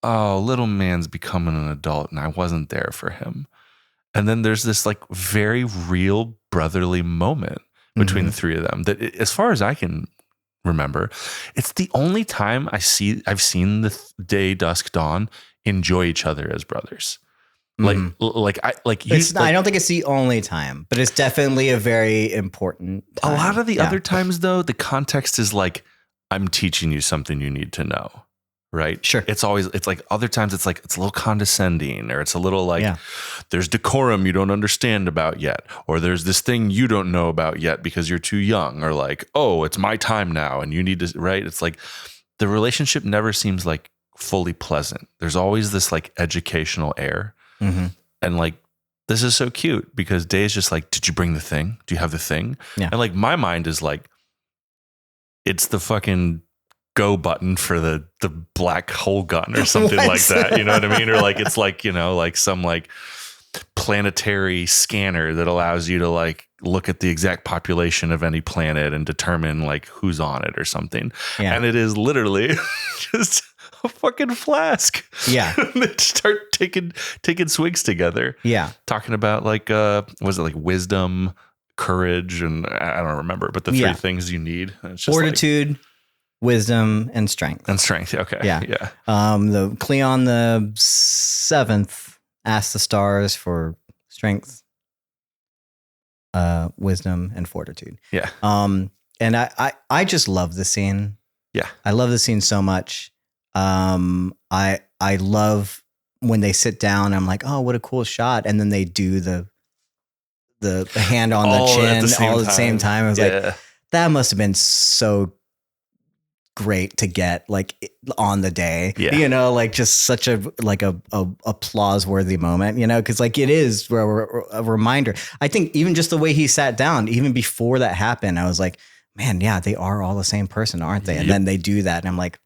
oh, little man's becoming an adult and I wasn't there for him. And then there's this like very real brotherly moment between the three of them that, as far as I can remember, it's the only time I've seen the Day, Dusk, Dawn enjoy each other as brothers. I don't think it's the only time, but it's definitely a very important time. A lot of the other times though, the context is like, I'm teaching you something you need to know, right? Sure. It's like other times it's like, it's a little condescending, or it's a little like, there's decorum you don't understand about yet, or there's this thing you don't know about yet because you're too young, or like, oh, it's my time now and you need to, right? It's like the relationship never seems like fully pleasant. There's always this like educational air. Mm-hmm. And like, this is so cute because Day's just like, did you bring the thing? Do you have the thing? Yeah. And like, my mind is like, it's the fucking go button for the black hole gun or something like that. You know what I mean? Or like, it's like, you know, like some like planetary scanner that allows you to like look at the exact population of any planet and determine like who's on it or something. Yeah. And it is literally just a fucking flask. Yeah. They start taking swigs together. Yeah. Talking about like, was it like wisdom, courage, and I don't remember, but the three things you need. It's just fortitude, wisdom, and strength. Okay. Yeah. Yeah. The Cleon the 7th asked the stars for strength, wisdom, and fortitude. Yeah. And I just love the scene. Yeah. I love the scene so much. I love when they sit down. I'm like, oh, what a cool shot. And then they do the hand on the chin all at the same time. I was like, that must have been so great to get like on the day, you know, like just such a applause worthy moment, you know, cause like it is a reminder. I think even just the way he sat down, even before that happened, I was like, man, yeah, they are all the same person, aren't they? And then they do that. And I'm like,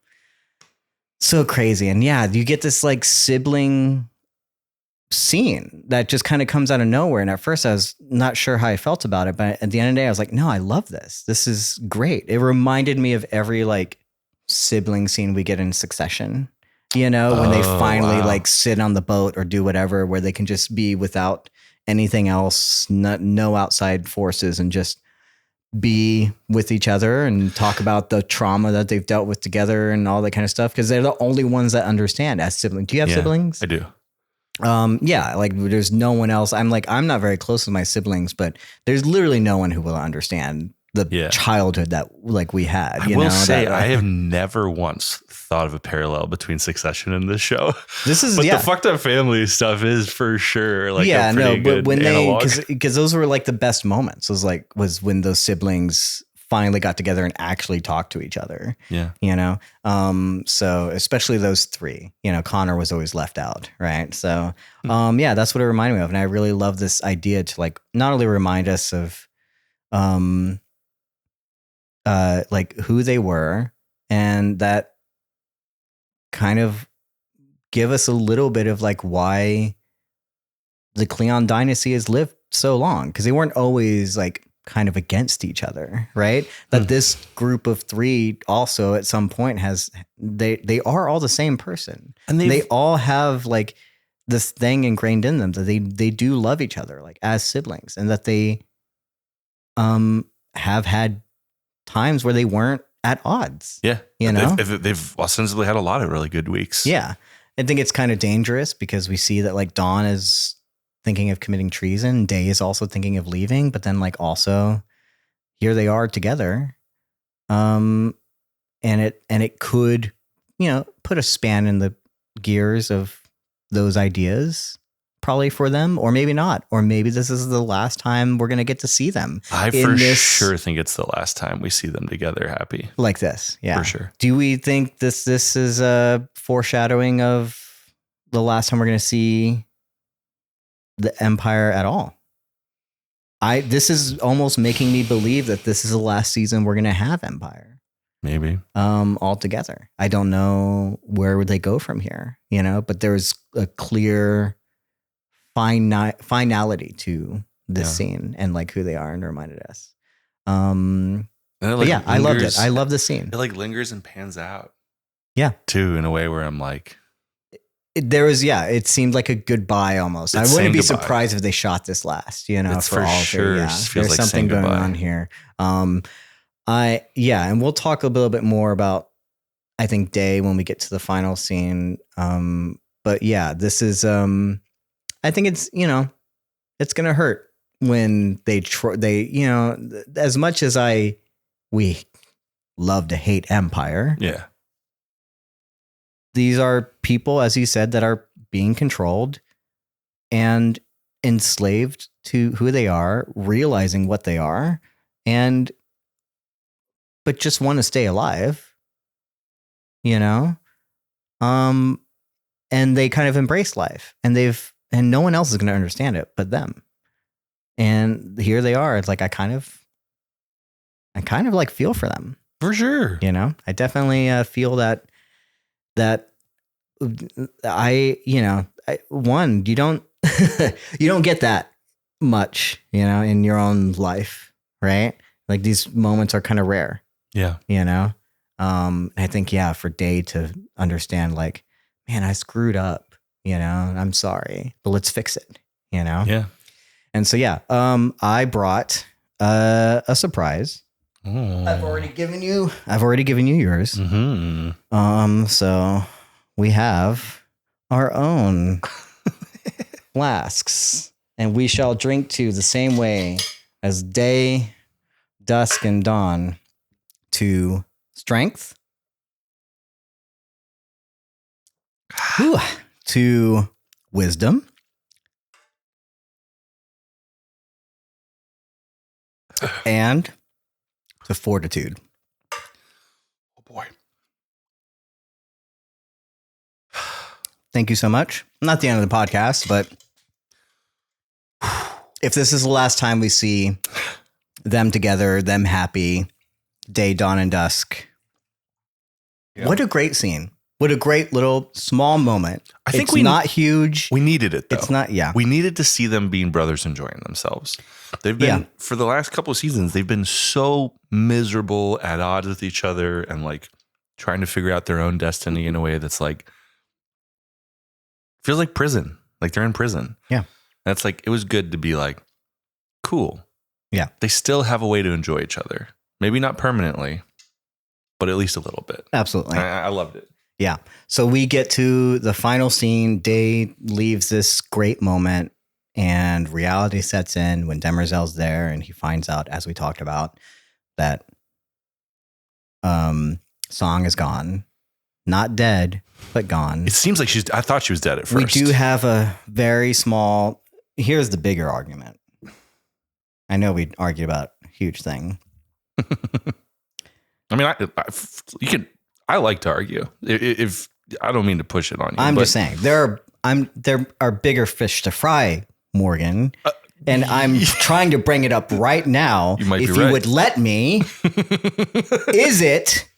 so crazy. And yeah, you get this like sibling scene that just kind of comes out of nowhere. And at first I was not sure how I felt about it, but at the end of the day, I was like, no, I love this. This is great. It reminded me of every like sibling scene we get in Succession, you know, when they finally like sit on the boat or do whatever, where they can just be without anything else, no outside forces, and just be with each other and talk about the trauma that they've dealt with together and all that kind of stuff. Cause they're the only ones that understand as siblings. Do you have siblings? I do. Yeah, like there's no one else. I'm not very close with my siblings, but there's literally no one who will understand childhood that like we had. I will say I have never once thought of a parallel between Succession and this show. This is but the fucked up family stuff is for sure like a pretty good when analog. because those were like the best moments. Was when those siblings finally got together and actually talked to each other. Yeah. So especially those three, Connor was always left out. Right. So, that's what it reminded me of. And I really love this idea to like, not only remind us of, like who they were, and that kind of give us a little bit of like why the Cleon dynasty has lived so long. Cause they weren't always like kind of against each other, right? That this group of three also at some point they are all the same person, and they all have like this thing ingrained in them that they do love each other like as siblings, and that they have had times where they weren't at odds. Yeah. They've ostensibly had a lot of really good weeks. Yeah. I think it's kind of dangerous because we see that like Dawn is thinking of committing treason. Day is also thinking of leaving, but then like also here they are together. And it could, put a span in the gears of those ideas probably for them, or maybe not, or maybe this is the last time we're going to get to see them. I for sure think it's the last time we see them together happy like this. Yeah, for sure. Do we think this is a foreshadowing of the last time we're going to see the Empire at all? This is almost making me believe that this is the last season we're going to have Empire. Maybe. Altogether. I don't know where would they go from here, but there's a clear finality to this scene and like who they are, and reminded us. I loved it. I love the scene. It like lingers and pans out. Yeah. Too, in a way where I'm like, it seemed like a goodbye almost. I wouldn't be surprised if they shot this last, it's for all sure. There's like something going on here. And we'll talk a little bit more about, I think, Day when we get to the final scene. But yeah, this is, I think it's, it's going to hurt when they as much as we love to hate Empire. Yeah. These are people, as you said, that are being controlled and enslaved to who they are, realizing what they are, but just want to stay alive, and they kind of embrace life, and no one else is going to understand it but them. And here they are. It's like, I kind of like feel for them. For sure. I definitely feel that you don't you don't get that much, in your own life, right? Like these moments are kind of rare. Yeah. I think, for Day to understand, like, man, I screwed up, I'm sorry, but let's fix it, Yeah. And so, I brought a surprise. Oh. I've already given you yours. Mm-hmm. So we have our own flasks, and we shall drink to the same way as Day, Dusk, and Dawn, to strength, to wisdom, and to fortitude. Oh boy. Thank you so much. Not the end of the podcast, but if this is the last time we see them together, them happy, Day, Dawn, and Dusk, what a great scene. What a great little small moment. I think it's not huge. We needed it, though. It's not, We needed to see them being brothers enjoying themselves. They've been, for the last couple of seasons, they've been so miserable, at odds with each other, and like trying to figure out their own destiny in a way that's like, feels like prison. Like they're in prison. Yeah. And it's like, it was good to be like, cool. Yeah. They still have a way to enjoy each other. Maybe not permanently, but at least a little bit. Absolutely. I loved it. Yeah. So we get to the final scene. Day leaves this great moment, and reality sets in when Demerzel's there, and he finds out, as we talked about, that Song is gone. Not dead, but gone. It seems like I thought she was dead at first. We do have a very small, here's the bigger argument. I know we argued about a huge thing. I mean, I like to argue. If I don't mean to push it on you. I'm just saying there are bigger fish to fry, Morgan. And I'm trying to bring it up right now. You might be if right. You would let me. Is it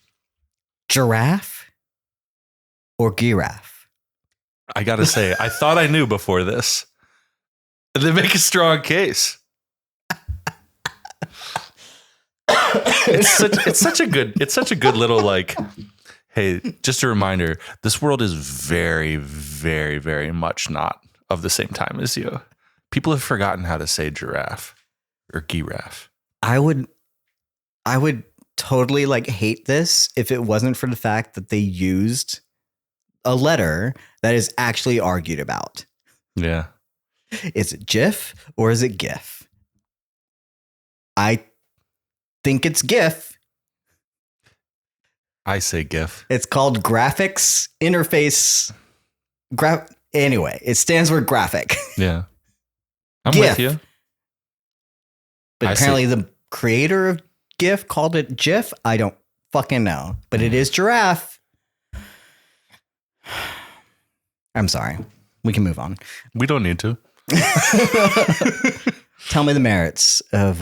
giraffe or giraffe? I got to say, I thought I knew before this. And they make a strong case. It's such a good little like, hey, just a reminder, this world is very, very, very much not of the same time as you. People have forgotten how to say giraffe or giraffe. I would totally like hate this if it wasn't for the fact that they used a letter that is actually argued about. Yeah. Is it GIF or is it GIF? I think it's GIF. I say GIF. It's called graphics interface. Anyway, it stands for graphic. Yeah. I'm GIF. with you. But apparently the creator of GIF called it GIF. I don't fucking know. But it is giraffe. I'm sorry. We can move on. We don't need to. Tell me the merits of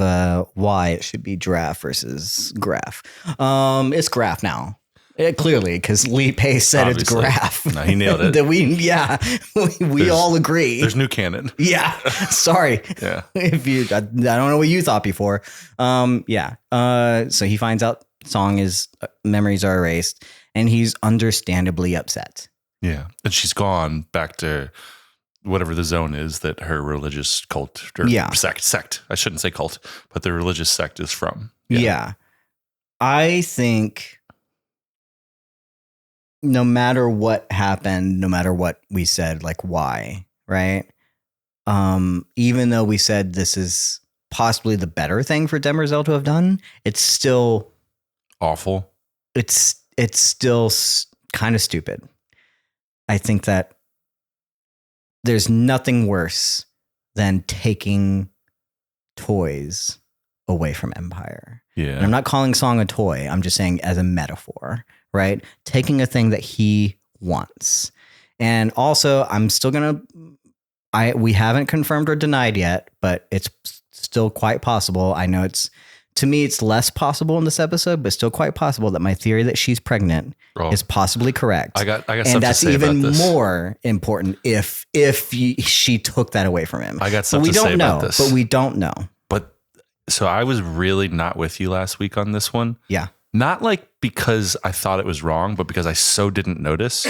why it should be giraffe versus graph. It's graph now. Clearly, because Lee Pace said Obviously. It's graph. No, he nailed it. we all agree. There's new canon. Yeah. Sorry. Yeah. I don't know what you thought before. Yeah. So he finds out Song memories are erased, and he's understandably upset. Yeah. And she's gone back to whatever the zone is that her religious cult or sect. I shouldn't say cult, but the religious sect is from. Yeah. I think no matter what happened, no matter what we said, like why, right? Even though we said this is possibly the better thing for Demerzel to have done, it's still awful. It's still kind of stupid. I think that there's nothing worse than taking toys away from Empire. Yeah. And I'm not calling Song a toy. I'm just saying as a metaphor, right? Taking a thing that he wants. And also, I'm still we haven't confirmed or denied yet, but it's still quite possible. I know to me, it's less possible in this episode, but still quite possible that my theory that she's pregnant is possibly correct. I got and stuff that's to say even about this. more important if she took that away from him. I got stuff to say about this. But we don't know. But so I was really not with you last week on this one. Yeah. Not like because I thought it was wrong, but because I so didn't notice.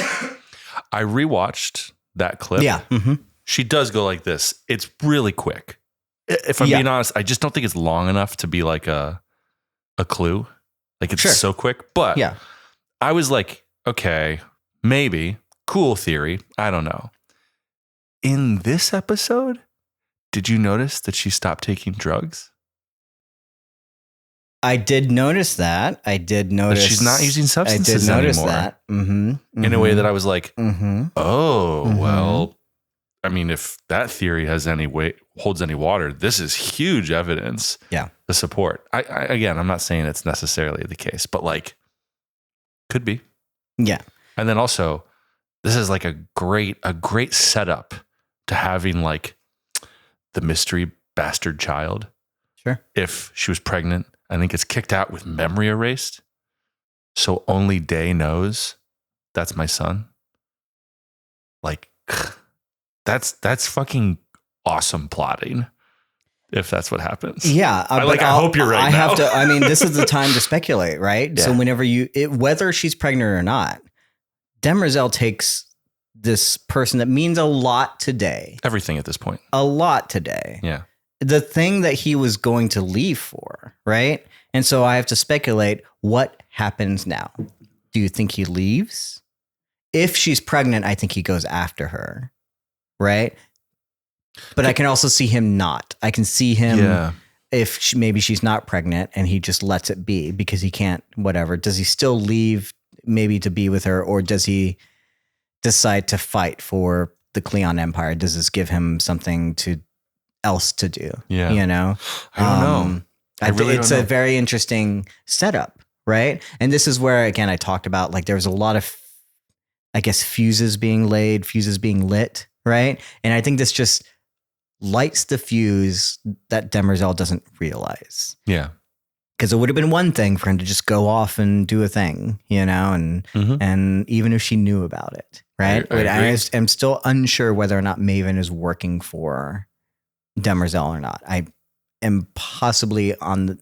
I rewatched that clip. Yeah. Mm-hmm. She does go like this. It's really quick. If I'm being honest, I just don't think it's long enough to be like a clue. Like it's so quick. But yeah. I was like, okay, maybe. Cool theory. I don't know. In this episode, did you notice that she stopped taking drugs? I did notice that. That she's not using substances anymore. I did notice that. Mm-hmm. Mm-hmm. In a way that I was like, mm-hmm. Oh, mm-hmm. well, I mean, if that theory has any weight, holds any water, this is huge evidence. Yeah. The support. Again, I'm not saying it's necessarily the case, but like, could be. Yeah. And then also, this is like a great setup to having like the mystery bastard child. Sure. If she was pregnant, I think it's kicked out with memory erased. So only Day knows that's my son. Like, that's fucking awesome plotting. If that's what happens. Yeah. I hope you're right. I mean, this is the time to speculate, right? Yeah. So whenever whether she's pregnant or not, Demerzel takes this person that means a lot today. Everything at this point. A lot today. Yeah. The thing that he was going to leave for, right? And so I have to speculate what happens now. Do you think he leaves? If she's pregnant, I think he goes after her, right? But I can also see him not. I can see him. Yeah. if maybe she's not pregnant and he just lets it be because he can't, whatever, does he still leave maybe to be with her, or does he decide to fight for the Cleon Empire? Does this give him something else to do? Yeah. You know? I don't know. It's a very interesting setup, right? And this is where, again, I talked about like there was a lot of, I guess, fuses being lit, right? And I think this just lights the fuse that Demerzel doesn't realize. Yeah. Because it would have been one thing for him to just go off and do a thing, you know, and even if she knew about it, right? I am still unsure whether or not Maven is working for Demerzel or not. I am possibly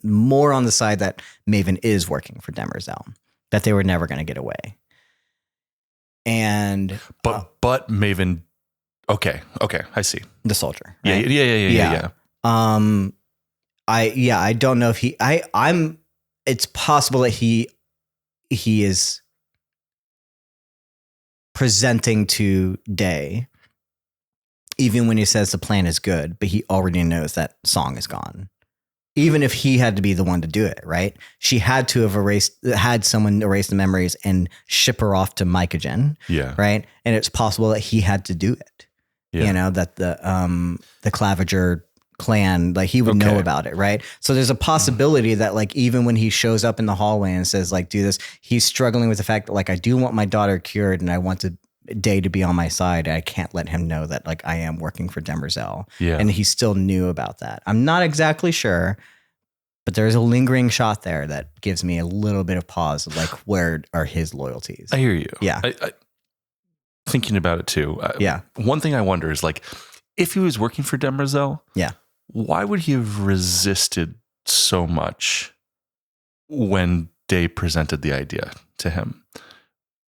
more on the side that Maven is working for Demerzel, that they were never going to get away. And but Maven, okay, I see. The soldier, right? Yeah. I don't know if it's possible that he is presenting to Day, even when he says the plan is good, but he already knows that Song is gone. Even if he had to be the one to do it, right? She had to have had someone erase the memories and ship her off to Mycogen. Yeah. Right. And it's possible that he had to do it. Yeah. You know, that the Claviger clan, like he would know about it, right? So there's a possibility that like even when he shows up in the hallway and says like do this, he's struggling with the fact that like I do want my daughter cured and I want Day to be on my side. I can't let him know that like I am working for Demerzel. Yeah. And he still knew about that. I'm not exactly sure, but there's a lingering shot there that gives me a little bit of pause of like where are his loyalties? I hear you. Yeah. I thinking about it too. Yeah. One thing I wonder is like if he was working for Demerzel, why would he have resisted so much when Day presented the idea to him?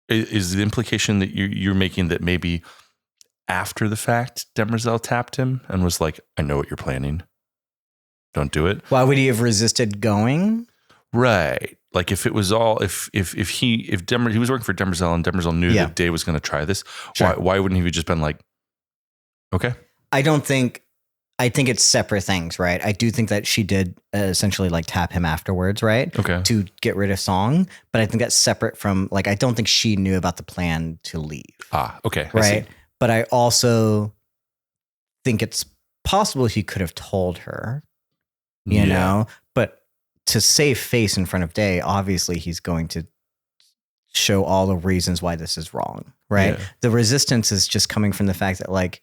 Is the implication that you're making that maybe after the fact, Demerzel tapped him and was like, I know what you're planning. Don't do it. Why would he have resisted going? Right. Like if it was all, if he was working for Demerzel and Demerzel knew that Day was going to try this, why wouldn't he have just been like, okay. I think it's separate things, right? I do think that she did essentially like tap him afterwards, right? Okay. To get rid of Song. But I think that's separate from like, I don't think she knew about the plan to leave. Okay. Right. But I also think it's possible he could have told her, you know, but to save face in front of Day, obviously he's going to show all the reasons why this is wrong, right? Yeah. The resistance is just coming from the fact that like,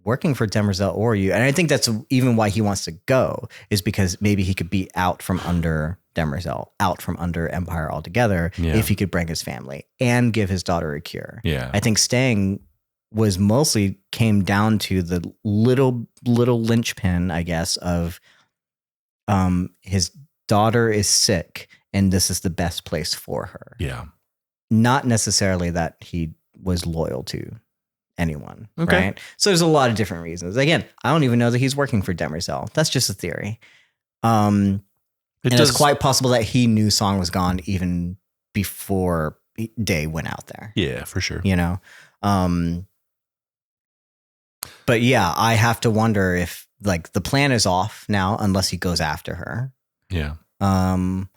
working for Demerzel or you. And I think that's even why he wants to go is because maybe he could be out from under Demerzel, out from under Empire altogether if he could bring his family and give his daughter a cure. Yeah. I think staying was mostly came down to the little linchpin, I guess, of his daughter is sick and this is the best place for her. Yeah. Not necessarily that he was loyal to anyone. Okay. Right. So there's a lot of different reasons. Again, I don't even know that he's working for Demerzel. That's just a theory. It's quite possible that he knew Song was gone even before Day went out there. Yeah, for sure. You know? But yeah, I have to wonder if like the plan is off now, unless he goes after her. Yeah. I'm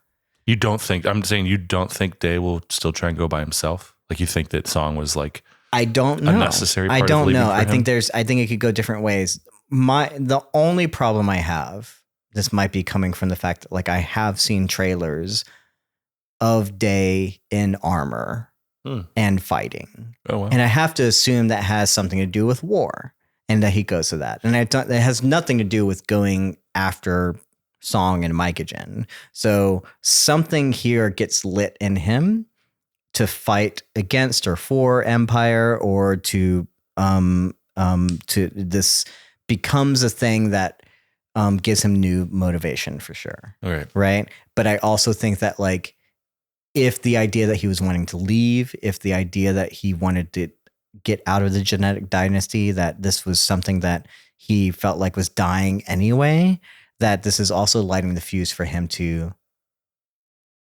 saying you don't think Day will still try and go by himself? Like you think that Song was like, I don't know. Unnecessary part I don't of know. I him? think it could go different ways. The only problem I have, this might be coming from the fact that like I have seen trailers of Day in armor and fighting. Oh, wow. And I have to assume that has something to do with war and that he goes to that. And it has nothing to do with going after Song and Mycogen. So something here gets lit in him to fight against or for Empire, or to this becomes a thing that gives him new motivation for sure. Okay. Right. But I also think that like, if the idea that he was wanting to leave, if the idea that he wanted to get out of the genetic dynasty, that this was something that he felt like was dying anyway, that this is also lighting the fuse for him to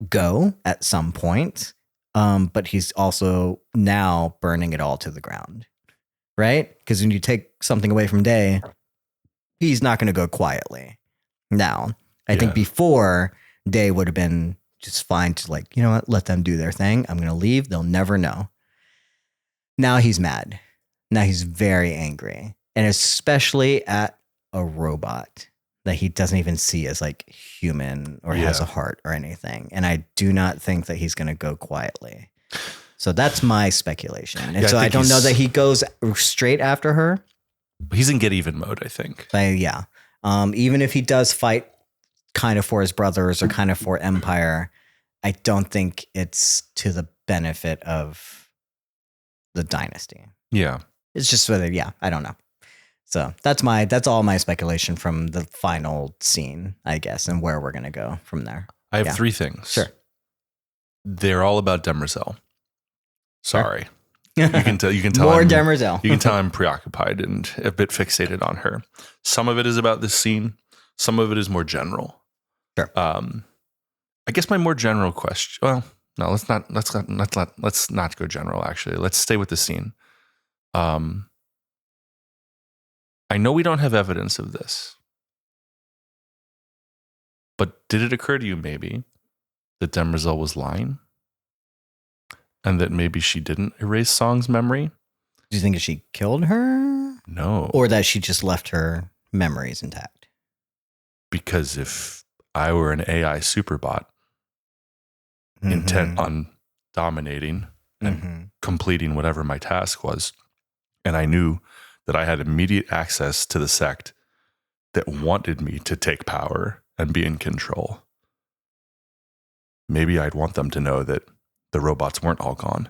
go at some point. But he's also now burning it all to the ground, right? Because when you take something away from Day, he's not going to go quietly. now. I think before, Day would have been just fine to like, you know what, let them do their thing. I'm going to leave. They'll never know. Now he's mad. Now he's very angry. And especially at a robot that he doesn't even see as like human or has a heart or anything. And I do not think that he's going to go quietly. So that's my speculation. And so I don't know that he goes straight after her. He's in get even mode, I think. But yeah. Even if he does fight kind of for his brothers or kind of for Empire, I don't think it's to the benefit of the dynasty. Yeah. It's just whether, I don't know. So that's all my speculation from the final scene, I guess, and where we're going to go from there. I have 3 things. Sure. They're all about Demerzel. Sorry. Sure. You can tell More Demerzel. You can tell I'm preoccupied and a bit fixated on her. Some of it is about this scene. Some of it is more general. Sure. I guess my more general question. Well, no, let's not go general. Actually, let's stay with the scene. I know we don't have evidence of this, but did it occur to you maybe that Demerzel was lying, and that maybe she didn't erase Song's memory? Do you think she killed her? No, or that she just left her memories intact? Because if I were an AI superbot intent on dominating and completing whatever my task was, and I knew that I had immediate access to the sect that wanted me to take power and be in control, maybe I'd want them to know that the robots weren't all gone.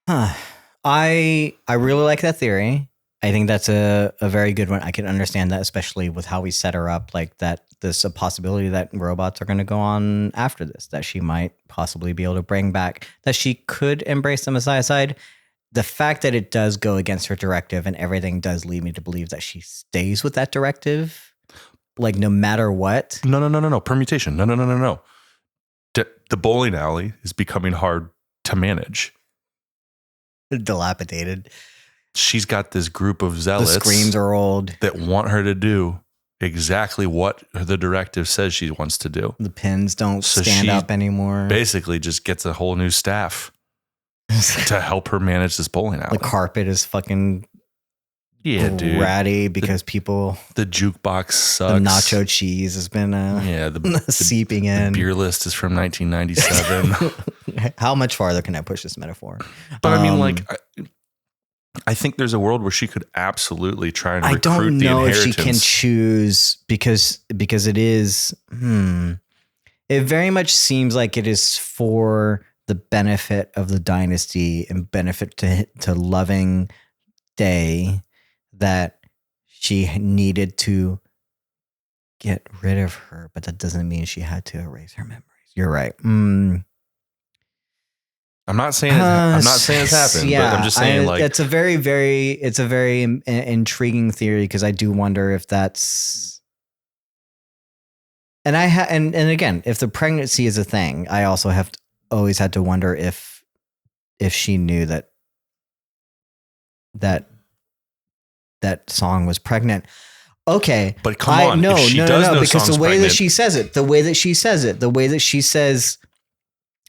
I really like that theory. I think that's a very good one. I can understand that, especially with how we set her up, like that there's a possibility that robots are going to go on after this, that she might possibly be able to bring back, that she could embrace the Messiah side. The fact that it does go against her directive and everything does lead me to believe that she stays with that directive, like no matter what. No. Permutation. No. The bowling alley is becoming hard to manage. Dilapidated. She's got this group of zealots. The screens are old. That want her to do exactly what the directive says she wants to do. The pins don't stand up anymore. Basically just gets a whole new staff to help her manage this bowling alley. The carpet is fucking dude. Ratty because people. The jukebox sucks. The nacho cheese has been seeping in. The beer list is from 1997. How much farther can I push this metaphor? But I mean, like, I think there's a world where she could absolutely try and recruit the inheritance. I don't know if she can choose because it is. It very much seems like it is for the benefit of the dynasty and benefit to loving Day that she needed to get rid of her, but that doesn't mean she had to erase her memories. You're right. I'm not saying it's happened, but I'm just saying it's a very intriguing theory because I do wonder if that's. And and again, if the pregnancy is a thing, I also have always had to wonder if she knew that Song was pregnant. Okay, but come on, no, because the way that she says it, the way that she says,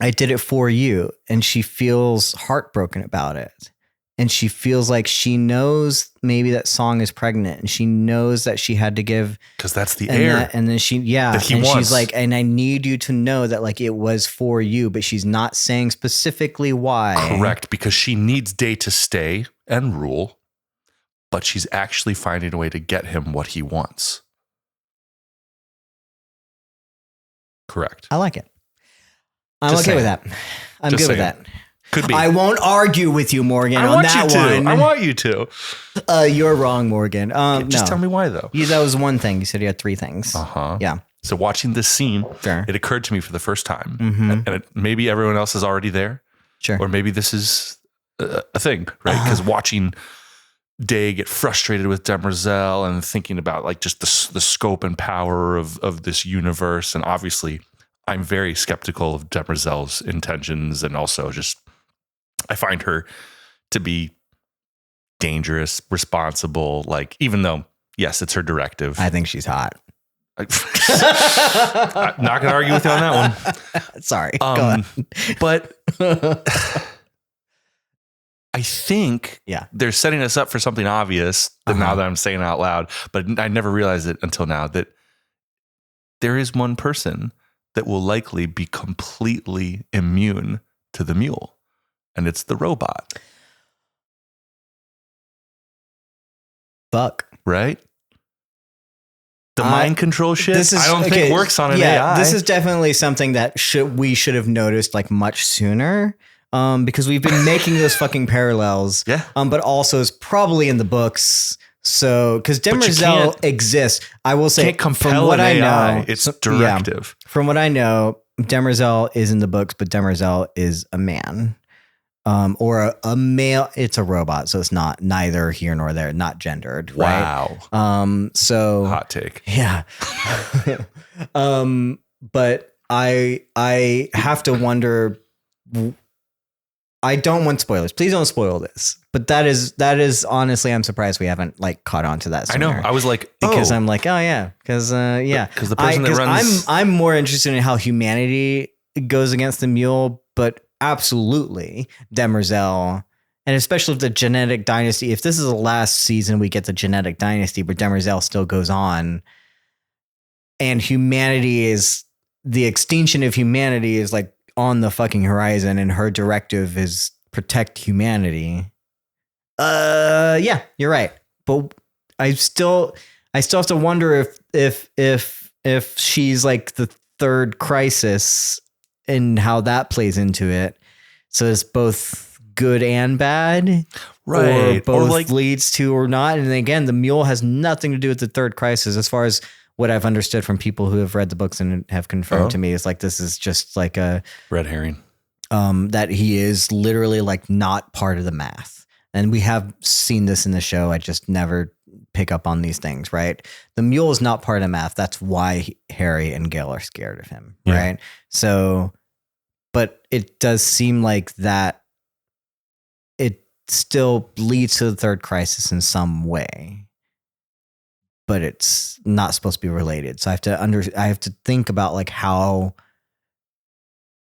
I did it for you, and she feels heartbroken about it. And she feels like she knows maybe that Song is pregnant, and she knows that she had to give because that's the heir. And then she's like, and I need you to know that like it was for you, but she's not saying specifically why. Correct, because she needs Day to stay and rule, but she's actually finding a way to get him what he wants. Correct. I like it. I'm okay with that. I'm good with that. Could be. I won't argue with you, Morgan, on that one. I want you to. You're wrong, Morgan. Just tell me why, though. That was one thing. You said you had 3 things. Yeah. So watching this scene, it occurred to me for the first time. And maybe everyone else is already there. Sure. Or maybe this is a thing, right? Because watching Day get frustrated with Demerzel and thinking about like just the scope and power of this universe. And obviously, I'm very skeptical of Demerzel's intentions, and also just I find her to be dangerous, responsible. Like, even though, yes, it's her directive. I think she's hot. I'm not gonna argue with you on that one. Sorry. Go on. But I think they're setting us up for something obvious now that I'm saying it out loud, but I never realized it until now, that there is one person that will likely be completely immune to the mule, and it's the robot. Fuck. Right? The mind control shit, I don't think works on an AI. This is definitely something that we should have noticed like much sooner. Because we've been making those fucking parallels. Yeah. But also it's probably in the books. So, because Demerzel exists, I will say, from what I know, it's directive. From what I know, Demerzel is in the books, but Demerzel is a man, or a male. It's a robot, so it's not neither here nor there, not gendered. Wow. Right? So hot take. Yeah. But I have to wonder. I don't want spoilers. Please don't spoil this. But that is honestly, I'm surprised we haven't like caught on to that sooner. I know. I was like, because I'm like, oh yeah, because because the person that runs, I'm more interested in how humanity goes against the mule, but absolutely Demerzel, and especially if the genetic dynasty. If this is the last season, we get the genetic dynasty, but Demerzel still goes on, and humanity is the extinction of humanity is like on the fucking horizon, and her directive is protect humanity. Yeah, you're right. But I still have to wonder if she's like the third crisis and how that plays into it. So it's both good and bad, right? Or both like leads to or not. And again, the mule has nothing to do with the third crisis, as far as what I've understood from people who have read the books and have confirmed to me. Is like, this is just like a red herring. That he is literally like not part of the math. And we have seen this in the show. I just never pick up on these things, right? The mule is not part of the math. That's why Harry and Gale are scared of him, right? So, but it does seem like that it still leads to the third crisis in some way, but it's not supposed to be related. So I have to think about like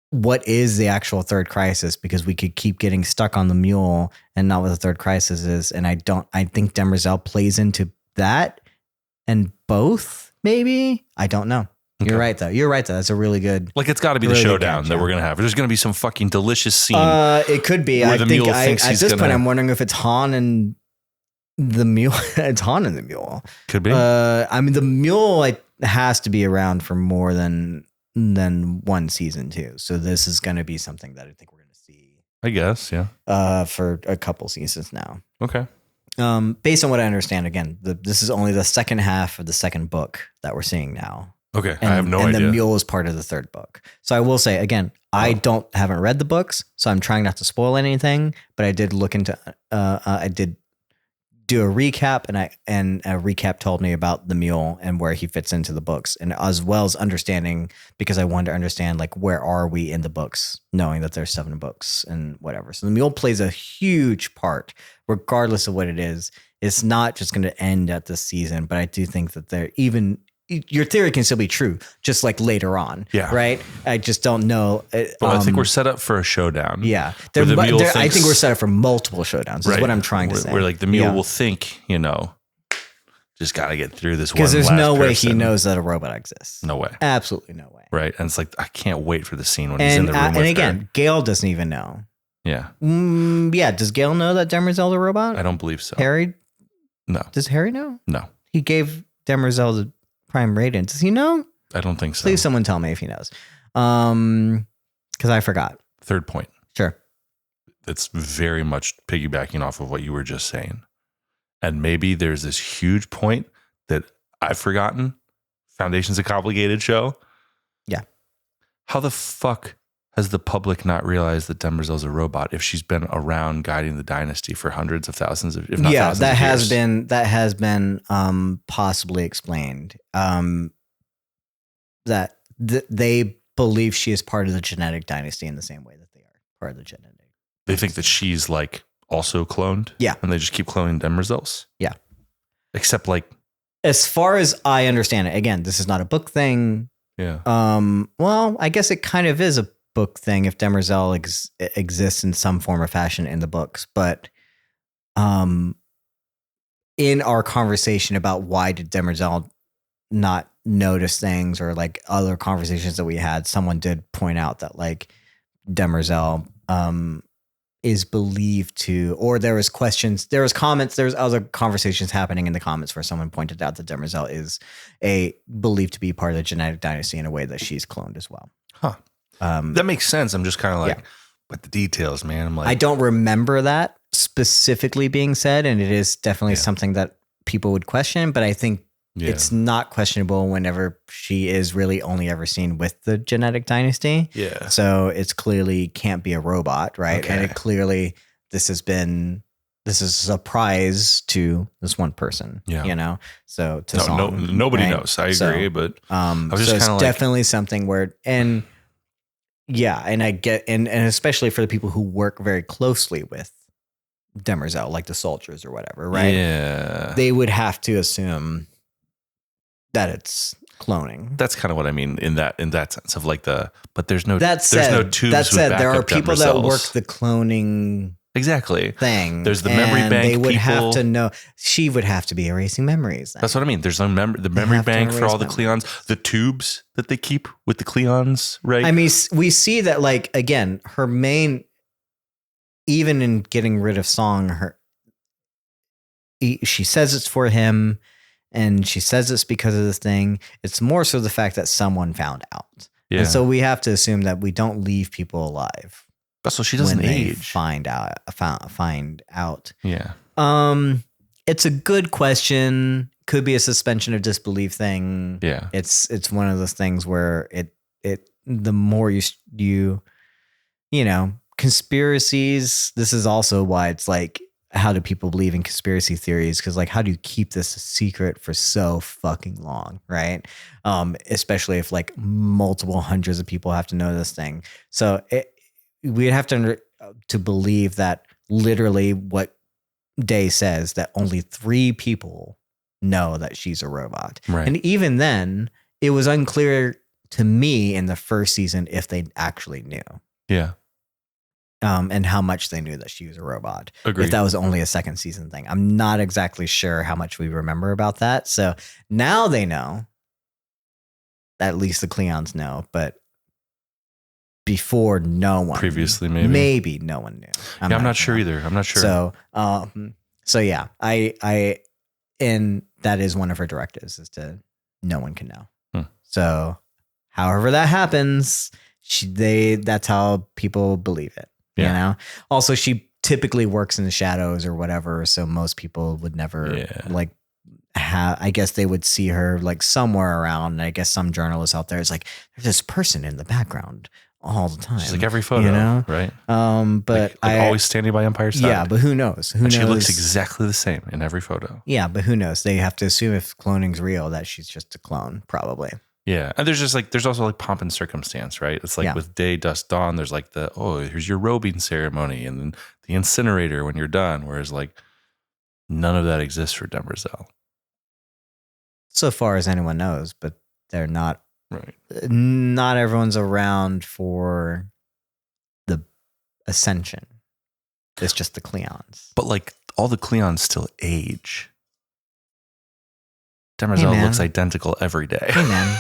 what is the actual third crisis, because we could keep getting stuck on the mule and not what the third crisis is. And I think Demerzel plays into that, and both, maybe. I don't know. Okay. You're right though. That's a really good. Like, it's got to be the showdown that we're going to have. There's going to be some fucking delicious scene. It could be. I think at this point I'm wondering if it's Han and the mule. It's Han and the mule. Could be. I mean, the mule has to be around for more than one season too. So this is going to be something that I think we're going to see. I guess, yeah. For a couple seasons now. Okay. Based on what I understand, again, this is only the second half of the second book that we're seeing now. Okay, I have no idea. And the mule is part of the third book. So I will say again, I haven't read the books, so I'm trying not to spoil anything. But I did look into. I did do a recap, and a recap told me about the mule and where he fits into the books, and as well as understanding, because I wanted to understand like where are we in the books, knowing that there's 7 books and whatever. So the mule plays a huge part, regardless of what it is. It's not just going to end at this season, but I do think that your theory can still be true, just like later on. Yeah. Right. I just don't know. Well, I think we're set up for a showdown. Yeah. I think we're set up for multiple showdowns. Right. Is what I'm trying to say. Where like the mule will think, just got to get through this one. Because there's no way he knows that a robot exists. No way. Absolutely no way. Right. And it's like, I can't wait for the scene when he's in the room with her. And again, Gale doesn't even know. Yeah. Yeah. Does Gale know that Demerzel's a robot? I don't believe so. Harry? No. Does Harry know? No. He gave Demerzel the prime rating. Does he know? I don't think so. Please someone tell me if he knows. Because I forgot. Third point. Sure. It's very much piggybacking off of what you were just saying. And maybe there's this huge point that I've forgotten. Foundation's a complicated show. Yeah. How the fuck has the public not realized that Demerzel's a robot if she's been around guiding the dynasty for hundreds of thousands of, if not thousands of years? that has been possibly explained. That they believe she is part of the genetic dynasty in the same way that they are part of the genetic. They think that she's like also cloned. Yeah. And they just keep cloning Demerzel's. Yeah. Except like As far as I understand it, again, this is not a book thing. Yeah. Well, I guess it kind of is a book thing if Demerzel exists in some form or fashion in the books, but in our conversation about why did Demerzel not notice things, or like other conversations that we had, someone did point out that like Demerzel is believed to, or there was questions, there was comments, there's other conversations happening in the comments where someone pointed out that Demerzel is believed to be part of the genetic dynasty in a way that she's cloned as well. Huh. That makes sense. I'm just kind of like, but the details, man. I'm like, I don't remember that specifically being said, and it is definitely something that people would question, but I think it's not questionable whenever she is really only ever seen with the genetic dynasty. Yeah. So it's clearly can't be a robot, right? Okay. And it clearly, this is a surprise to this one person, you know? So to Song, nobody right? knows. I agree, but I was just so it's kind of definitely something where, and I get, and especially for the people who work very closely with Demerzel, like the soldiers or whatever, right? Yeah. They would have to assume that it's cloning. That's kind of what I mean in that sense of like but there's no that said, there's no tubes. That said, with there are backup people Demerzels. that work the cloning exactly thing. There's the memory and bank. They would people. have to know. She would have to be erasing memories. Then. That's what I mean. There's no the memory bank for all the Cleons, the tubes that they keep with the Cleons, right? I mean, we see that like again, her main, even in getting rid of Song, she says it's for him. And she says it's because of this thing. It's more so the fact that someone found out. Yeah. And so we have to assume that we don't leave people alive. So she doesn't when age. They find out. Yeah. It's a good question. Could be a suspension of disbelief thing. Yeah. It's one of those things where the more you know, conspiracies. This is also why it's like, how do people believe in conspiracy theories? Because like, how do you keep this a secret for so fucking long, right? Especially if like multiple hundreds of people have to know this thing. So we'd have to believe that literally what Day says, that only 3 people know that she's a robot. Right. And even then, it was unclear to me in the first season if they actually knew. Yeah. And how much they knew that she was a robot. Agreed. If that was only a second season thing. I'm not exactly sure how much we remember about that. So now they know. At least the Cleons know. But before, no one. Previously, maybe. Maybe no one knew. I'm not sure either. I'm not sure. So yeah, and that is one of her directives, is to no one can know. So however that happens, that's how people believe it. Yeah. You know, also she typically works in the shadows or whatever. So most people would never like I guess they would see her like somewhere around. And I guess some journalists out there is like, there's this person in the background all the time. She's like every photo, you know? right? But like always standing by Empire's side. Yeah, but who knows? Who knows? She looks exactly the same in every photo. Yeah, but who knows? They have to assume if cloning's real that she's just a clone, probably. Yeah. And there's also like pomp and circumstance, right? It's like with Day, Dusk, Dawn, there's like here's your robing ceremony and then the incinerator when you're done. Whereas like none of that exists for Demerzel. So far as anyone knows, but they're not. Right. Not everyone's around for the ascension. It's just the Cleons. But like all the Cleons still age. Demerzel looks identical every day. Hey man,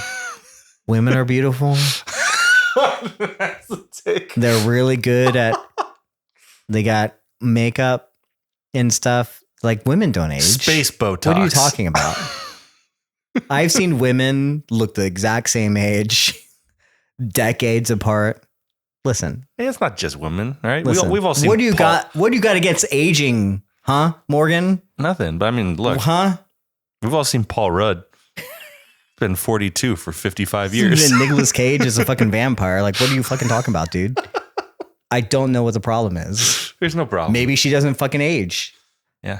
women are beautiful. That's the take. They're really good at. They got makeup and stuff. Like women don't age. Space Botox. What are you talking about? I've seen women look the exact same age, decades apart. Listen, hey, it's not just women, right? Listen, we've all seen. What do you got? What do you got against aging, huh, Morgan? Nothing. But I mean, look, we've all seen Paul Rudd. Been 42 for 55 years. Even Nicolas Cage is a fucking vampire. Like, what are you fucking talking about, dude? I don't know what the problem is. There's no problem. Maybe she doesn't fucking age. Yeah.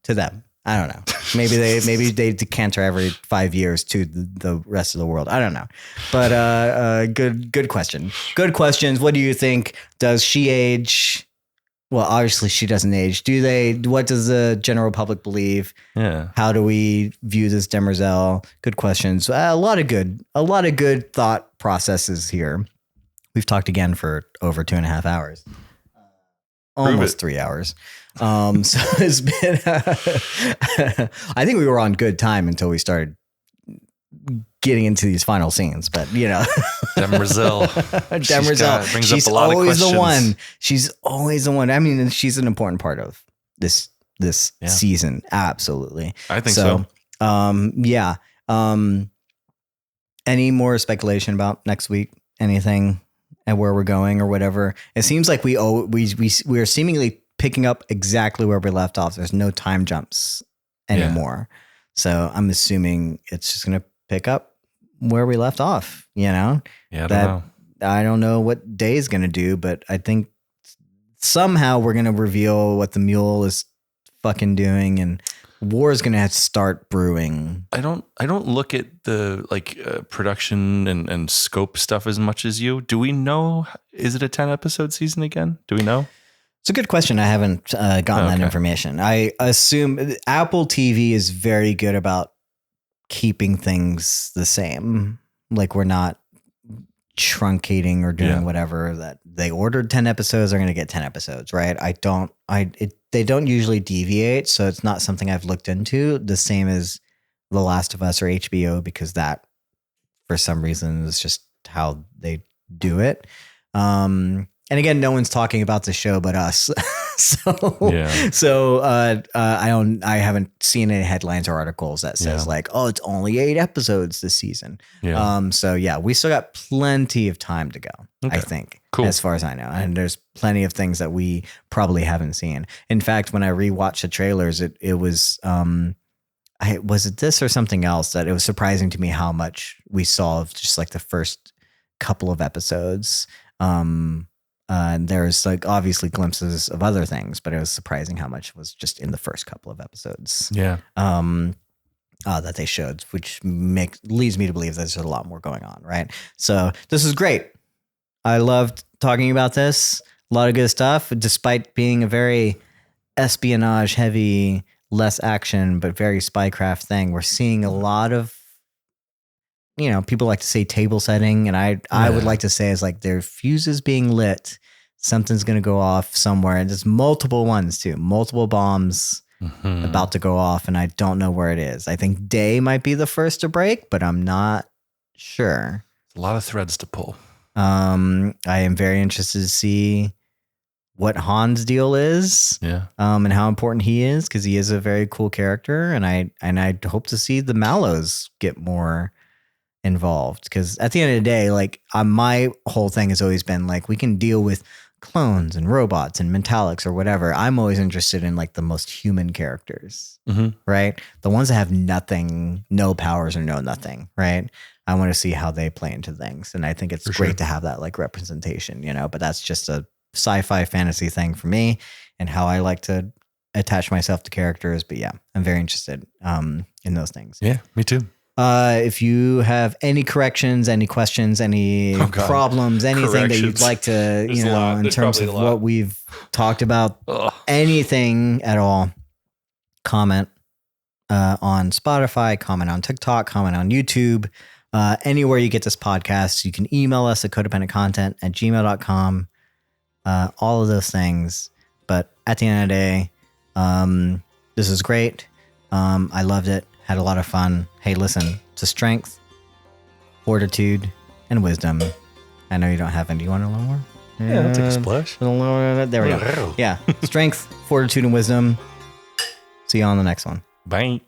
To them. I don't know. Maybe they decant her every 5 years to the rest of the world. I don't know. But good question. Good questions. What do you think? Does she age? well, obviously she doesn't age. What does the general public believe? Yeah. How do we view this Demerzel? Good questions. A lot of good thought processes here. We've talked again for over 2.5 hours. Almost 3 hours. So it's been, I think we were on good time until we started getting into these final scenes, but Demerzel. She's always the one. She's always the one. I mean, she's an important part of this season. Absolutely. I think so. Yeah. Any more speculation about next week? Anything and where we're going or whatever? It seems like we are seemingly picking up exactly where we left off. There's no time jumps anymore. Yeah. So I'm assuming it's just going to pick up where we left off, Yeah, I don't know what Day is going to do, but I think somehow we're going to reveal what the mule is fucking doing, and war is going to have to start brewing. I don't look at the production and scope stuff as much as you. Do we know? Is it a 10 episode season again? Do we know? It's a good question. I haven't gotten that information. I assume Apple TV is very good about keeping things the same. Like we're not truncating or doing whatever that they ordered 10 episodes. They're going to get 10 episodes, right? They don't usually deviate. So it's not something I've looked into the same as The Last of Us or HBO, because that for some reason is just how they do it. And again, no one's talking about the show but us. I haven't seen any headlines or articles that says it's only 8 episodes this season. Yeah. We still got plenty of time to go. Okay. I think, as far as I know, and there's plenty of things that we probably haven't seen. In fact, when I rewatched the trailers, it was, was it this or something else that it was surprising to me how much we saw of just like the first couple of episodes. And there's obviously glimpses of other things, but it was surprising how much was just in the first couple of episodes. Yeah. That they showed, which leads me to believe there's a lot more going on. Right. So this is great. I loved talking about this. A lot of good stuff, despite being a very espionage heavy, less action, but very spycraft thing. We're seeing a lot of, people like to say table setting, and I would like to say is like their fuses being lit. Something's going to go off somewhere. And there's multiple ones too, multiple bombs about to go off. And I don't know where it is. I think Day might be the first to break, but I'm not sure. A lot of threads to pull. I am very interested to see what Han's deal is. Yeah. And how important he is, because he is a very cool character. And I hope to see the Mallows get more involved, because at the end of the day, my whole thing has always been we can deal with clones and robots and metallics or whatever. I'm always interested in the most human characters, right? The ones that have nothing, no powers or no nothing, right? I want to see how they play into things, and I think it's great to have that representation, but that's just a sci-fi fantasy thing for me and how I like to attach myself to characters. But yeah, I'm very interested in those things. Yeah, me too. If you have any corrections, any questions, any problems, anything that you'd like to, in terms of what we've talked about, anything at all, comment on Spotify, comment on TikTok, comment on YouTube, anywhere you get this podcast. You can email us at codependentcontent@gmail.com, all of those things. But at the end of the day, this is great. I loved it. Had a lot of fun. Hey, listen, to strength, fortitude, and wisdom. I know you don't have any. Do you want a little more? Yeah, I'll take a splash. There we go. Yeah. Strength, fortitude, and wisdom. See you on the next one. Bye.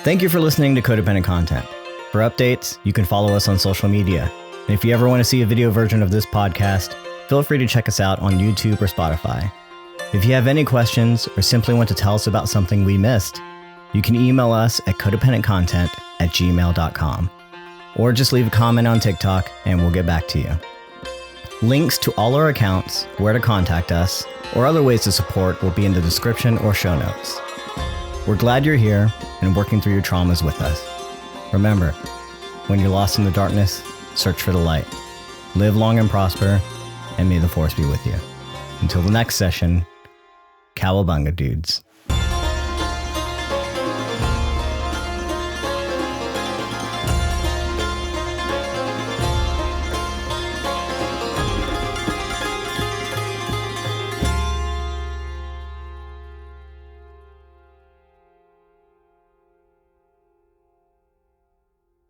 Thank you for listening to Codependent Content. For updates, you can follow us on social media. And if you ever want to see a video version of this podcast, feel free to check us out on YouTube or Spotify. If you have any questions or simply want to tell us about something we missed, you can email us at codependentcontent@gmail.com, or just leave a comment on TikTok and we'll get back to you. Links to all our accounts, where to contact us, or other ways to support will be in the description or show notes. We're glad you're here and working through your traumas with us. Remember, when you're lost in the darkness, search for the light. Live long and prosper, and may the force be with you. Until the next session, cowabunga, dudes.